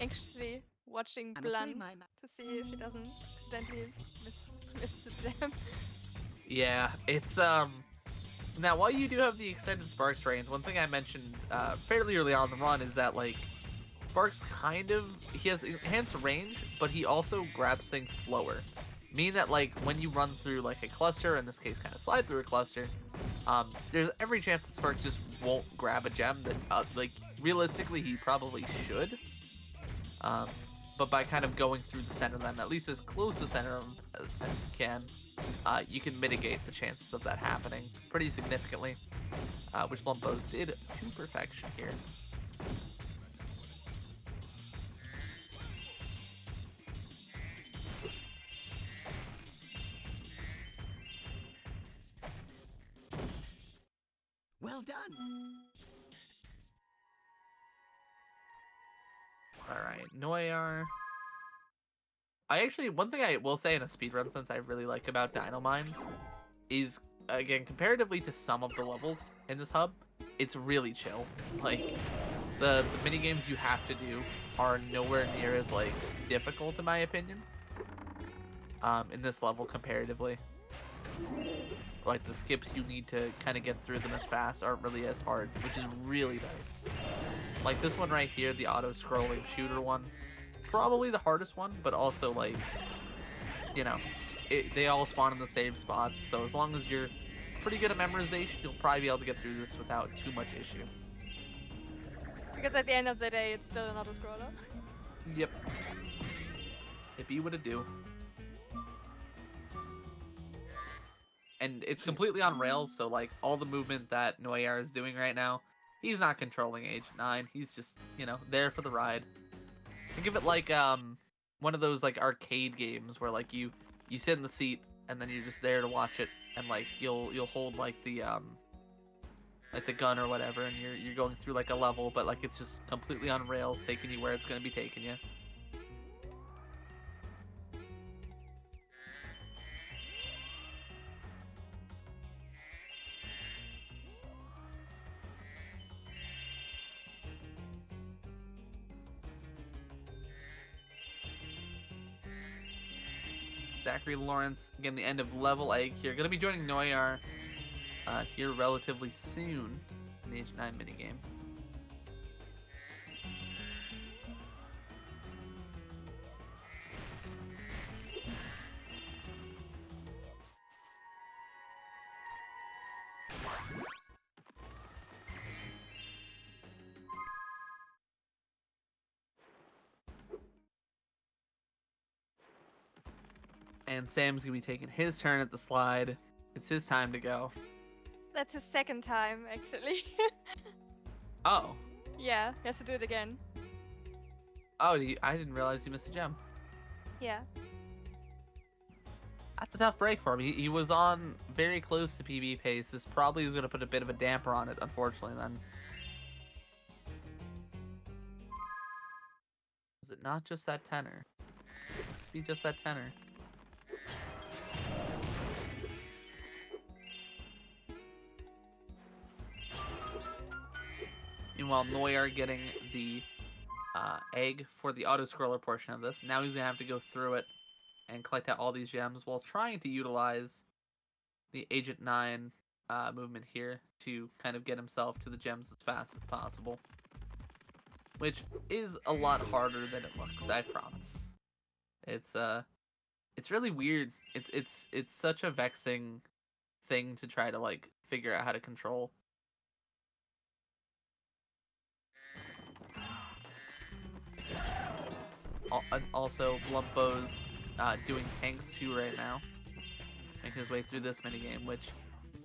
Anxiously watching Blunt to see if he doesn't accidentally miss the gem. Yeah, it's now while you do have the extended Sparks range, one thing I mentioned fairly early on in the run is that like Sparks he has enhanced range, but he also grabs things slower. Meaning that like when you run through like a cluster, in this case kind of slide through a cluster, there's every chance that Sparks just won't grab a gem that like realistically he probably should. But by kind of going through the center of them, at least as close to the center of them as you can mitigate the chances of that happening pretty significantly, which Blumpos did to perfection here. Well done. Alright, Noyar. One thing I will say in a speedrun sense I really like about Dino Mines is, again, comparatively to some of the levels in this hub, it's really chill. Like, the minigames you have to do are nowhere near as, like, difficult in my opinion. In this level comparatively. Like, the skips you need to kind of get through them as fast aren't really as hard, which is really nice. Like this one right here, the auto-scrolling shooter one. Probably the hardest one, but also like, you know, they all spawn in the same spots. So as long as you're pretty good at memorization, you'll probably be able to get through this without too much issue. Because at the end of the day, it's still an auto-scroller. Yep. It be what it do. And it's completely on rails, so like all the movement that Noyar is doing right now, he's not controlling Agent 9. He's just, you know, there for the ride. Think of it like one of those like arcade games where like you sit in the seat and then you're just there to watch it, and like you'll hold like the gun or whatever, and you're going through like a level, but like it's just completely on rails, taking you where it's going to be taking you. Zachary Lawrence, again, the end of level egg here. Going to be joining Noyar here relatively soon in the Agent 9 minigame. And Sam's gonna be taking his turn at the slide. It's his time to go. That's his second time, actually. Oh. Yeah, he has to do it again. Oh, I didn't realize he missed a gem. Yeah. That's a tough break for him. He was on very close to PB pace. This probably is gonna put a bit of a damper on it, unfortunately, then. Is it not just that tenor? To be just that tenor. Meanwhile, Noyar getting the egg for the auto-scroller portion of this. Now he's going to have to go through it and collect out all these gems while trying to utilize the Agent 9 movement here to kind of get himself to the gems as fast as possible. Which is a lot harder than it looks, I promise. It's really weird. It's such a vexing thing to try to like figure out how to control. Also, Blumpo's doing tanks too right now, making his way through this minigame, which,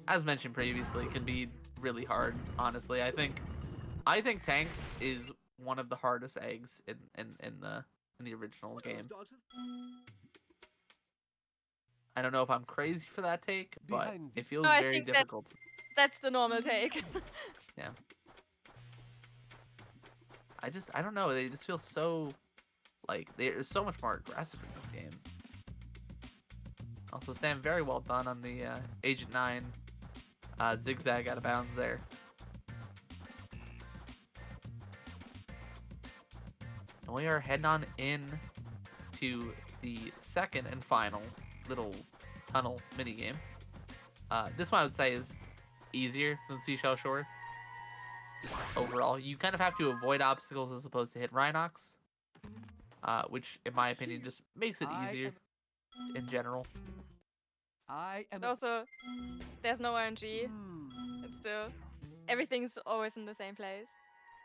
as mentioned previously, can be really hard. Honestly, I think tanks is one of the hardest eggs in the original game. I don't know if I'm crazy for that take, but it feels very difficult. That's the normal take. Yeah. I don't know. They just feel so, like, they're so much more aggressive in this game. Also, Sam, very well done on the Agent 9 zigzag out of bounds there. And we are heading on in to the second and final little tunnel minigame. This one I would say is easier than Seashell Shore. Just overall, you kind of have to avoid obstacles as opposed to hit Rhinox, which, in my opinion, just makes it easier in general. Also, there's no RNG. It's still, everything's always in the same place.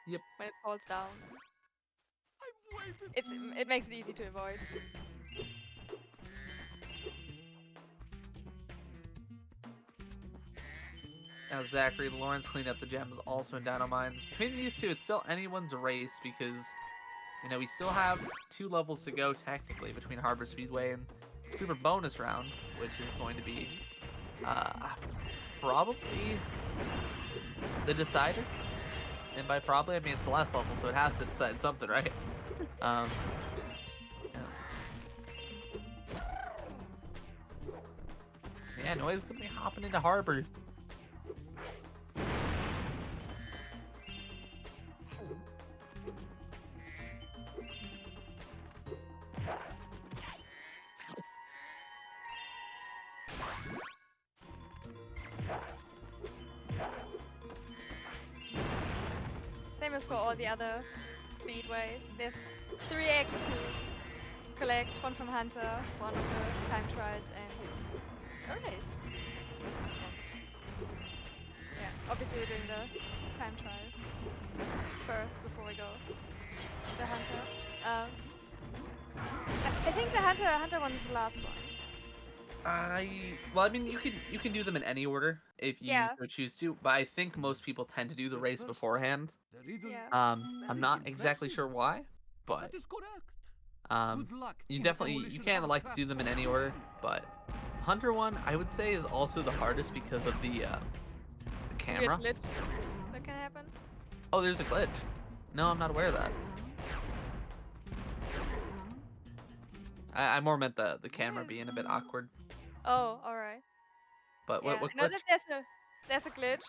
Yep. When it falls down, it makes it easy to avoid. Now Zachary Lawrence cleaned up the gems also in Dino Mines. Between these two, it's still anyone's race because, you know, we still have 2 levels to go technically between Harbor Speedway and Super Bonus Round, which is going to be probably the decider. And by probably, I mean it's the last level, so it has to decide something, right? Yeah. Yeah, Noy's gonna be hopping into Harbor. Same as for all the other speedways. There's 3x to collect one from Hunter, one of the time trials, and a race. And yeah, obviously we're doing the time trial first before we go to Hunter. I think the Hunter one is the last one. Well, I mean, you can do them in any order if you Yeah. so choose to, but I think most people tend to do the race beforehand. Yeah. I'm not exactly sure why, but That is correct. um, Good luck you in definitely demolition you can of elect to do them in any order, but Hunter one I would say is also the hardest because of the camera. Weird glitch that can happen. Oh, there's a glitch. No, I'm not aware of that. I more meant the camera being a bit awkward. Oh, alright. But Yeah, what I know glitch? that there's a glitch.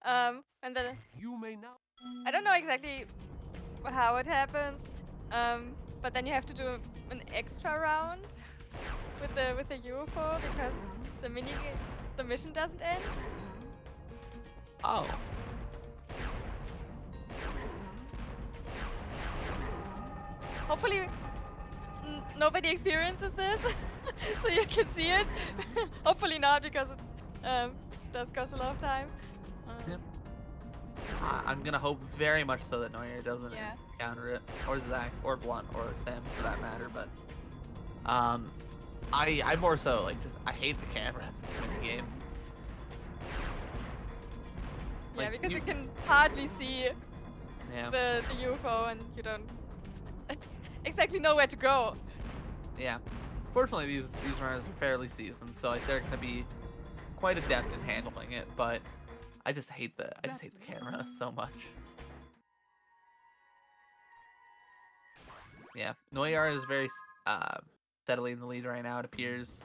And then You may now. I don't know exactly how it happens. But then you have to do an extra round with the UFO because the mission doesn't end. Oh. Hopefully nobody experiences this, so you can see it. Hopefully not, because it does cost a lot of time. Yep. I'm gonna hope very much so that Neuer doesn't Yeah. encounter it, or Zach, or Blunt, or Sam for that matter. But I more so like I hate the camera in this mini game. Yeah, Like, because you- you can hardly see Yeah, the UFO and you don't exactly know where to go. yeah. Fortunately, these runners are fairly seasoned, so like they're gonna be quite adept in handling it. But I just hate the camera so much. Yeah, Neuer is very steadily in the lead right now, it appears.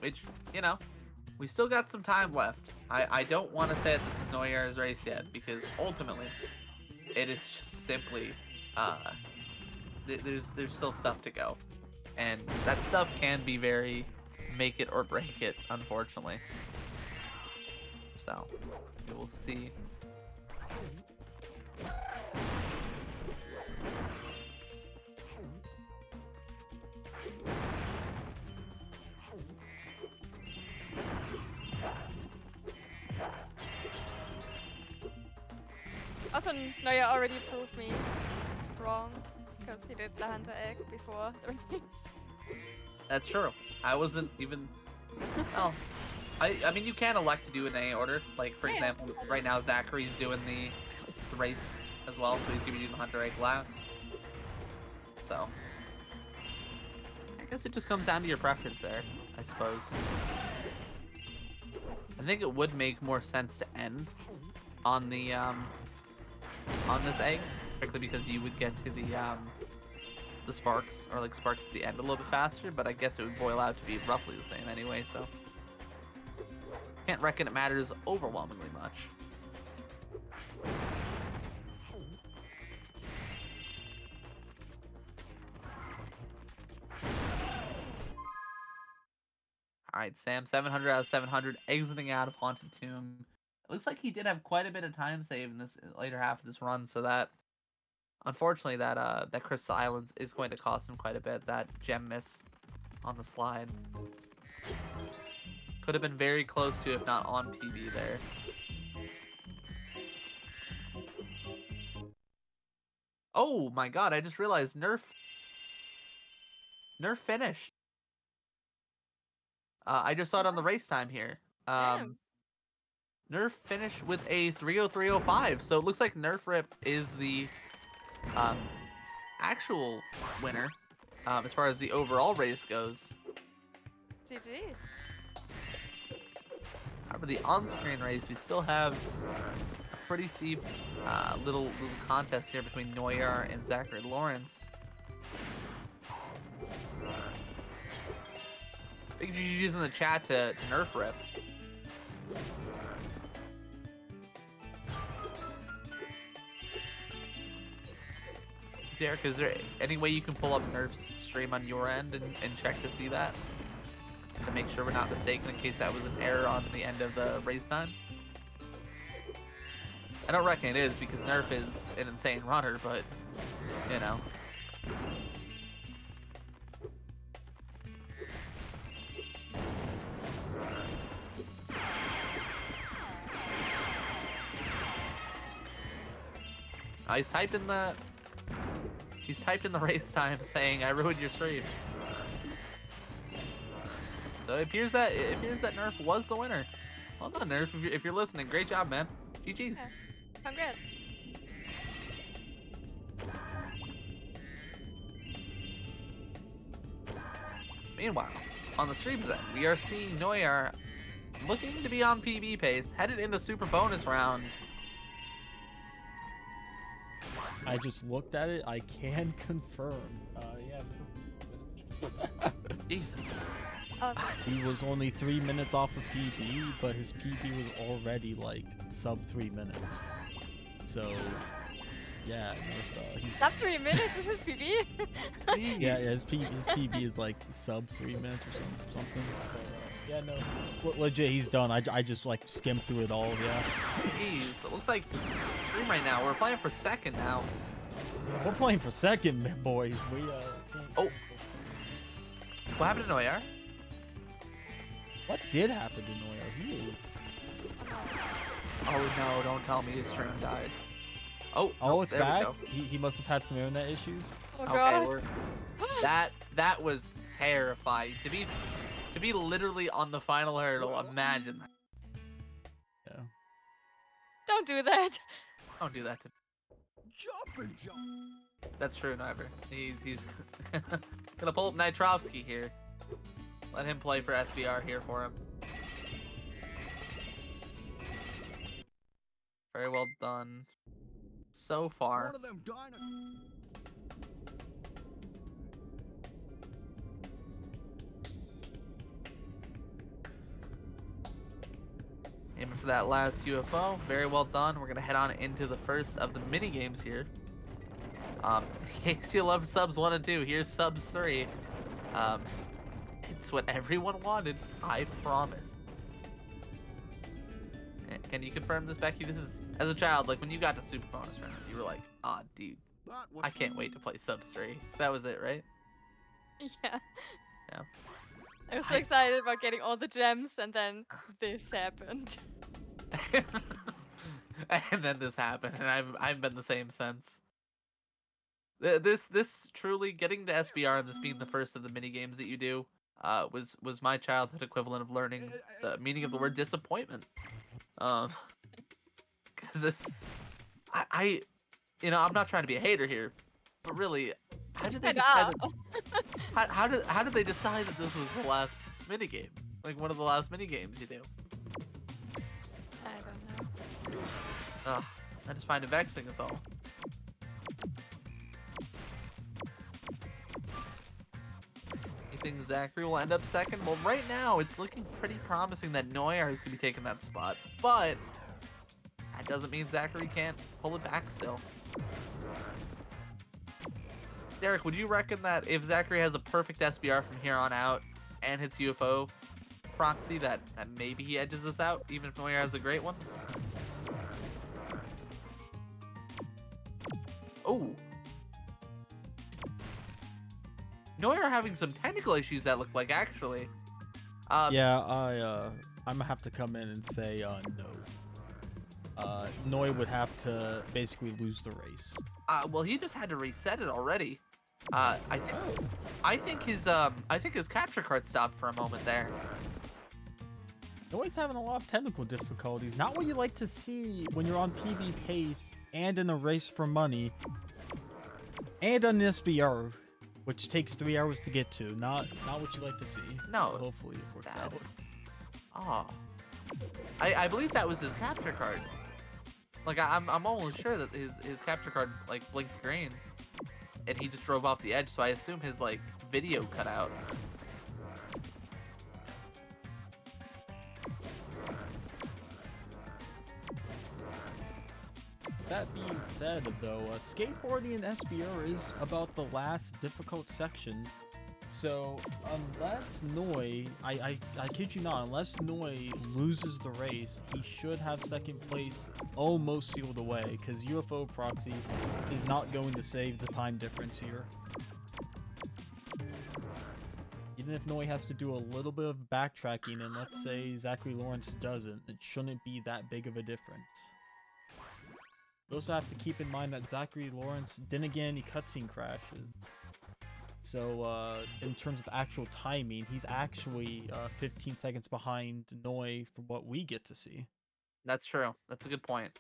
Which, you know, we still got some time left. I don't want to say that this is Neuer's race yet, because ultimately, it is just simply, there's still stuff to go. And that stuff can be very make it or break it, unfortunately. So, we will see. Also, Neuer already proved me wrong because he did the Hunter egg before the race. That's true. I wasn't even. Well, I mean, you can elect to do it in any order. Like, for Yeah. example, right now Zachary's doing the race as well, so he's gonna be doing the Hunter egg last. So, I guess it just comes down to your preference there, I suppose. I think it would make more sense to end on the on this egg, particularly because you would get to the sparks, or like sparks at the end a little bit faster, but I guess it would boil out to be roughly the same anyway, so can't reckon it matters overwhelmingly much. Alright, Sam, 700 out of 700, exiting out of Haunted Tomb. It looks like he did have quite a bit of time save in this later half of this run, so that unfortunately that Crystal Islands is going to cost him quite a bit. That gem miss on the slide could have been very close to, if not on PB there. Oh my god, I just realized Nerf finished. I just saw it on the race time here. Damn. Nerf finished with a 303.05, so it looks like Nerf Rip is the actual winner as far as the overall race goes. GG. However, the on-screen race, we still have a pretty steep little contest here between Neuer and Zachary Lawrence. Big GG's in the chat to Nerf Rip. Derek, is there any way you can pull up Nerf's stream on your end and check to see that? Just to make sure we're not mistaken in case that was an error on the end of the race time? I don't reckon it is because Nerf is an insane runner, but, you know. He's typed in the race time saying I ruined your stream. So it appears that Nerf was the winner. Well done, Nerf. If you're listening, great job, man. GG's. Yeah. Congrats. Meanwhile, on the streams end, we are seeing Noir looking to be on PB pace, headed into super bonus round. I just looked at it. I can confirm. Yeah. Jesus. He was only 3 minutes off of PB, but his PB was already like sub 3 minutes. So, yeah, he's Not 3 minutes. This is PB. yeah, his PB is like sub 3 minutes or something. Yeah, no, legit, he's done. I just like skimmed through it all. Yeah. Jeez, it looks like the stream right now. We're playing for second now. We're playing for second, boys. Oh. What happened to Noir? What did happen to Noir? He is... Oh no! Don't tell me his stream died. Oh, it's there we back. go. He must have had some internet issues. Oh Okay, god. that was terrifying. To be literally on the final hurdle. Imagine that. Yeah. Don't do that. Don't do that to me. Jump and jump. That's true, Niver. He's gonna pull up Nitrovsky here. Let him play for SBR here for him. Very well done. So far. One of them dinosaurs. Aiming for that last UFO. Very well done. We're gonna head on into the first of the mini games here. In case you love subs 1 and 2, here's subs 3. It's what everyone wanted. I promise. Can you confirm this, Becky? This is, as a child, like when you got to Super Bonus Round, you were like, ah, dude, I can't wait to play subs 3. That was it, right? Yeah. Yeah. I was so excited about getting all the gems, and then this happened. And then this happened, and I've been the same since. This truly getting to SBR and this being the first of the mini games that you do was my childhood equivalent of learning the meaning of the word disappointment. Because this, I I'm not trying to be a hater here, but really, how did they decide? How did they decide that this was the last mini game? Like one of the last mini games you do? I don't know. Ugh, I just find it vexing as all. You think Zachary will end up second? Well, right now it's looking pretty promising that Noir is going to be taking that spot, but that doesn't mean Zachary can't pull it back still. Derek, would you reckon that if Zachary has a perfect SBR from here on out and hits UFO proxy, that maybe he edges this out, even if Noir has a great one? Oh. Noir having some technical issues that look like, actually. Yeah, I'm gonna have to come in and say no. Noi would have to basically lose the race. Well, he just had to reset it already. I think his capture card stopped for a moment there. Noi's having a lot of technical difficulties. Not what you like to see when you're on PB pace and in a race for money and on the SBR, which takes 3 hours to get to. Not what you like to see. No. So hopefully it works out. Oh. I believe that was his capture card. Like I'm almost sure that his capture card like blinked green, and he just drove off the edge. So I assume his like video cut out. That being said, though, skateboarding in SBR is about the last difficult section. So unless Noi, I kid you not, unless Noi loses the race, he should have second place almost sealed away, because UFO proxy is not going to save the time difference here. Even if Noi has to do a little bit of backtracking, and let's say Zachary Lawrence doesn't, it shouldn't be that big of a difference. We also have to keep in mind that Zachary Lawrence didn't get any cutscene crashes. So, in terms of actual timing, he's actually 15 seconds behind Noi from what we get to see. That's true. That's a good point.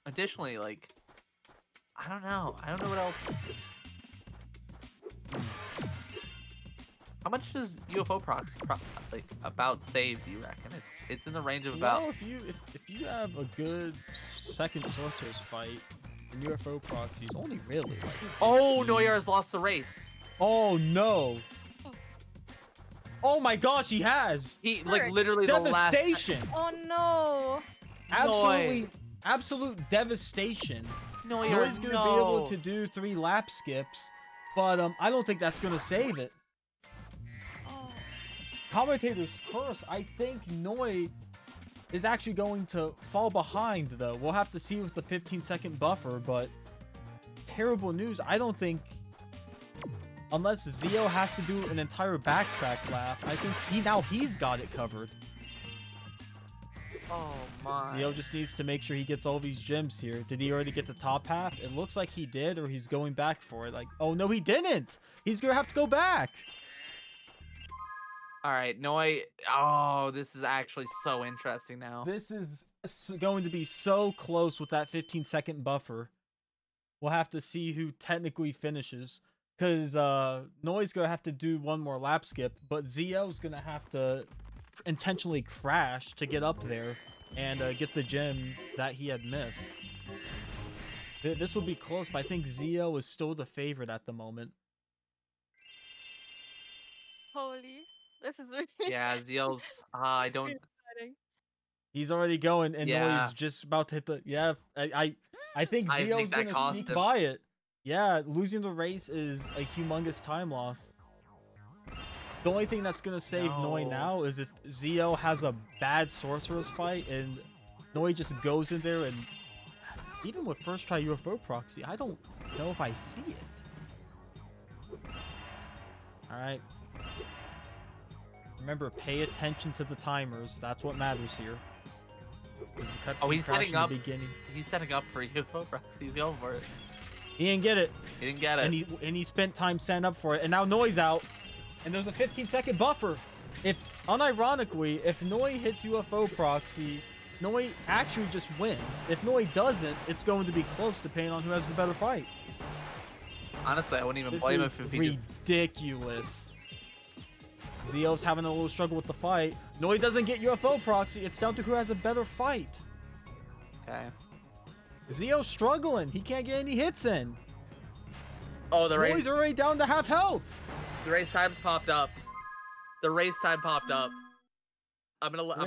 Additionally, like, I don't know what else. How much does UFO proxy like about save? Do you reckon it's in the range of about? Well, if you have a good second sorcerer's fight, and UFO proxy is only really like. Oh, Neuer has lost the race. Oh no. Oh my gosh, he has. He like literally the last. Devastation. Oh no. Absolute devastation. Neuer, Noy's gonna be able to do 3 lap skips, but I don't think that's gonna save it. Oh. Commentator's curse. I think Noi is actually going to fall behind, though. We'll have to see with the 15-second buffer, but terrible news. I don't think, unless Zio has to do an entire backtrack lap, I think he's got it covered. Oh my. Zio just needs to make sure he gets all these gems here. Did he already get the top half? It looks like he did, or he's going back for it. Like, oh no, he didn't! He's gonna have to go back! All right, Noi. Oh, this is actually so interesting now. This is going to be so close with that 15-second buffer. We'll have to see who technically finishes. Because Noi's going to have to do 1 more lap skip, but Zio's going to have to intentionally crash to get up there and get the gem that he had missed. This will be close, but I think Zio is still the favorite at the moment. Holy. This is really Yeah, Zio's. I don't. exciting. He's already going, and Yeah. Noi's just about to hit the. Yeah, I think I think Zio's that gonna cost sneak him. by it. Yeah, losing the race is a humongous time loss. The only thing that's gonna save Noi No. now is if Zio has a bad sorcerer's fight and Noi just goes in there and even with first try UFO proxy, I don't know if I see it. All right. Remember, pay attention to the timers. That's what matters here. Oh, he's setting up. The beginning. He's setting up for UFO proxy. He's going for it. He didn't get it, He didn't get it. and he spent time setting up for it, and now Noi's out, and there's a 15-second buffer. If unironically, if Noi hits UFO proxy, Noi actually just wins. If Noi doesn't, it's going to be close depending on who has the better fight. Honestly, I wouldn't even This blame him is if he did. ridiculous. Zio's having a little struggle with the fight. Noi doesn't get UFO proxy. It's down to who has a better fight. Okay. Zio's struggling. He can't get any hits in. Oh, the Noi's race. already down to half health. The race times popped up. The race time popped up. I'm gonna let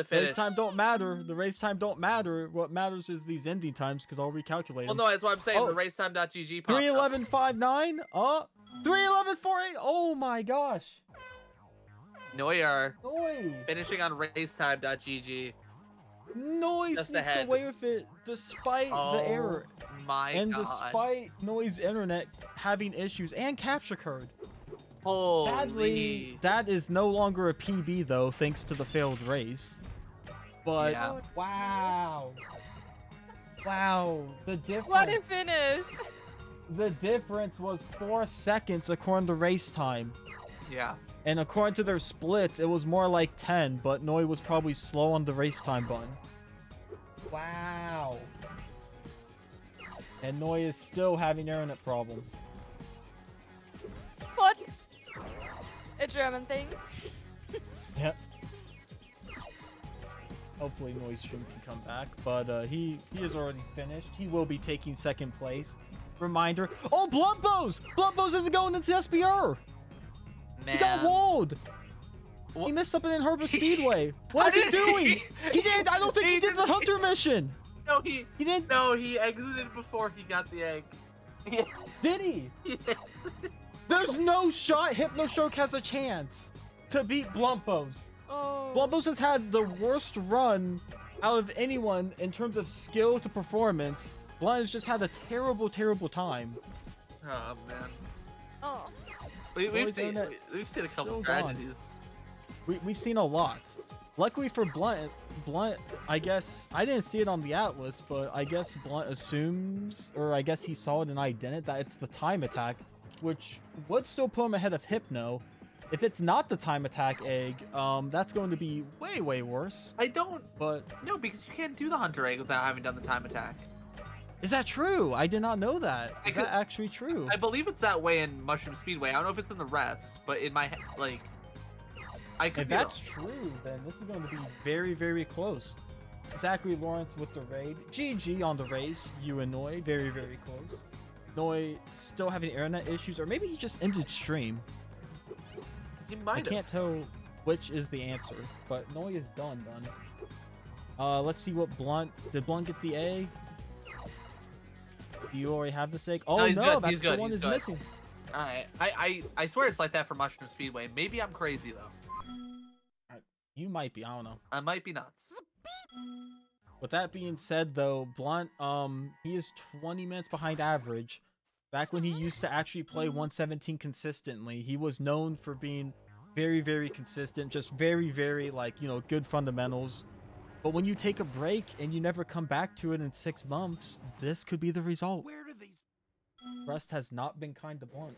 it finish. Race time don't matter. The race time don't matter. What matters is these ending times, because I'll recalculate Well, them. no, that's what I'm saying. Oh. The racetime.gg popped up. 3:11.59. 3:11.48. Oh my gosh. Neuer Noi. finishing on racetime.gg. Noi Just sneaks ahead. away with it despite Oh the error. my And god. despite Noi's internet having issues and capture card. Holy. Sadly, that is no longer a PB though, thanks to the failed race. But Yeah. wow. Wow. The difference. What a finish! The difference was 4 seconds according to race time. Yeah. And according to their splits, it was more like 10, but Noi was probably slow on the race time button. Wow. And Noi is still having internet problems. What? A German thing? Yep. Hopefully Noi's stream can come back, but he is already finished. He will be taking 2nd place. Reminder. Oh, Bluntbows! Bluntbows isn't going into SPR! Man. He got walled! Wha- He missed something in Herbert Speedway. What is he How did doing? He did. I don't think he did the hunter mission. No, he didn't. No, he exited before he got the egg. Yeah. Did he? There's no shot Hypnoshark has a chance to beat Bluntbows. Oh. Bluntbows has had the worst run out of anyone in terms of skill to performance. Blunt has just had a terrible, terrible time. Oh man. Oh. We've Boys seen internet a couple still gone. tragedies. We've seen a lot. Luckily for Blunt, I guess, I didn't see it on the Atlas, but I guess Blunt assumes, or I guess he saw it and I didn't, that it's the time attack, which would still put him ahead of Hypno. If it's not the time attack egg, that's going to be way, way worse. I don't... But... No, because you can't do the Hunter egg without having done the time attack. Is that true? I did not know that. Is that actually true? I believe it's that way in Mushroom Speedway. I don't know if it's in the rest, but in my head, like... I could If be that's wrong. true, then this is going to be very, very close. Zachary Lawrence with the raid. GG on the race. You and Noi, very, very close. Noi still having internet issues, or maybe he just ended stream. He might I have. can't tell which is the answer, but Noi is done. Let's see what Blunt... Did Blunt get the egg? Do you already have this egg? Oh, he's no, good. that's He's the good. one He's that's good. missing. Alright. I swear it's like that for Mushroom Speedway. Maybe I'm crazy, though. You might be, I don't know. I might be nuts. With that being said, though, Blunt, he is 20 minutes behind average. Back when he used to actually play 117 consistently, he was known for being very, very consistent, just very, very, like, you know, good fundamentals. But when you take a break and you never come back to it in 6 months, this could be the result. Where do these... Rust has not been kind to Blunt.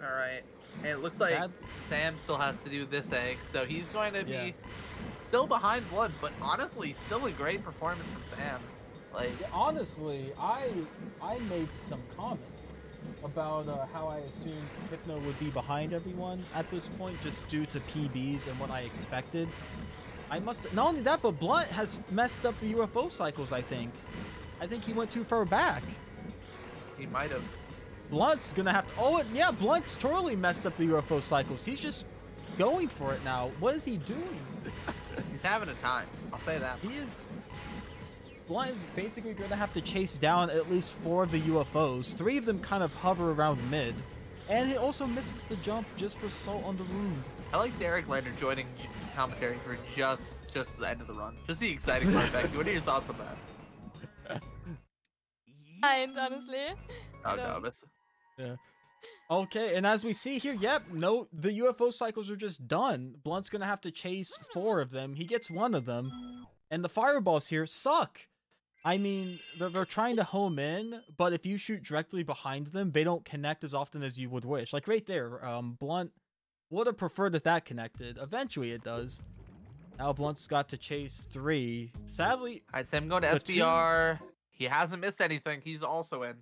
Alright. And it looks like Sad. Sam still has to do this egg, so he's going to be Yeah. still behind Blood, but honestly, still a great performance from Sam. Like, Yeah, honestly, I made some comments about how I assumed Hypno would be behind everyone at this point, just due to PBs and what I expected. I must not only that, but Blunt has messed up the UFO cycles. I think he went too far back. he might have. Blunt's gonna have to. Oh, yeah, Blunt's totally messed up the UFO cycles. He's just going for it now. What is he doing? He's having a time. I'll say that. He is. Blunt is basically going to have to chase down at least 4 of the UFOs. 3 of them kind of hover around mid. And he also misses the jump just for Salt on the Wound. I like Derek Lander joining commentary for just the end of the run. Just the exciting part, Becky. What are your thoughts on that? Kind, honestly. Oh, No. no, that's... Okay, and as we see here, yep, no, the UFO cycles are just done. Blunt's going to have to chase 4 of them. He gets 1 of them. And the fireballs here suck. I mean, they're trying to home in, but if you shoot directly behind them, they don't connect as often as you would wish. Like right there, Blunt would have preferred if that connected. Eventually it does. Now Blunt's got to chase 3. Sadly, I'd say I'm going to The SBR. He hasn't missed anything. He's also in.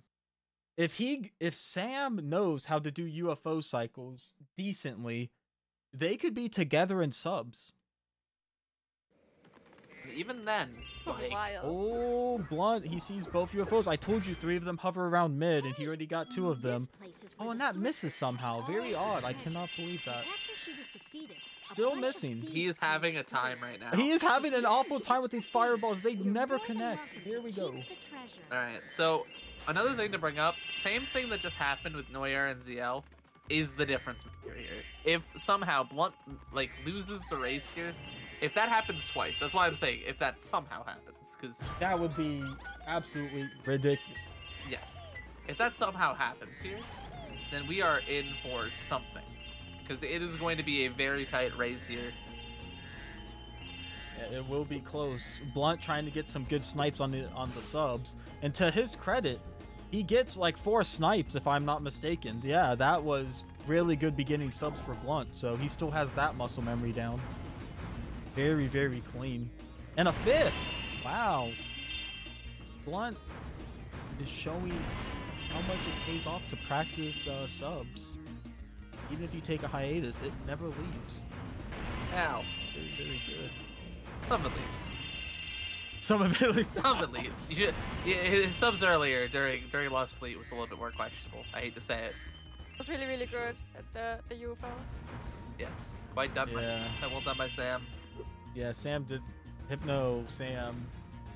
if Sam knows how to do UFO cycles decently, they could be together in subs. Even then, like, Wild. Oh, Blunt, he sees both UFOs. I told you 3 of them hover around mid, and he already got 2 of them. Oh, and that misses somehow. Very odd. I cannot believe that. Still missing. he is having a time right now. He is having an awful time with these fireballs. They never connect. Here we go. Alright, so another thing to bring up, same thing that just happened with Neuer and ZL, is the difference maker here. If somehow Blunt, like, loses the race here, if that happens twice, that's why I'm saying if that somehow happens, because, That would be absolutely ridiculous. yes, if that somehow happens here, then we are in for something, because it is going to be a very tight race here. Yeah, it will be close. Blunt trying to get some good snipes on the subs, and to his credit, he gets like 4 snipes if I'm not mistaken. Yeah, that was really good beginning subs for Blunt, so he still has that muscle memory down. Very, very clean. And a 5th! Wow. Blunt is showing how much it pays off to practice subs. Even if you take a hiatus, it never leaves. Ow. Very, very good. Some of it leaves. Some of it Some of it leaves. You should, yeah, his subs earlier during Lost Fleet was a little bit more questionable. I hate to say it. It was really, really good at the UFOs. Yes. Quite done Yeah. well done by Sam. Yeah, Sam did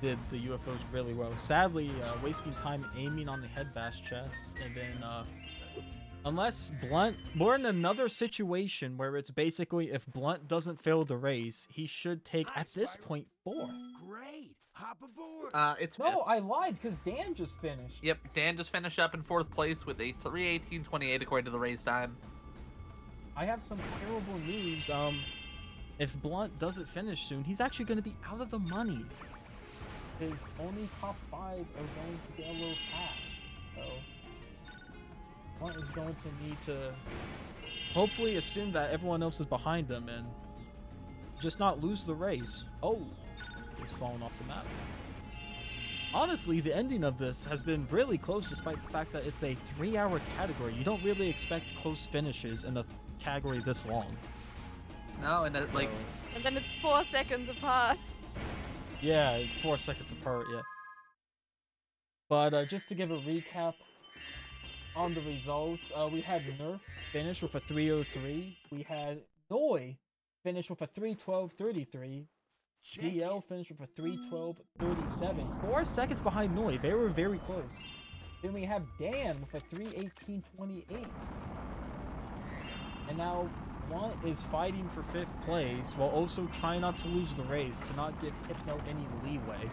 the UFOs really well. Sadly, wasting time aiming on the head bash chest, and then, unless Blunt, we're in another situation where it's basically if Blunt doesn't fail the race, he should take, Hi, at this Spyro. point, 4th. Great. Hop aboard. It's No, fifth. I lied, because Dan just finished. Yep, Dan just finished up in 4th place with a 3:18.28 according to the race time. I have some terrible news. if Blunt doesn't finish soon, he's actually going to be out of the money. His only top 5 are going to get a little cash. So Blunt is going to need to hopefully assume that everyone else is behind him and just not lose the race. Oh, he's fallen off the map. Honestly, the ending of this has been really close despite the fact that it's a 3-hour category. You don't really expect close finishes in a category this long. No, and like... And then it's 4 seconds apart. Yeah, it's 4 seconds apart, yeah. But just to give a recap on the results, we had Nerf finish with a 3:03. We had Noi finish with a 3:12.33. ZL finished with a 3:12.37. 4 seconds behind Noi. They were very close. Then we have Dan with a 3:18.28. And now Blunt is fighting for 5th place while also trying not to lose the race, to not give Hypno any leeway.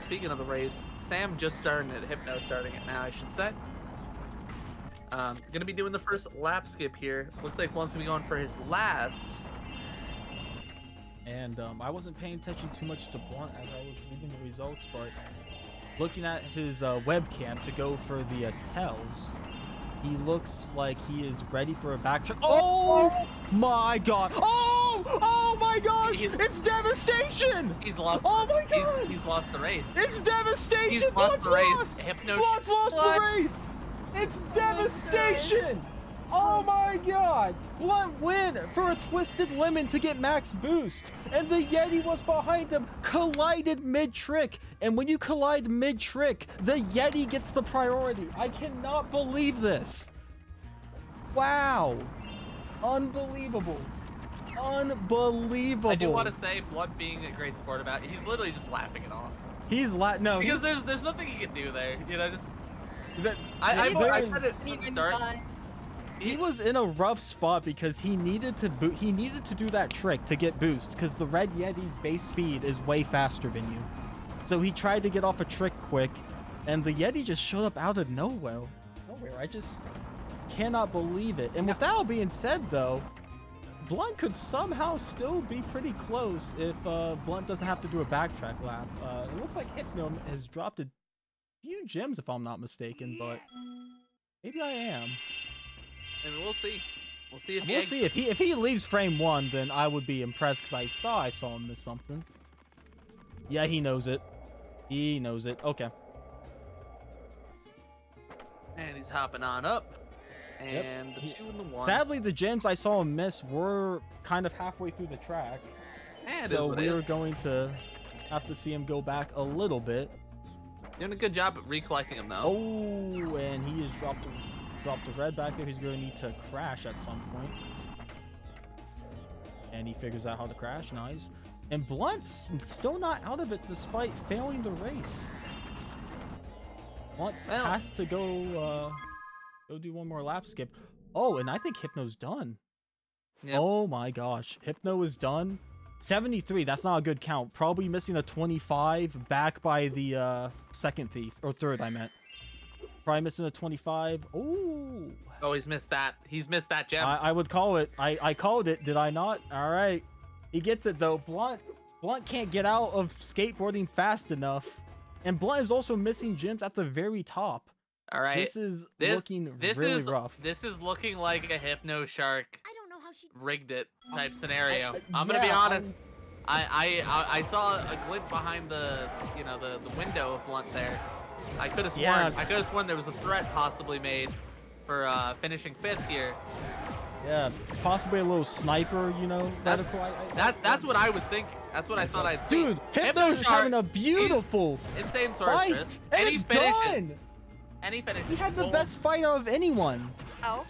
Speaking of the race, Sam just started it. Hypno starting it now, I should say. Gonna be doing the first lap skip here. Looks like Blunt's gonna be going for his last. And I wasn't paying attention too much to Blunt as I was reading the results, but looking at his webcam to go for the tells, he looks like he is ready for a backtrack. Oh my god! Oh my gosh! It's devastation! He's lost. Oh my god! He's lost the race. It's devastation! He's lost the race. Lost. Hypno. Blunt's lost the race! It's devastation! Oh my god! Blunt win for a Twisted Lemon to get max boost, and the Yeti was behind him, collided mid-trick, and when you collide mid-trick, the Yeti gets the priority. I cannot believe this. Wow. Unbelievable. Unbelievable. I do want to say, Blunt being a great sport about it, he's literally just laughing it off. He's no, because there's nothing he can do there. You know, just that. I tried it from the start. He was in a rough spot because he needed to do that trick to get boost because the Red Yeti's base speed is way faster than you. So he tried to get off a trick quick, and the Yeti just showed up out of nowhere. I just cannot believe it. And with that all being said, though, Blunt could somehow still be pretty close if Blunt doesn't have to do a backtrack lap. It looks like Hypno has dropped a few gems, if I'm not mistaken, but maybe I am. And we'll see. We'll see if if he leaves frame 1, then I would be impressed because I thought I saw him miss something. Yeah, he knows it. He knows it. Okay. And he's hopping on up. And the 2 and the 1. Sadly, the gems I saw him miss were kind of halfway through the track. So we are going to have to see him go back a little bit. Doing a good job at recollecting him, though. Oh, and he has dropped the red back there. He's going to need to crash at some point. And he figures out how to crash. Nice. And Blunt's still not out of it despite failing the race. Blunt has to go do one more lap skip. Oh, and I think Hypno's done. Yep. Oh my gosh. Hypno is done. 73. That's not a good count. Probably missing a 25 back by the second thief. Or third, I meant. Probably missing a 25. Ooh. Oh, he's missed that. He's missed that gem. I would call it. I called it. Did I not? All right. He gets it, though. Blunt can't get out of skateboarding fast enough. And Blunt is also missing gems at the very top. All right. This is looking really rough. This is looking like a Hypnoshark I don't know how she rigged it type scenario. I'm gonna be honest. I saw a glint behind the the window of Blunt there. I could have sworn I could have sworn there was a threat possibly made for finishing 5th here. Yeah, possibly a little sniper, That's what I was thinking. That's what I thought I'd see. Dude, Hypno's having a beautiful insane fight, surface. and it's done. And he finished. He had the best fight out of anyone. Ow.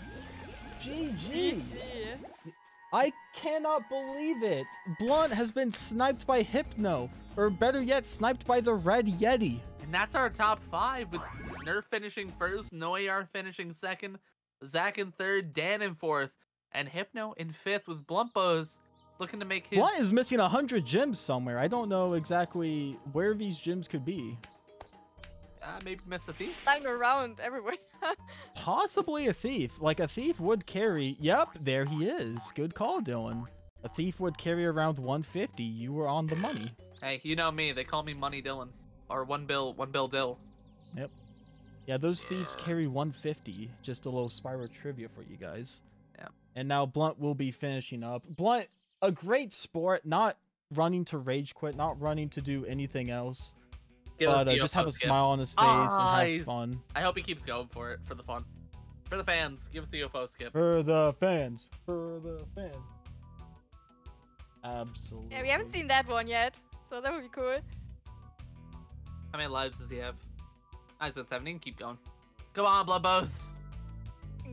GG. I cannot believe it. Blunt has been sniped by Hypno, or better yet, sniped by the Red Yeti. And that's our top 5 with Nerf finishing 1st, Noyar finishing 2nd, Zach in 3rd, Dan in 4th, and Hypno in 5th with Blumpos looking to make his... Blunt is missing 100 gems somewhere. I don't know exactly where these gems could be. Maybe miss a thief. Flying around everywhere. Possibly a thief. Like, a thief would carry... Yep, there he is. Good call, Dylan. A thief would carry around 150. You were on the money. Hey, you know me. They call me Money Dylan. Or One Bill Dill. Yep. Yeah, those thieves carry 150. Just a little Spyro trivia for you guys. Yeah. And now Blunt will be finishing up. Blunt, a great sport. Not running to rage quit. Not running to do anything else. But just have a smile on his face and have fun. I hope he keeps going for it, for the fun. For the fans, give us a UFO skip. For the fans. For the fans. Absolutely. Yeah, we haven't seen that one yet, so that would be cool. How many lives does he have? I said 17, keep going. Come on, Blood Bows.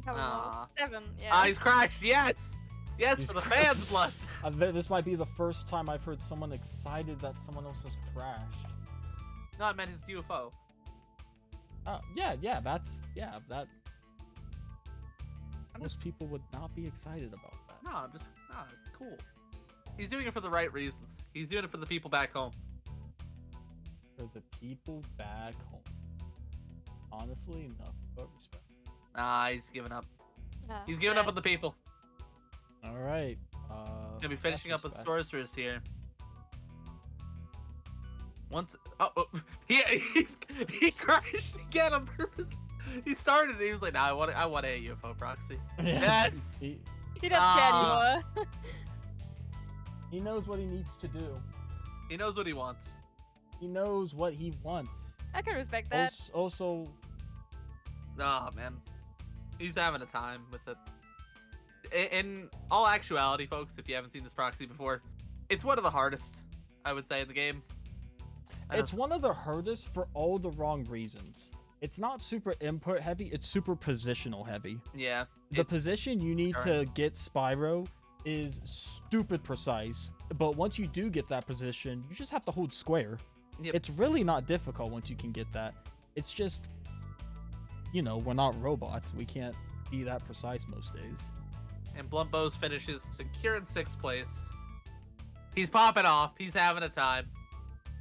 Come on. 7, yeah. Ah, he's crashed, yes! Yes, He's for the crashed. fans, Blood! This might be the first time I've heard someone excited that someone else has crashed. No, I meant his UFO. Yeah, that... I'm Most just, people would not be excited about that. no, I'm just, cool. He's doing it for the right reasons. He's doing it for the people back home. For the people back home. Honestly, nothing but respect. Ah, he's giving up. Yeah, He's giving up on the people. Alright, Gonna be finishing up with respect. sorcerers here. Once, he crashed again on purpose. He started. He was like, "Nah, I want a UFO proxy." Yes. He doesn't care anymore. He knows what he needs to do. He knows what he wants. He knows what he wants. I can respect that. Also, Oh man, he's having a time with it. In all actuality, folks, if you haven't seen this proxy before, it's one of the hardest, I would say, in the game. it's one of the hardest for all the wrong reasons. It's not super input heavy, it's super positional heavy. Yeah. The position you need to get Spyro is stupid precise, but once you do get that position, you just have to hold square. Yep. It's really not difficult once you can get that. It's just, you know, we're not robots. We can't be that precise most days. And Blunt Bows finishes secure in 6th place. He's popping off. He's having a time.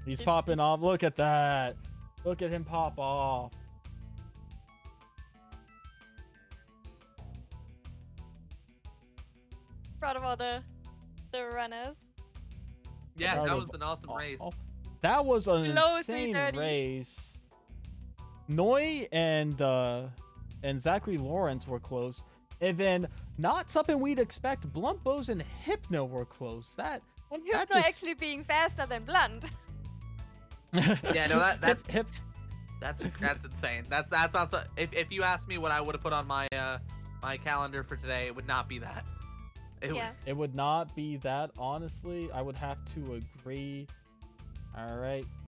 He's popping off. Look at that. Look at him pop off. Proud of all the runners. Yeah, Proud that of was an awesome race. That was an Below insane 330. race. Noi and Zachary Lawrence were close. And then, not something we'd expect, Blunt Bows and Hypno were close. And That Hypno just- actually being faster than Blunt. Yeah, no, Hip, that's insane. That's not so, if you ask me what I would have put on my my calendar for today, it would not be that. Yeah. It would not be that, honestly. I would have to agree. All right.